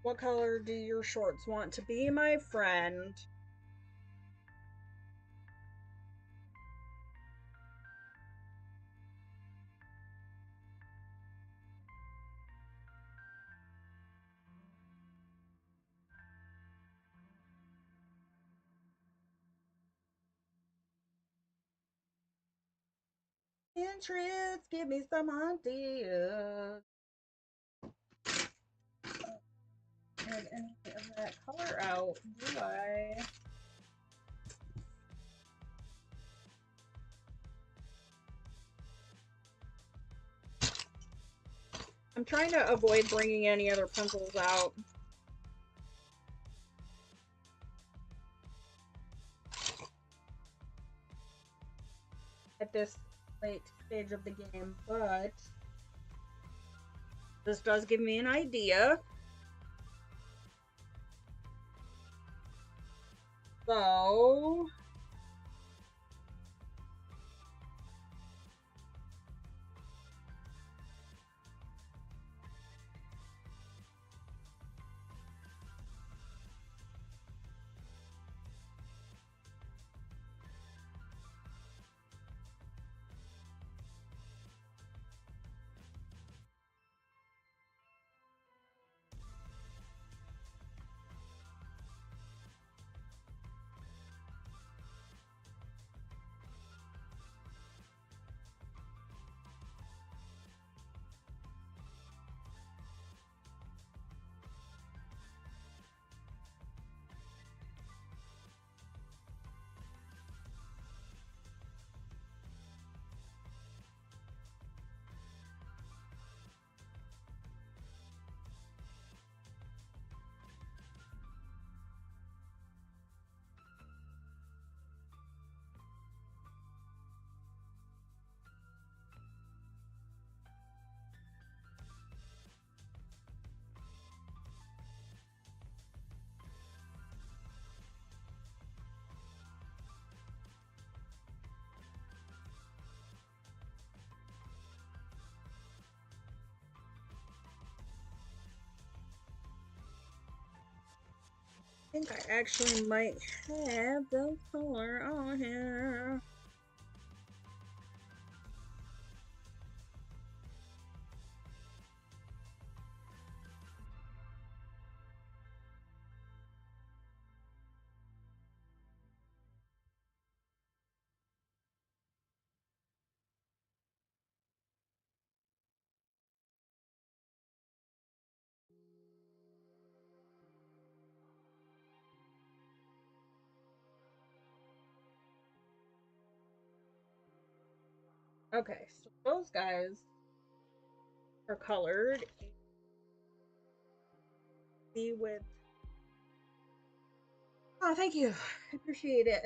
What color do your shorts want to be, my friend? Entrance, give me some ideas. Have any of that color out, do I? I'm trying to avoid bringing any other pencils out. At this late stage of the game, but this does give me an idea. So think I actually might have the color on here. Okay, so those guys are colored. See with. Oh, thank you. I appreciate it.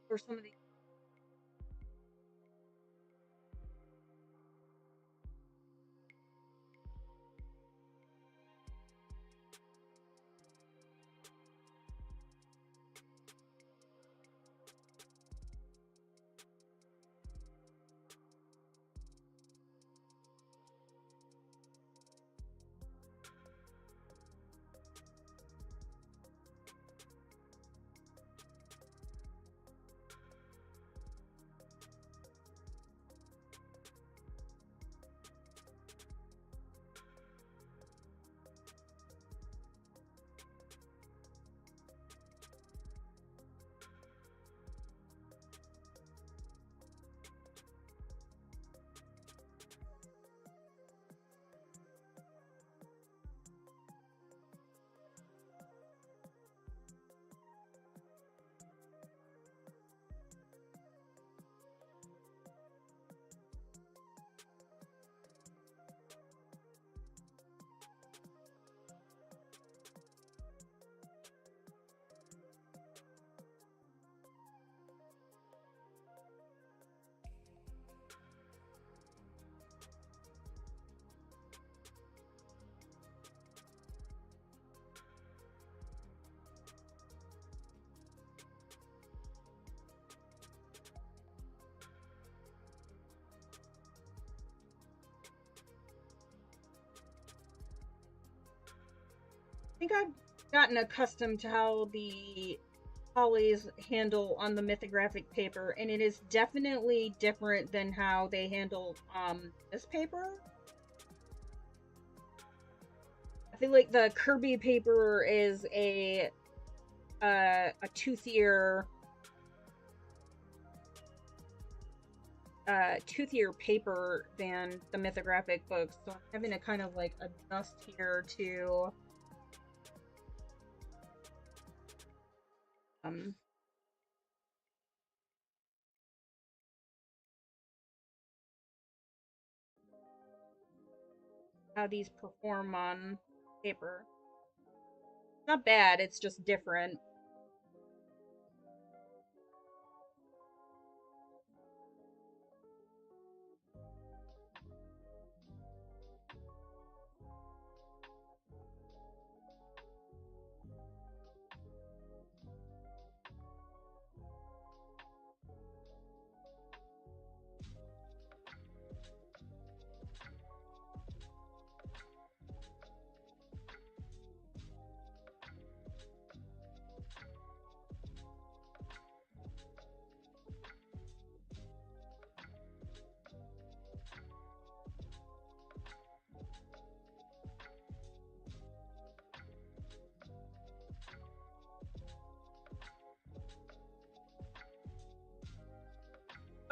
For some of these. I think I've gotten accustomed to how the polys handle on the mythographic paper, and it is definitely different than how they handle this paper. I feel like the Kerby paper is a toothier paper than the mythographic books, so I'm having to kind of like adjust here to how these perform on paper. Not bad, it's just different.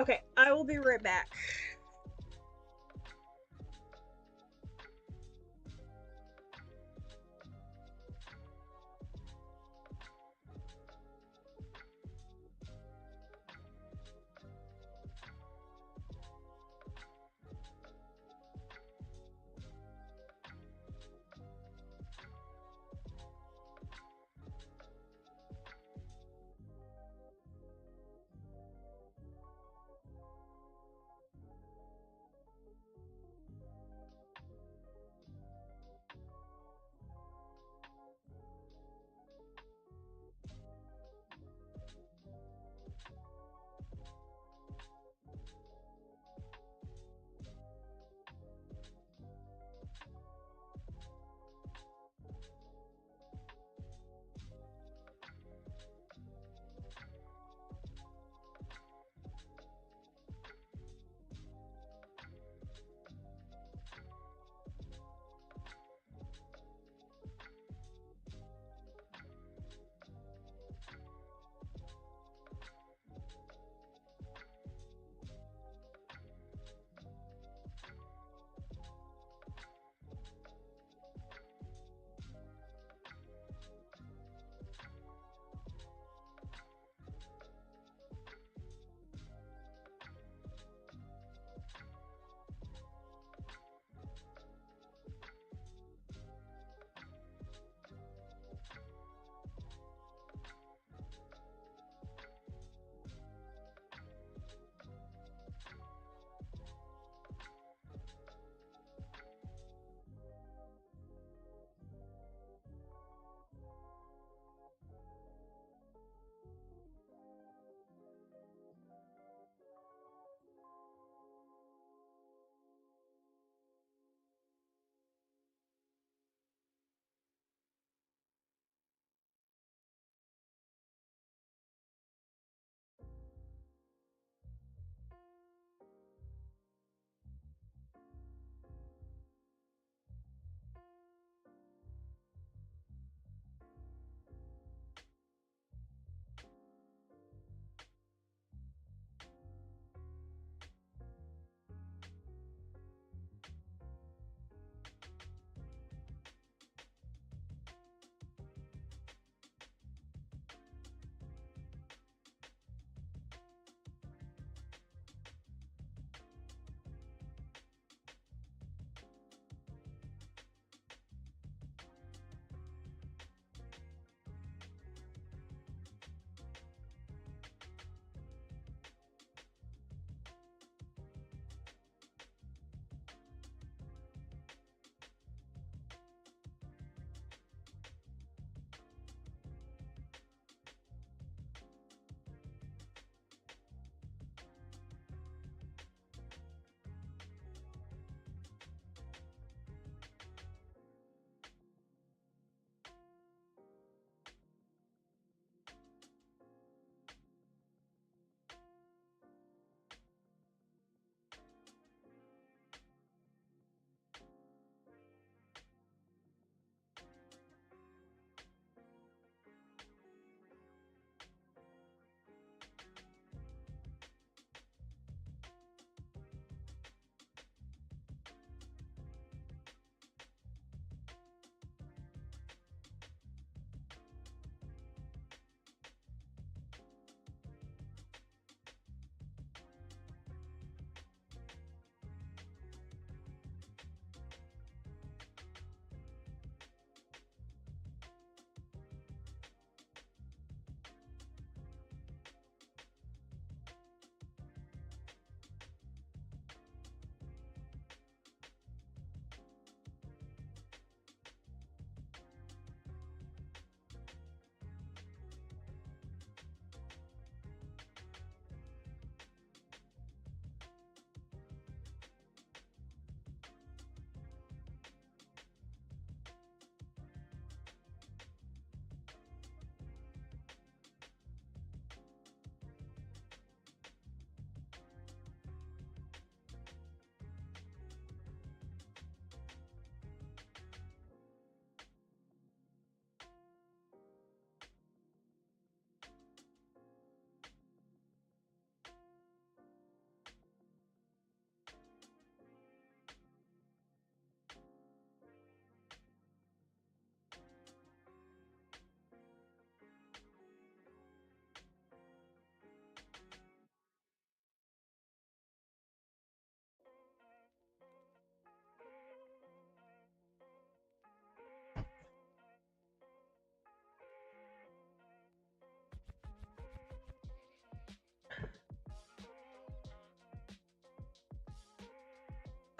Okay, I will be right back.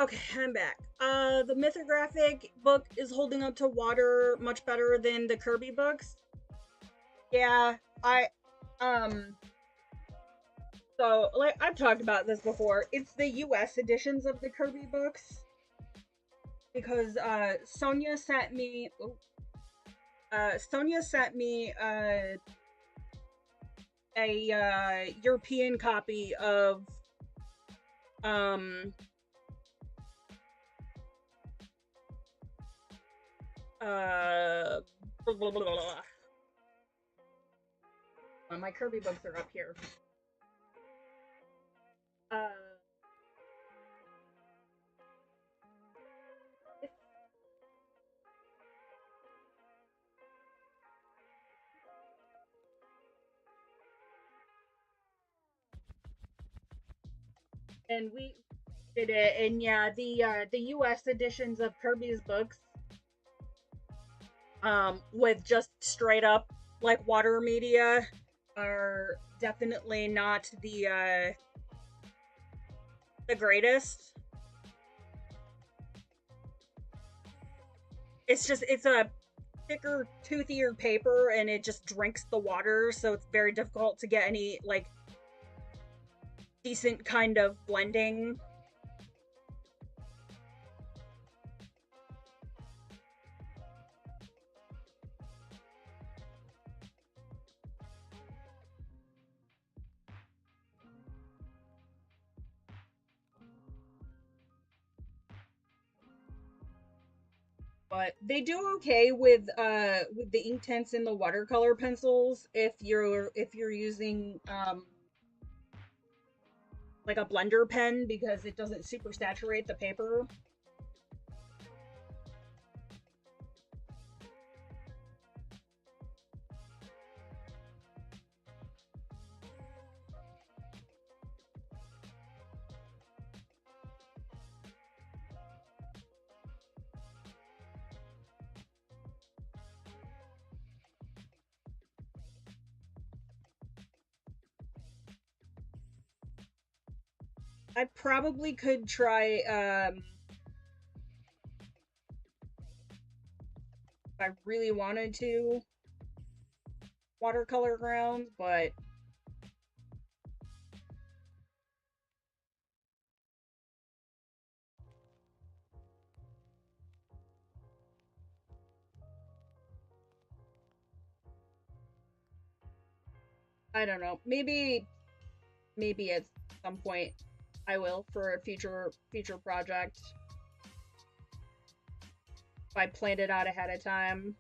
Okay, I'm back. The mythographic book is holding up to water much better than the Kerby books. Yeah, um, so, like, I've talked about this before. It's the US editions of the Kerby books. Because, Sonia sent me, a European copy of, um, uh, blah, blah, blah, blah. My Kirby books are up here. Uh, and we did it, and yeah, the U.S. editions of Kirby's books, with just straight up like water media, are definitely not the greatest. It's a thicker, toothier paper, and it just drinks the water, so it's very difficult to get any like decent kind of blending. But they do okay with the Inktense and the watercolor pencils if you're using like a blender pen, because it doesn't super saturate the paper. I probably could try if I really wanted to watercolor grounds, but I don't know. Maybe at some point I will for a future project if I planned it out ahead of time.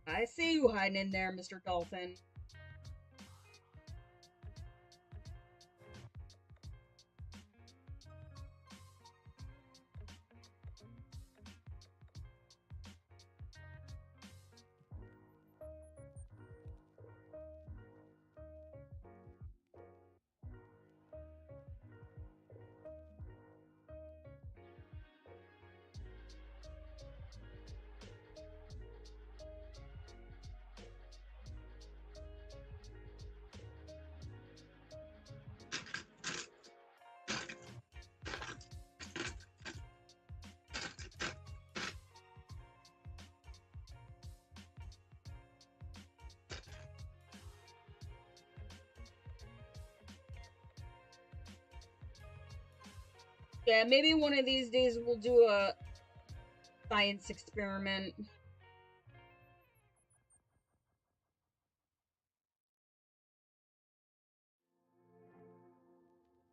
I see you hiding in there, Mr. Dolphin. Yeah, maybe one of these days we'll do a science experiment.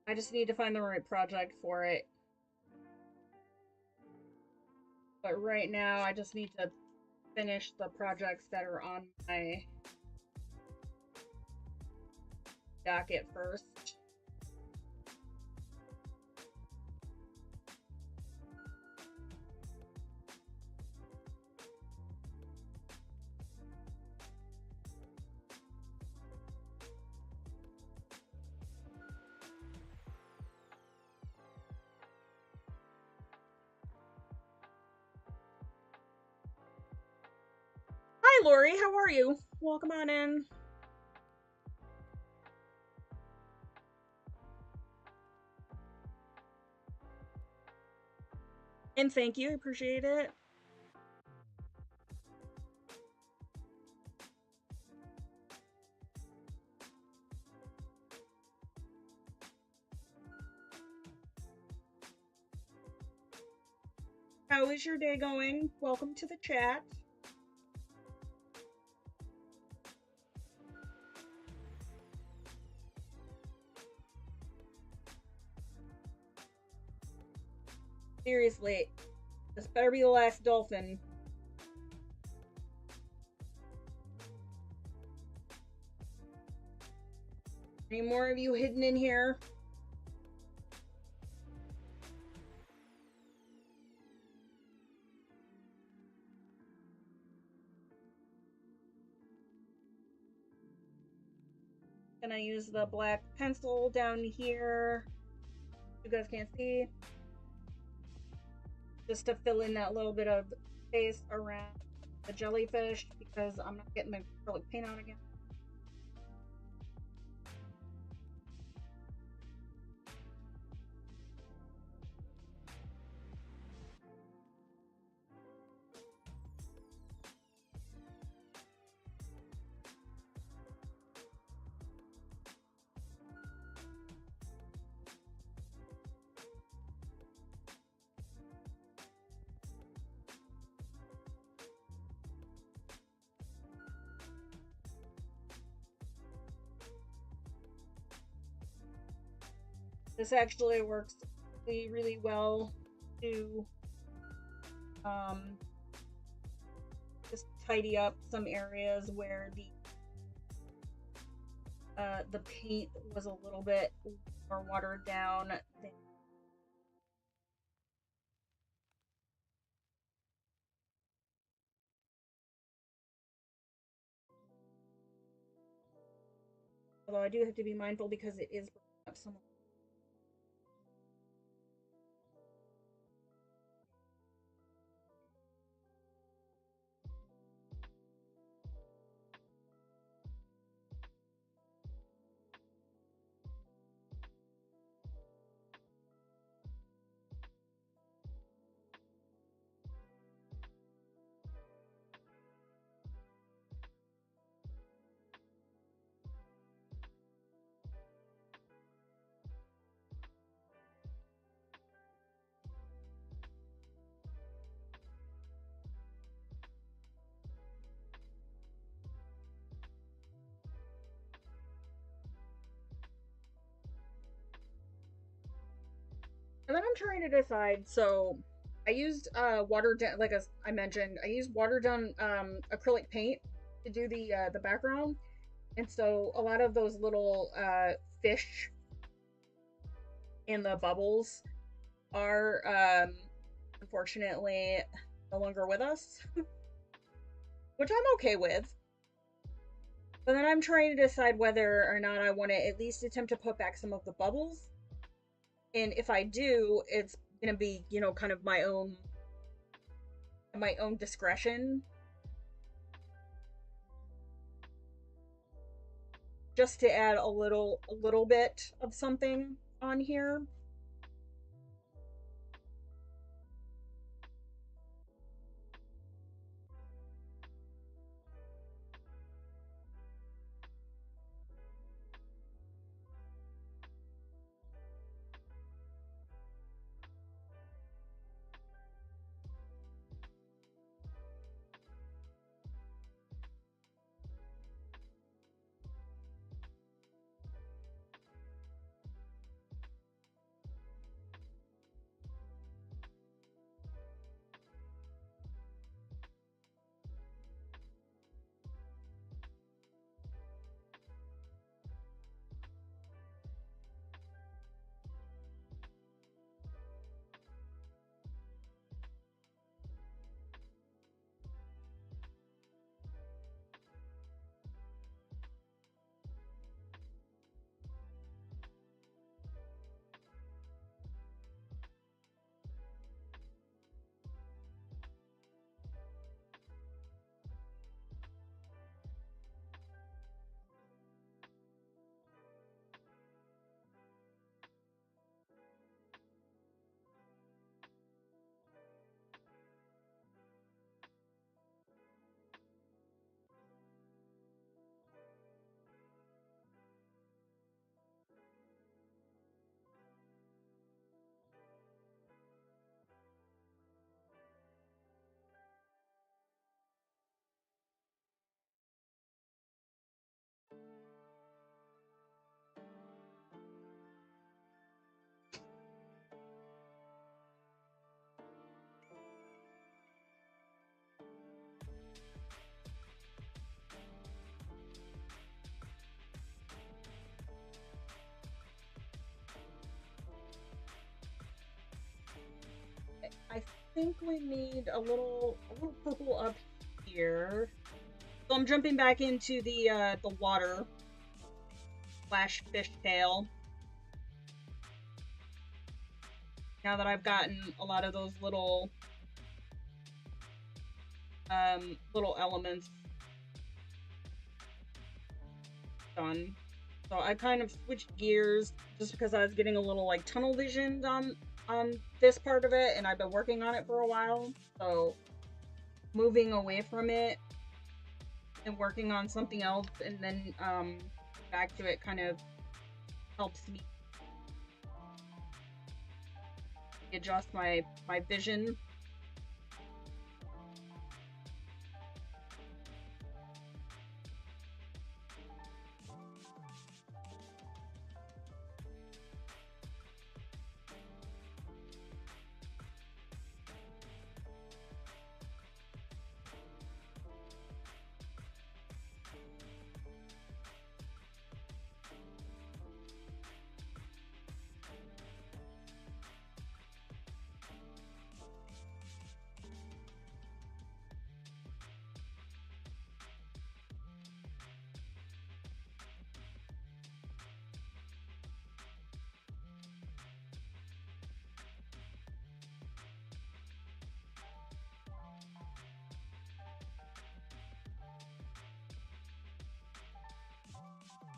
I just need to find the right project for it. But right now, I just need to finish the projects that are on my docket first. Hi, Lori. How are you? Welcome on in. And thank you. I appreciate it. How is your day going? Welcome to the chat. Seriously, this better be the last dolphin. Any more of you hidden in here? Gonna use the black pencil down here. You guys can't see. Just to fill in that little bit of space around the jellyfish because I'm not getting the acrylic paint on again. This actually works really, really well to just tidy up some areas where the paint was a little bit more watered down. Although I do have to be mindful because it is bringing up some. And then I'm trying to decide. So I used watered down, like as I mentioned, I used watered down acrylic paint to do the background, and so a lot of those little fish in the bubbles are unfortunately no longer with us, which I'm okay with. But then I'm trying to decide whether or not I want to at least attempt to put back some of the bubbles. And if I do, it's gonna be, you know, kind of my own discretion. Just to add a little bit of something on here. I think we need a little purple up here. So I'm jumping back into the water slash fishtail. Now that I've gotten a lot of those little little elements done. So I kind of switched gears just because I was getting a little like tunnel visioned on this part of it, and I've been working on it for a while. So moving away from it and working on something else, and then back to it kind of helps me adjust my vision.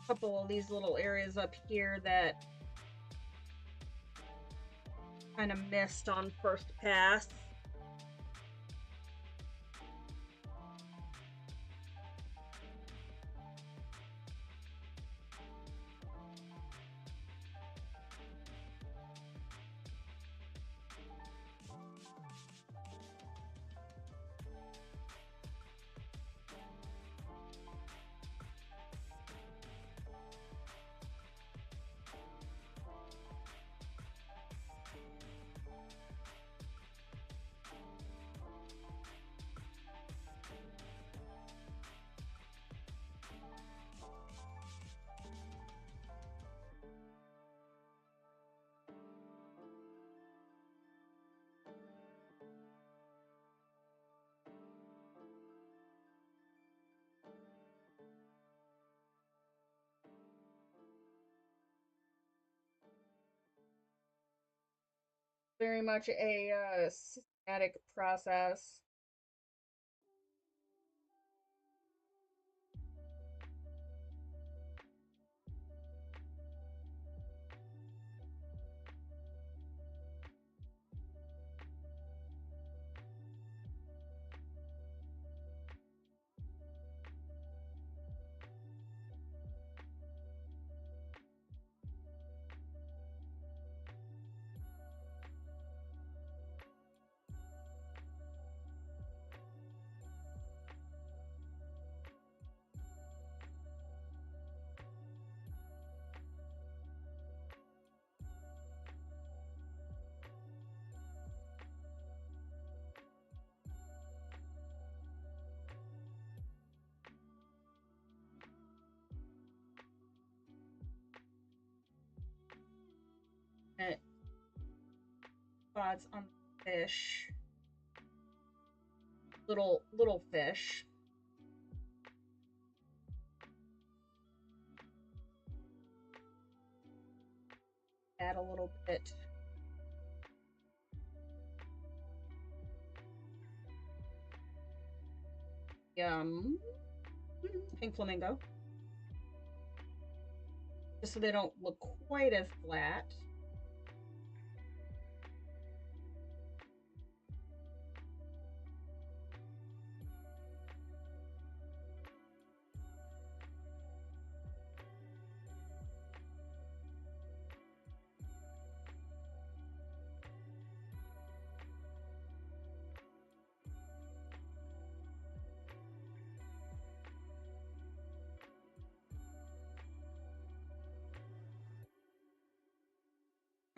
Couple of these little areas up here that kind of missed on first pass. Very much a systematic process. And spots on the fish. Little fish. Add a little bit. Pink flamingo. Just so they don't look quite as flat.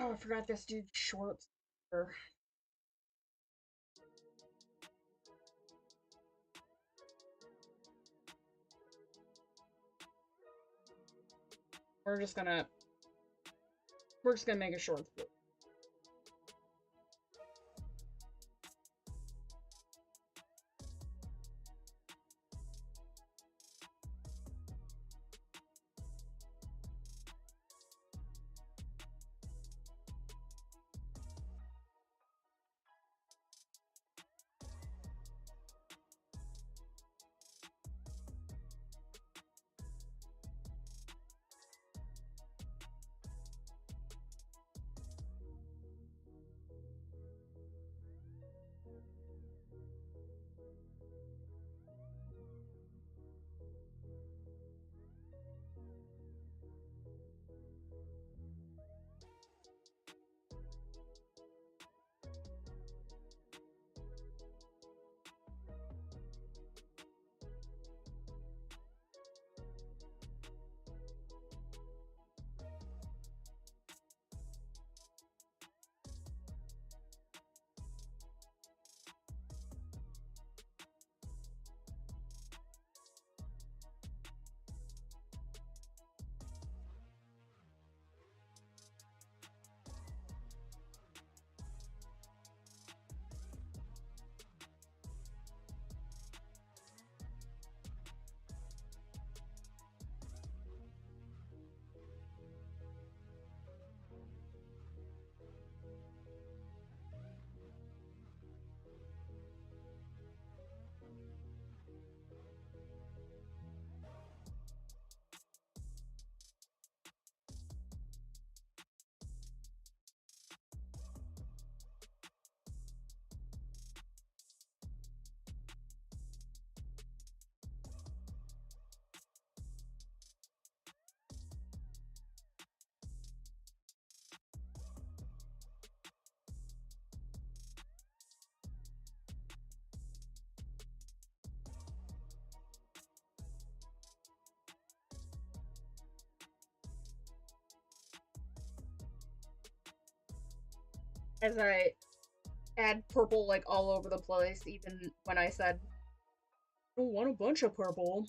Oh, I forgot this dude's shorts. We're just gonna make a short flip. as I add purple like all over the place, even when I said I don't want a bunch of purple.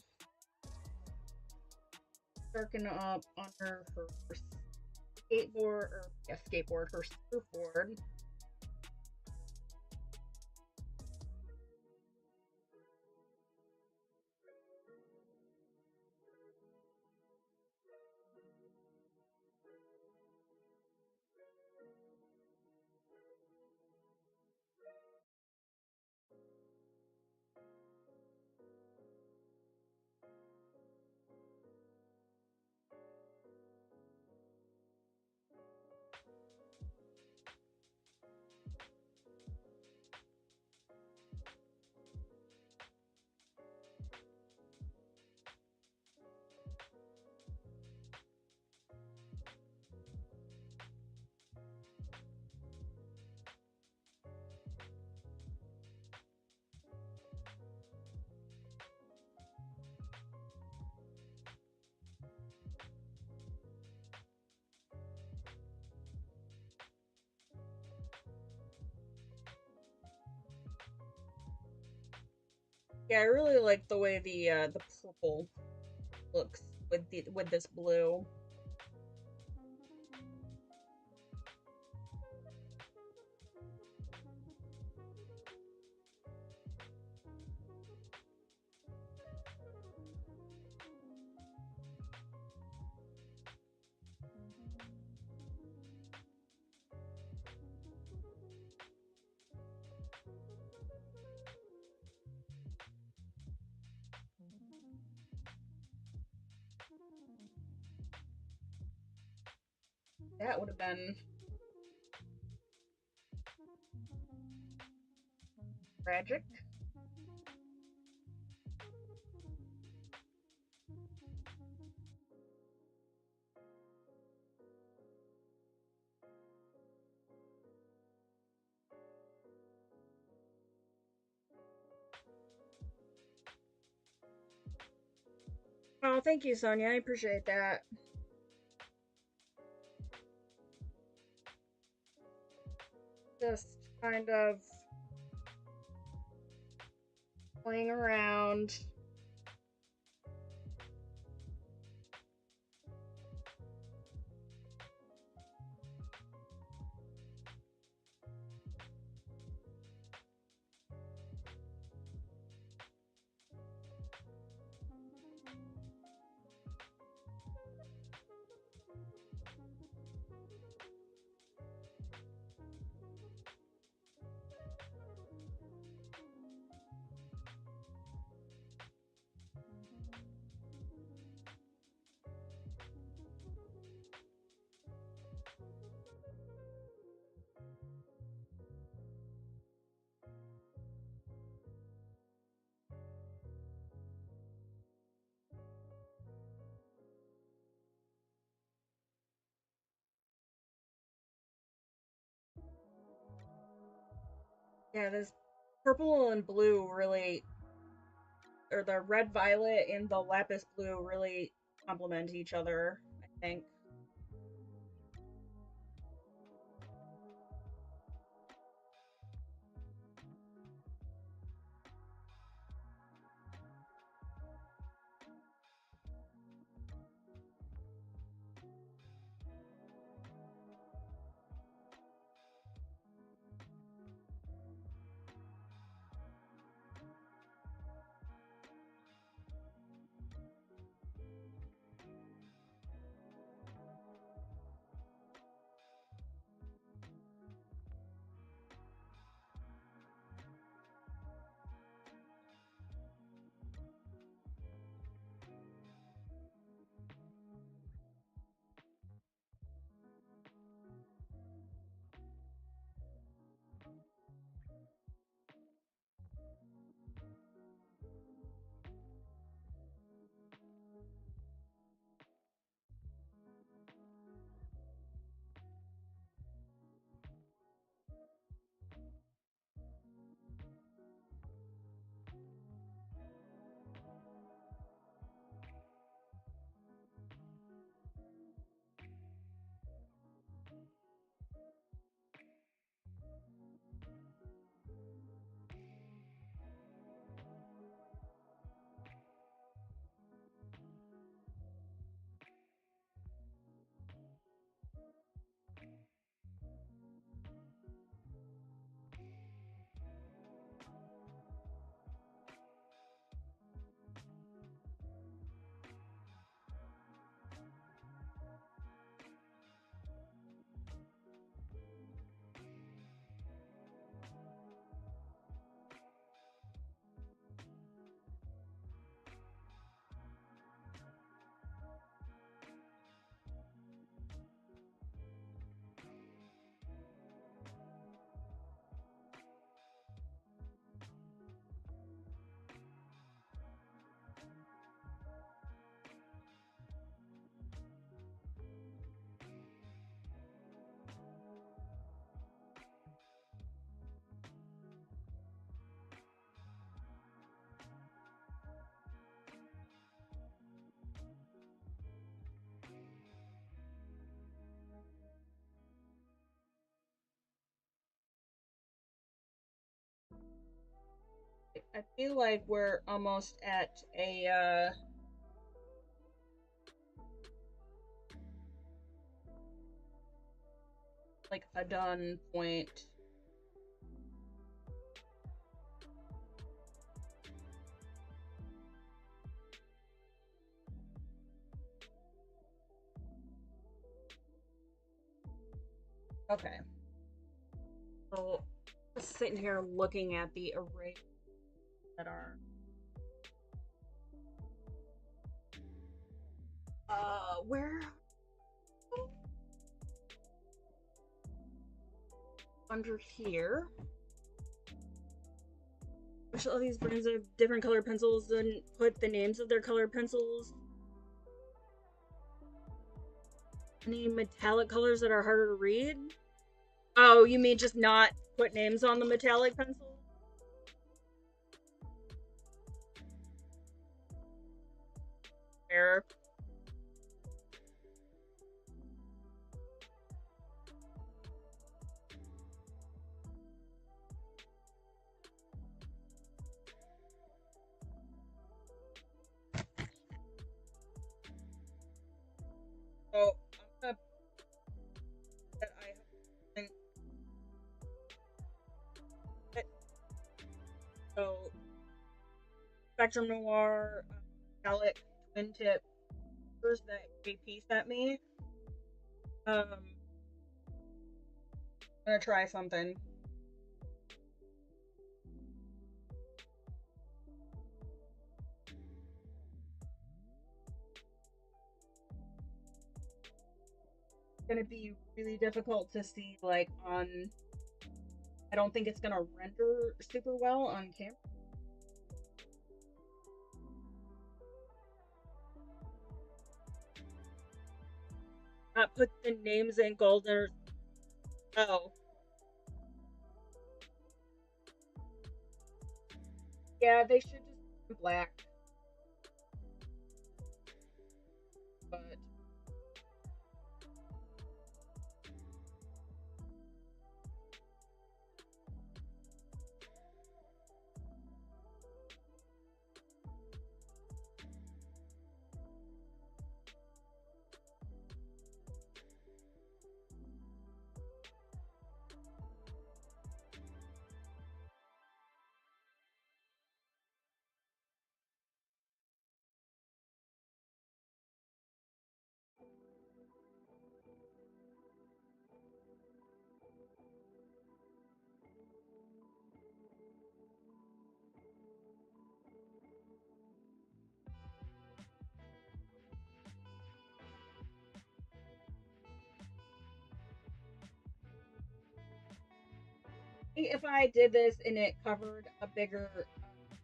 Darken up under her skateboard, or yeah, skateboard, her surfboard. Yeah, I really like the way the purple looks with this blue. That would have been tragic. Oh, thank you, Sonia. I appreciate that. Just kind of playing around. Yeah, this purple and blue really, or the red violet and the lapis blue really complement each other, I think. I feel like we're almost at a done point. Okay. So just sitting here looking at the array that are where under here. Which all these brands have different color pencils and put the names of their color pencils. Any metallic colors that are harder to read? Oh, you mean just not put names on the metallic pencils? Fair. So I'm gonna that I have so Spectrum Noir metallic twin tip that JP sent me. I'm gonna try something. It's gonna be really difficult to see like on. I don't think it's gonna render super well on camera. Put the names in gold or oh. Yeah, they should just be black. But if I did this and it covered a bigger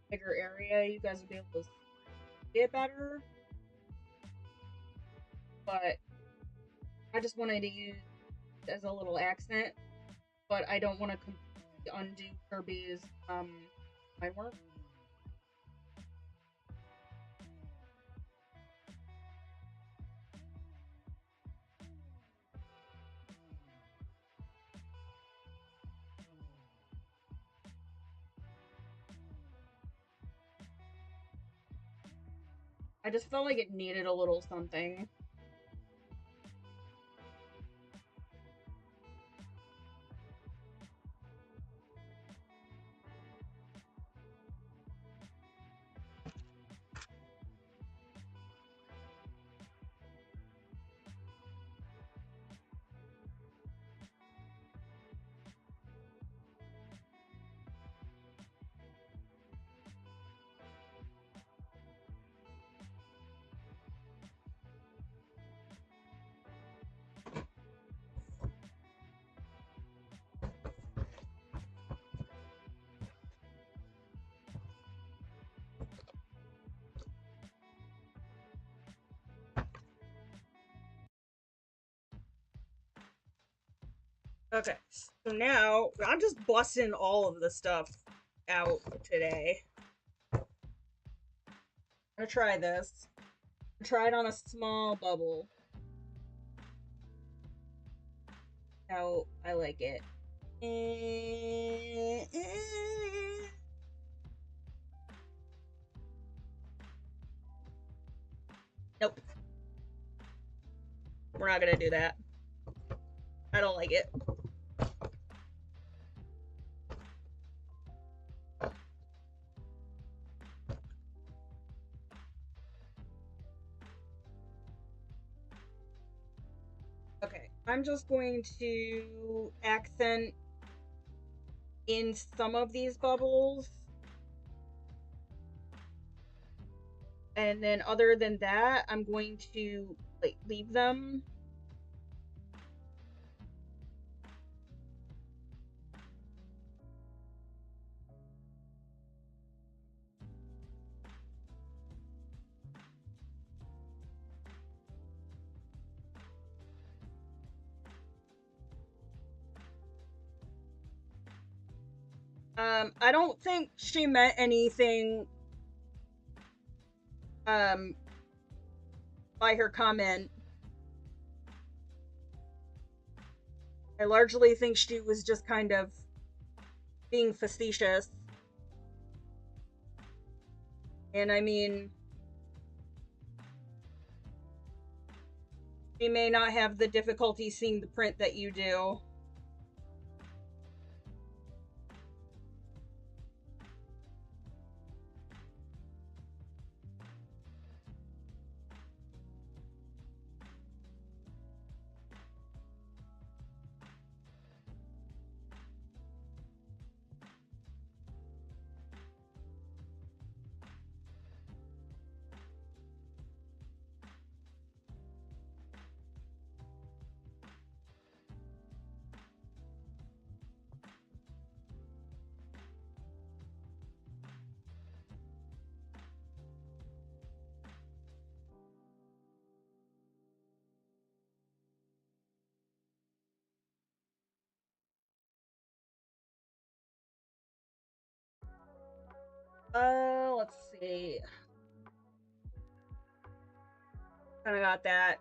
area, you guys would be able to see it better. But I just wanted to use it as a little accent, but I don't want to completely undo Kerby's line work. I just felt like it needed a little something. Okay, so now I'm just busting all of the stuff out today. I'm gonna try this. Try it on a small bubble. How I like it. Nope. We're not gonna do that. I don't like it. Okay, I'm just going to accent in some of these bubbles. And then other than that, I'm going to like leave them. I don't think she meant anything by her comment. I largely think she was just kind of being facetious. And I mean, she may not have the difficulty seeing the print that you do. Let's see. Kind of got that.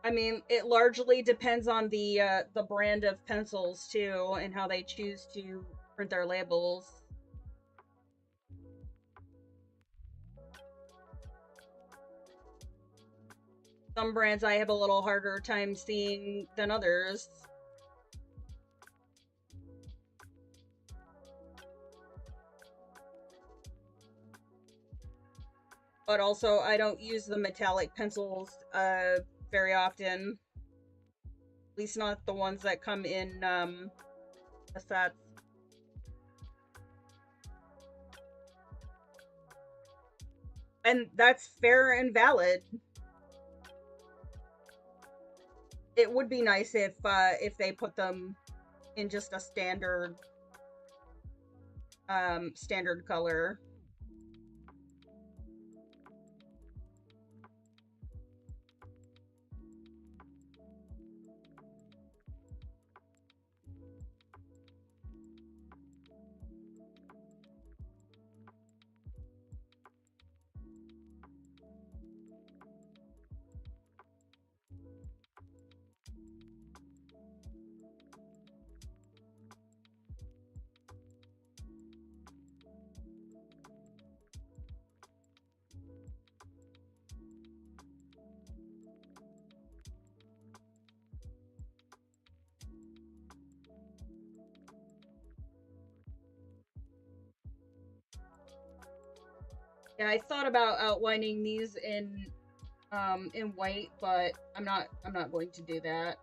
I mean, it largely depends on the brand of pencils too, and how they choose to print their labels. Some brands I have a little harder time seeing than others. But also, I don't use the metallic pencils very often. At least not the ones that come in a set. And that's fair and valid. It would be nice if they put them in just a standard standard color. Yeah, I thought about outlining these in white, but I'm not going to do that.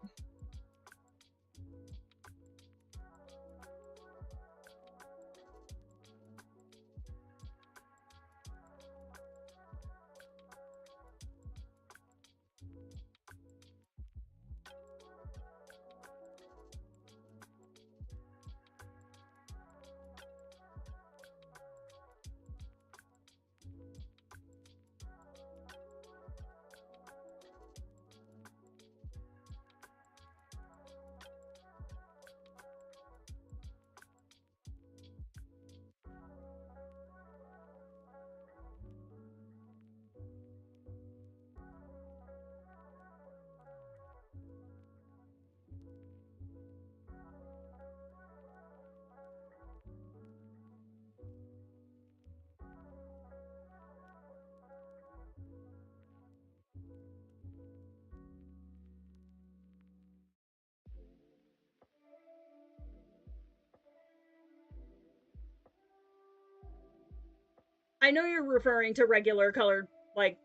I know you're referring to regular colored, like...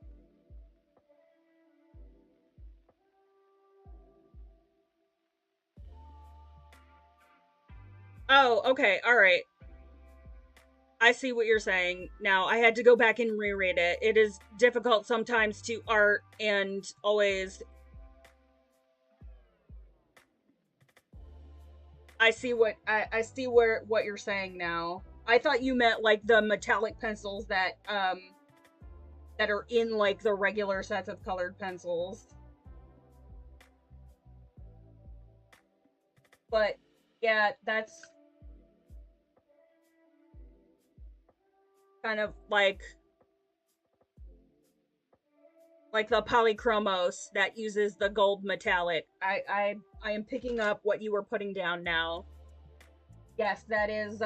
Oh, okay, alright. I see what you're saying. Now, I had to go back and reread it. It is difficult sometimes to art and always... I see what you're saying now. I thought you meant like the metallic pencils that are in like the regular sets of colored pencils. But yeah, that's kind of like the polychromos that uses the gold metallic. I am picking up what you were putting down now. Yes, that is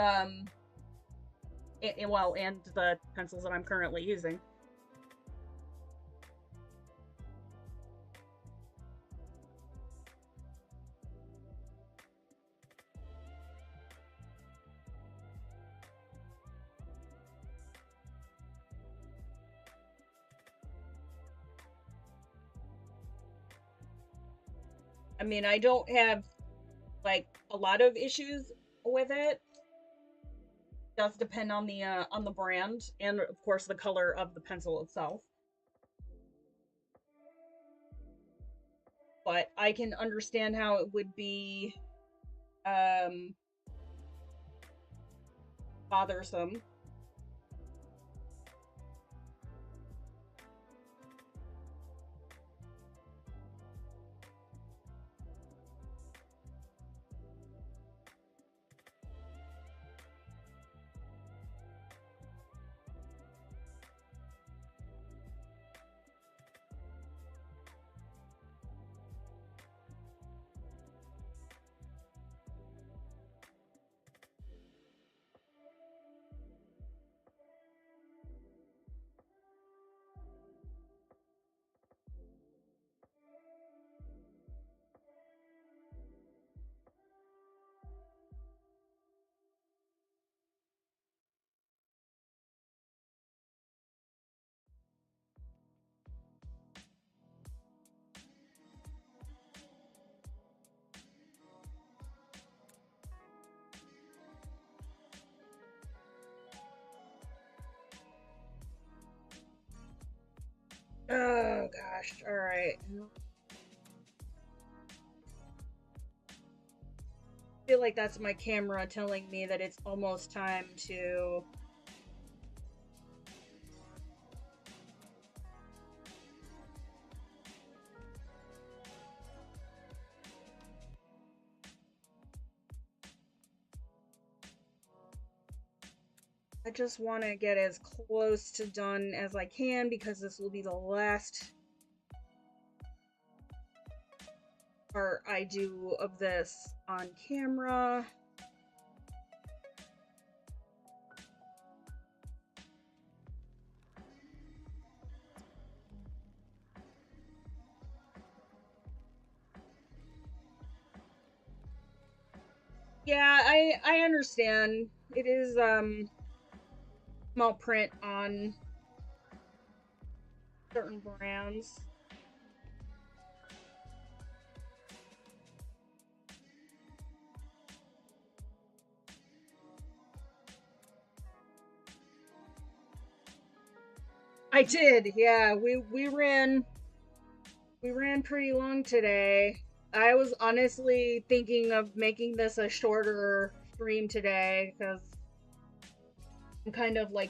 well, and the pencils that I'm currently using. I mean, I don't have like a lot of issues with it. Does depend on the brand and of course the color of the pencil itself. But I can understand how it would be um bothersome. Oh gosh, all right. I feel like that's my camera telling me that it's almost time to... I just want to get as close to done as I can because this will be the last part I do of this on camera. Yeah, I understand. It is small print on certain brands. I did, yeah. We ran pretty long today. I was honestly thinking of making this a shorter stream today because I'm kind of like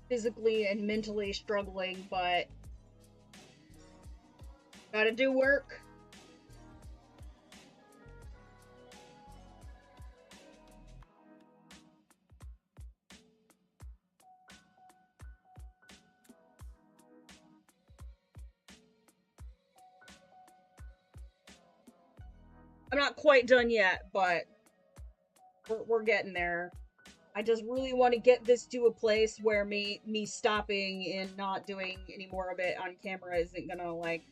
physically and mentally struggling, but gotta do work. I'm not quite done yet, but we're getting there. I just really want to get this to a place where me stopping and not doing any more of it on camera isn't gonna like,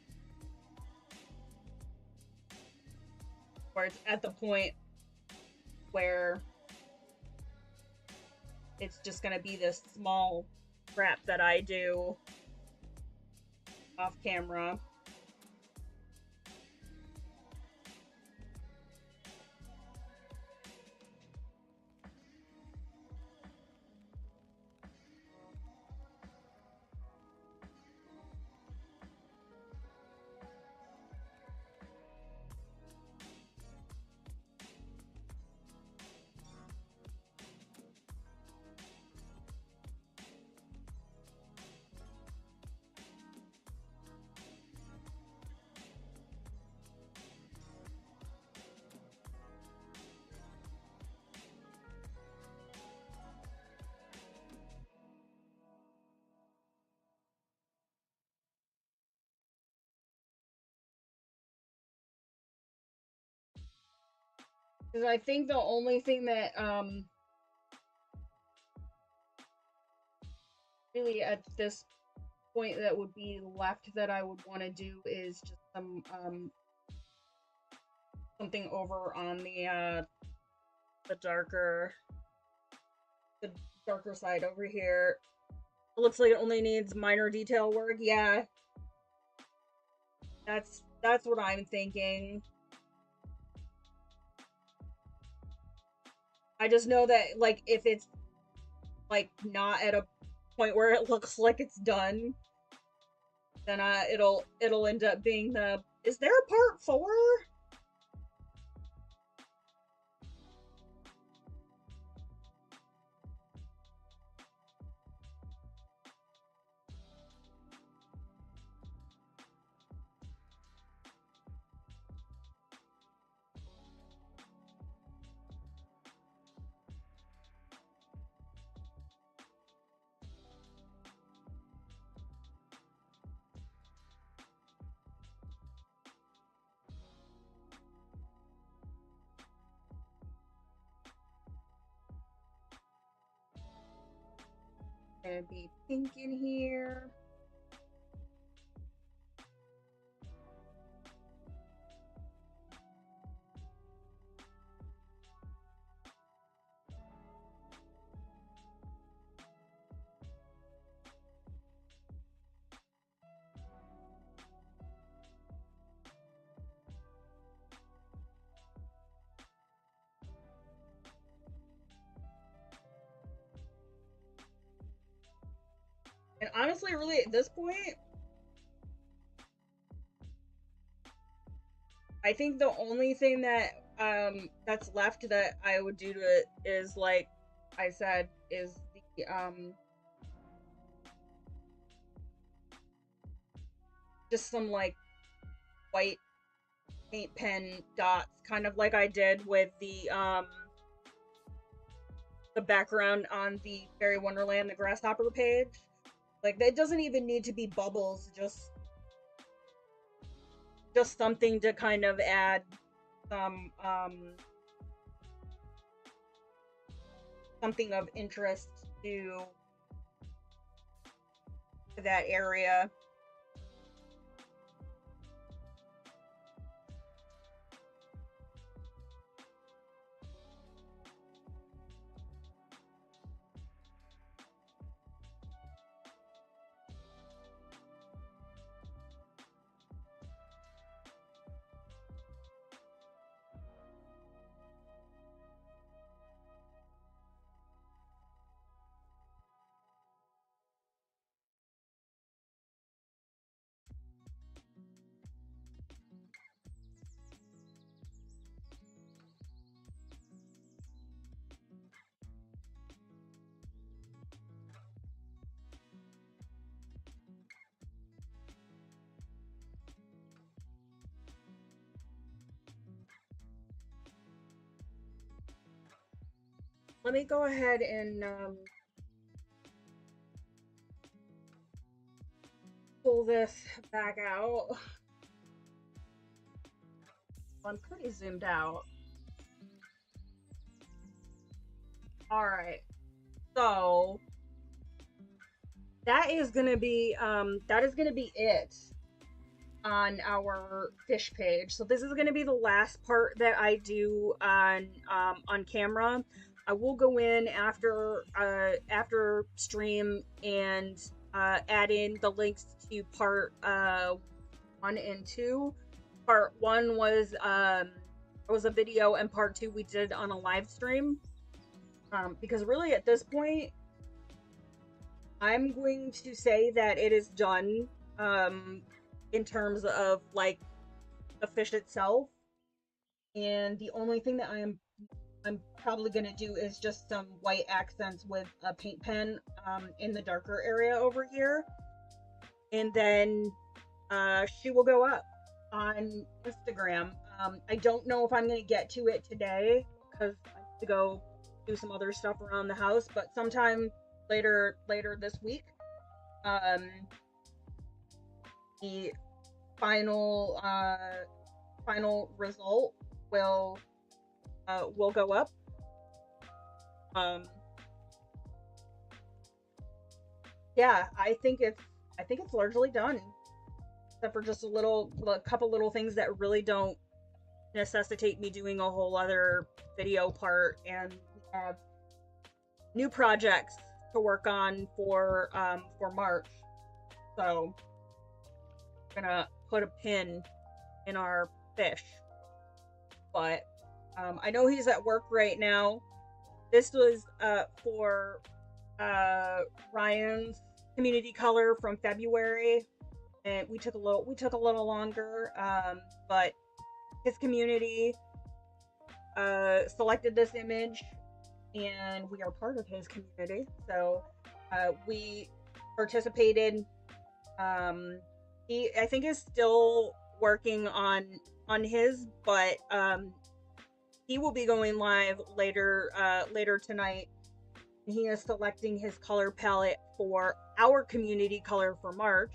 where it's at the point where it's just gonna be this small crap that I do off camera. Because I think the only thing that really at this point that would be left that I would want to do is just some something over on the darker side over here. It looks like it only needs minor detail work. Yeah, that's what I'm thinking. I just know that, like, if it's like not at a point where it looks like it's done, then it'll end up being the, is there a part 4? Gonna be pink in here. And honestly, really, at this point, I think the only thing that that's left that I would do to it is, like I said, is the just some like white paint pen dots, kind of like I did with the background on the Fairy Wonderland, the Grasshopper page. Like, that doesn't even need to be bubbles, just something to kind of add some something of interest to that area. Let me go ahead and pull this back out. I'm pretty zoomed out. Alright. So that is gonna be it on our fish page. So this is gonna be the last part that I do on camera. I will go in after stream and add in the links to part 1 and 2. Part 1 was a video, and part 2 we did on a live stream. Because really at this point, I'm going to say that it is done in terms of like the fish itself, and the only thing that I'm probably gonna do is just some white accents with a paint pen in the darker area over here, and then she will go up on Instagram. I don't know if I'm gonna get to it today because I have to go do some other stuff around the house, but sometime later this week, the final result will go up. Yeah, I think it's largely done, except for just a couple little things that really don't necessitate me doing a whole other video part, and we have new projects to work on for March. So I'm gonna put a pin in our fish. But I know he's at work right now. This was for Ryan's community color from February, and we took a little longer, but his community selected this image, and we are part of his community, so we participated. I think is still working on his, but he will be going live later tonight. He is selecting his color palette for our community color for March,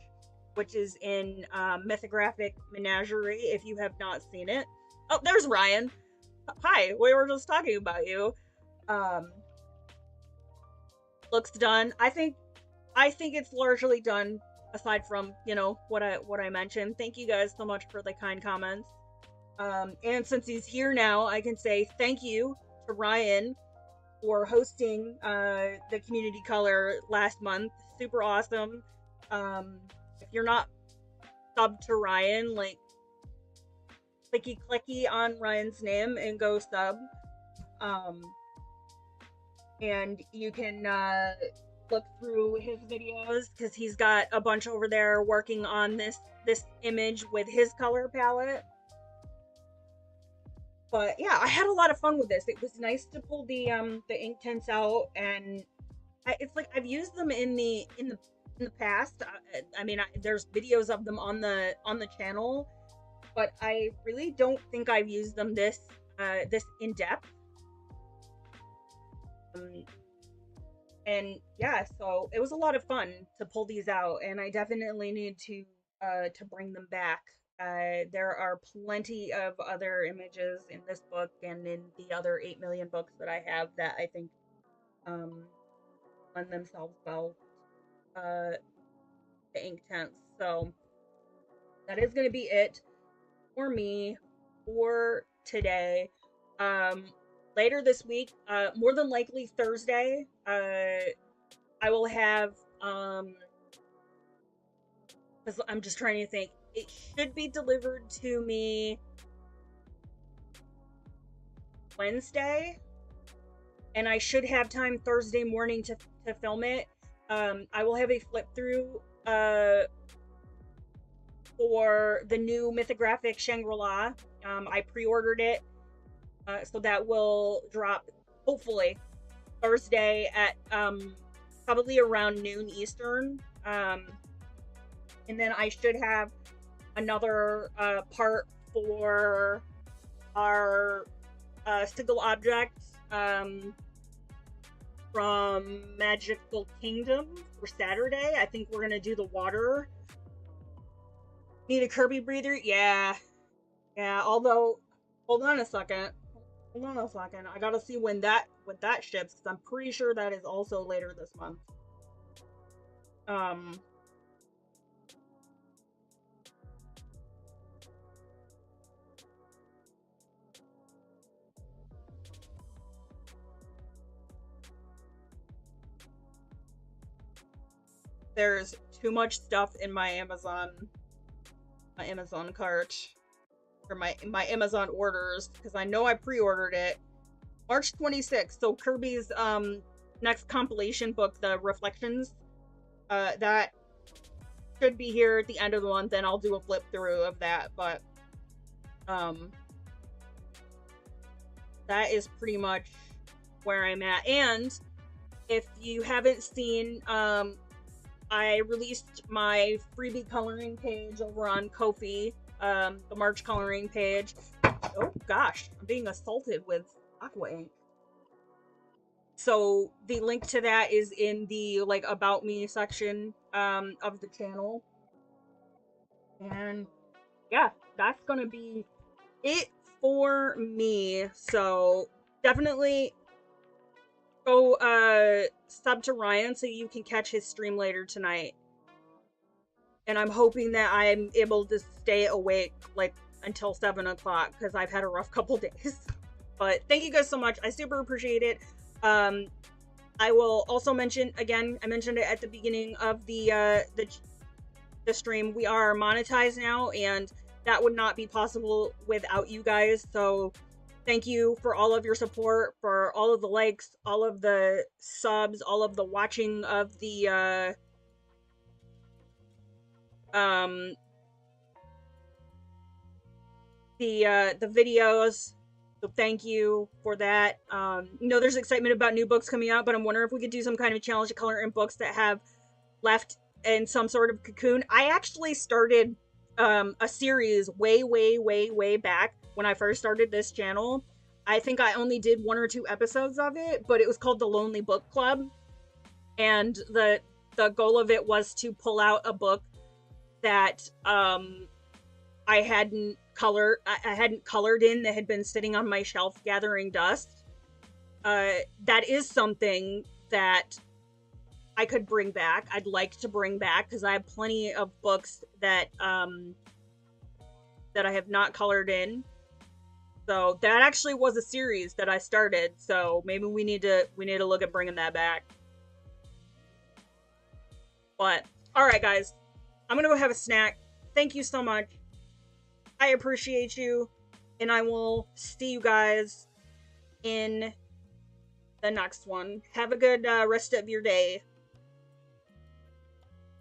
which is in Mythographic Menagerie, if you have not seen it. Oh, there's Ryan. Hi, we were just talking about you. Looks done. I think it's largely done, aside from, you know, what I mentioned. Thank you guys so much for the kind comments. And since he's here now, I can say thank you to Ryan for hosting the community color last month. Super awesome. If you're not subbed to Ryan, like, clicky on Ryan's name and go sub. And you can look through his videos, because he's got a bunch over there working on this image with his color palette. But yeah, I had a lot of fun with this. It was nice to pull the Inktense out, and it's like I've used them in the past. I mean, there's videos of them on the channel, but I really don't think I've used them this in depth. And yeah, so it was a lot of fun to pull these out, and I definitely need to bring them back. There are plenty of other images in this book and in the other 8 million books that I have that I think lend themselves well to Inktense. So that is going to be it for me for today. Later this week, more than likely Thursday, I will have, because I'm just trying to think, it should be delivered to me Wednesday, and I should have time Thursday morning to film it. I will have a flip through for the new Mythographic Shangri-La. I pre-ordered it, so that will drop hopefully Thursday at probably around noon Eastern. And then I should have another part for our sigil objects from Magical Kingdom for Saturday. I think we're gonna do the water. Need a Kerby breather? Yeah. Although, hold on a second. I gotta see when that ships, because I'm pretty sure that is also later this month. there's too much stuff in my Amazon cart, or my Amazon orders, because I know I pre-ordered it March 26th. So Kerby's next compilation book, the Reflections, that should be here at the end of the month, and I'll do a flip through of that. But that is pretty much where I'm at. And if you haven't seen, I released my freebie coloring page over on Ko-fi, the March coloring page. Oh gosh, I'm being assaulted with aqua ink. So the link to that is in the like about me section of the channel. And yeah, that's gonna be it for me. So definitely go sub to Ryan so you can catch his stream later tonight. And I'm hoping that I'm able to stay awake like until 7 o'clock, because I've had a rough couple days. But thank you guys so much. I super appreciate it. I will also mention, again, I mentioned it at the beginning of the stream, we are monetized now, and that would not be possible without you guys. So thank you for all of your support, for all of the likes, all of the subs, all of the watching of the videos. So thank you for that. You know, there's excitement about new books coming out, but I'm wondering if we could do some kind of challenge to color in books that have left in some sort of cocoon. I actually started a series way back when I first started this channel. I think I only did 1 or 2 episodes of it, but it was called The Lonely Book Club. And the goal of it was to pull out a book that I hadn't colored in, that had been sitting on my shelf gathering dust. That is something that I could bring back. I'd like to bring back, because I have plenty of books that that I have not colored in. So that actually was a series that I started. So maybe we need to look at bringing that back. But all right, guys, I'm gonna go have a snack. Thank you so much. I appreciate you, and I will see you guys in the next one. Have a good rest of your day.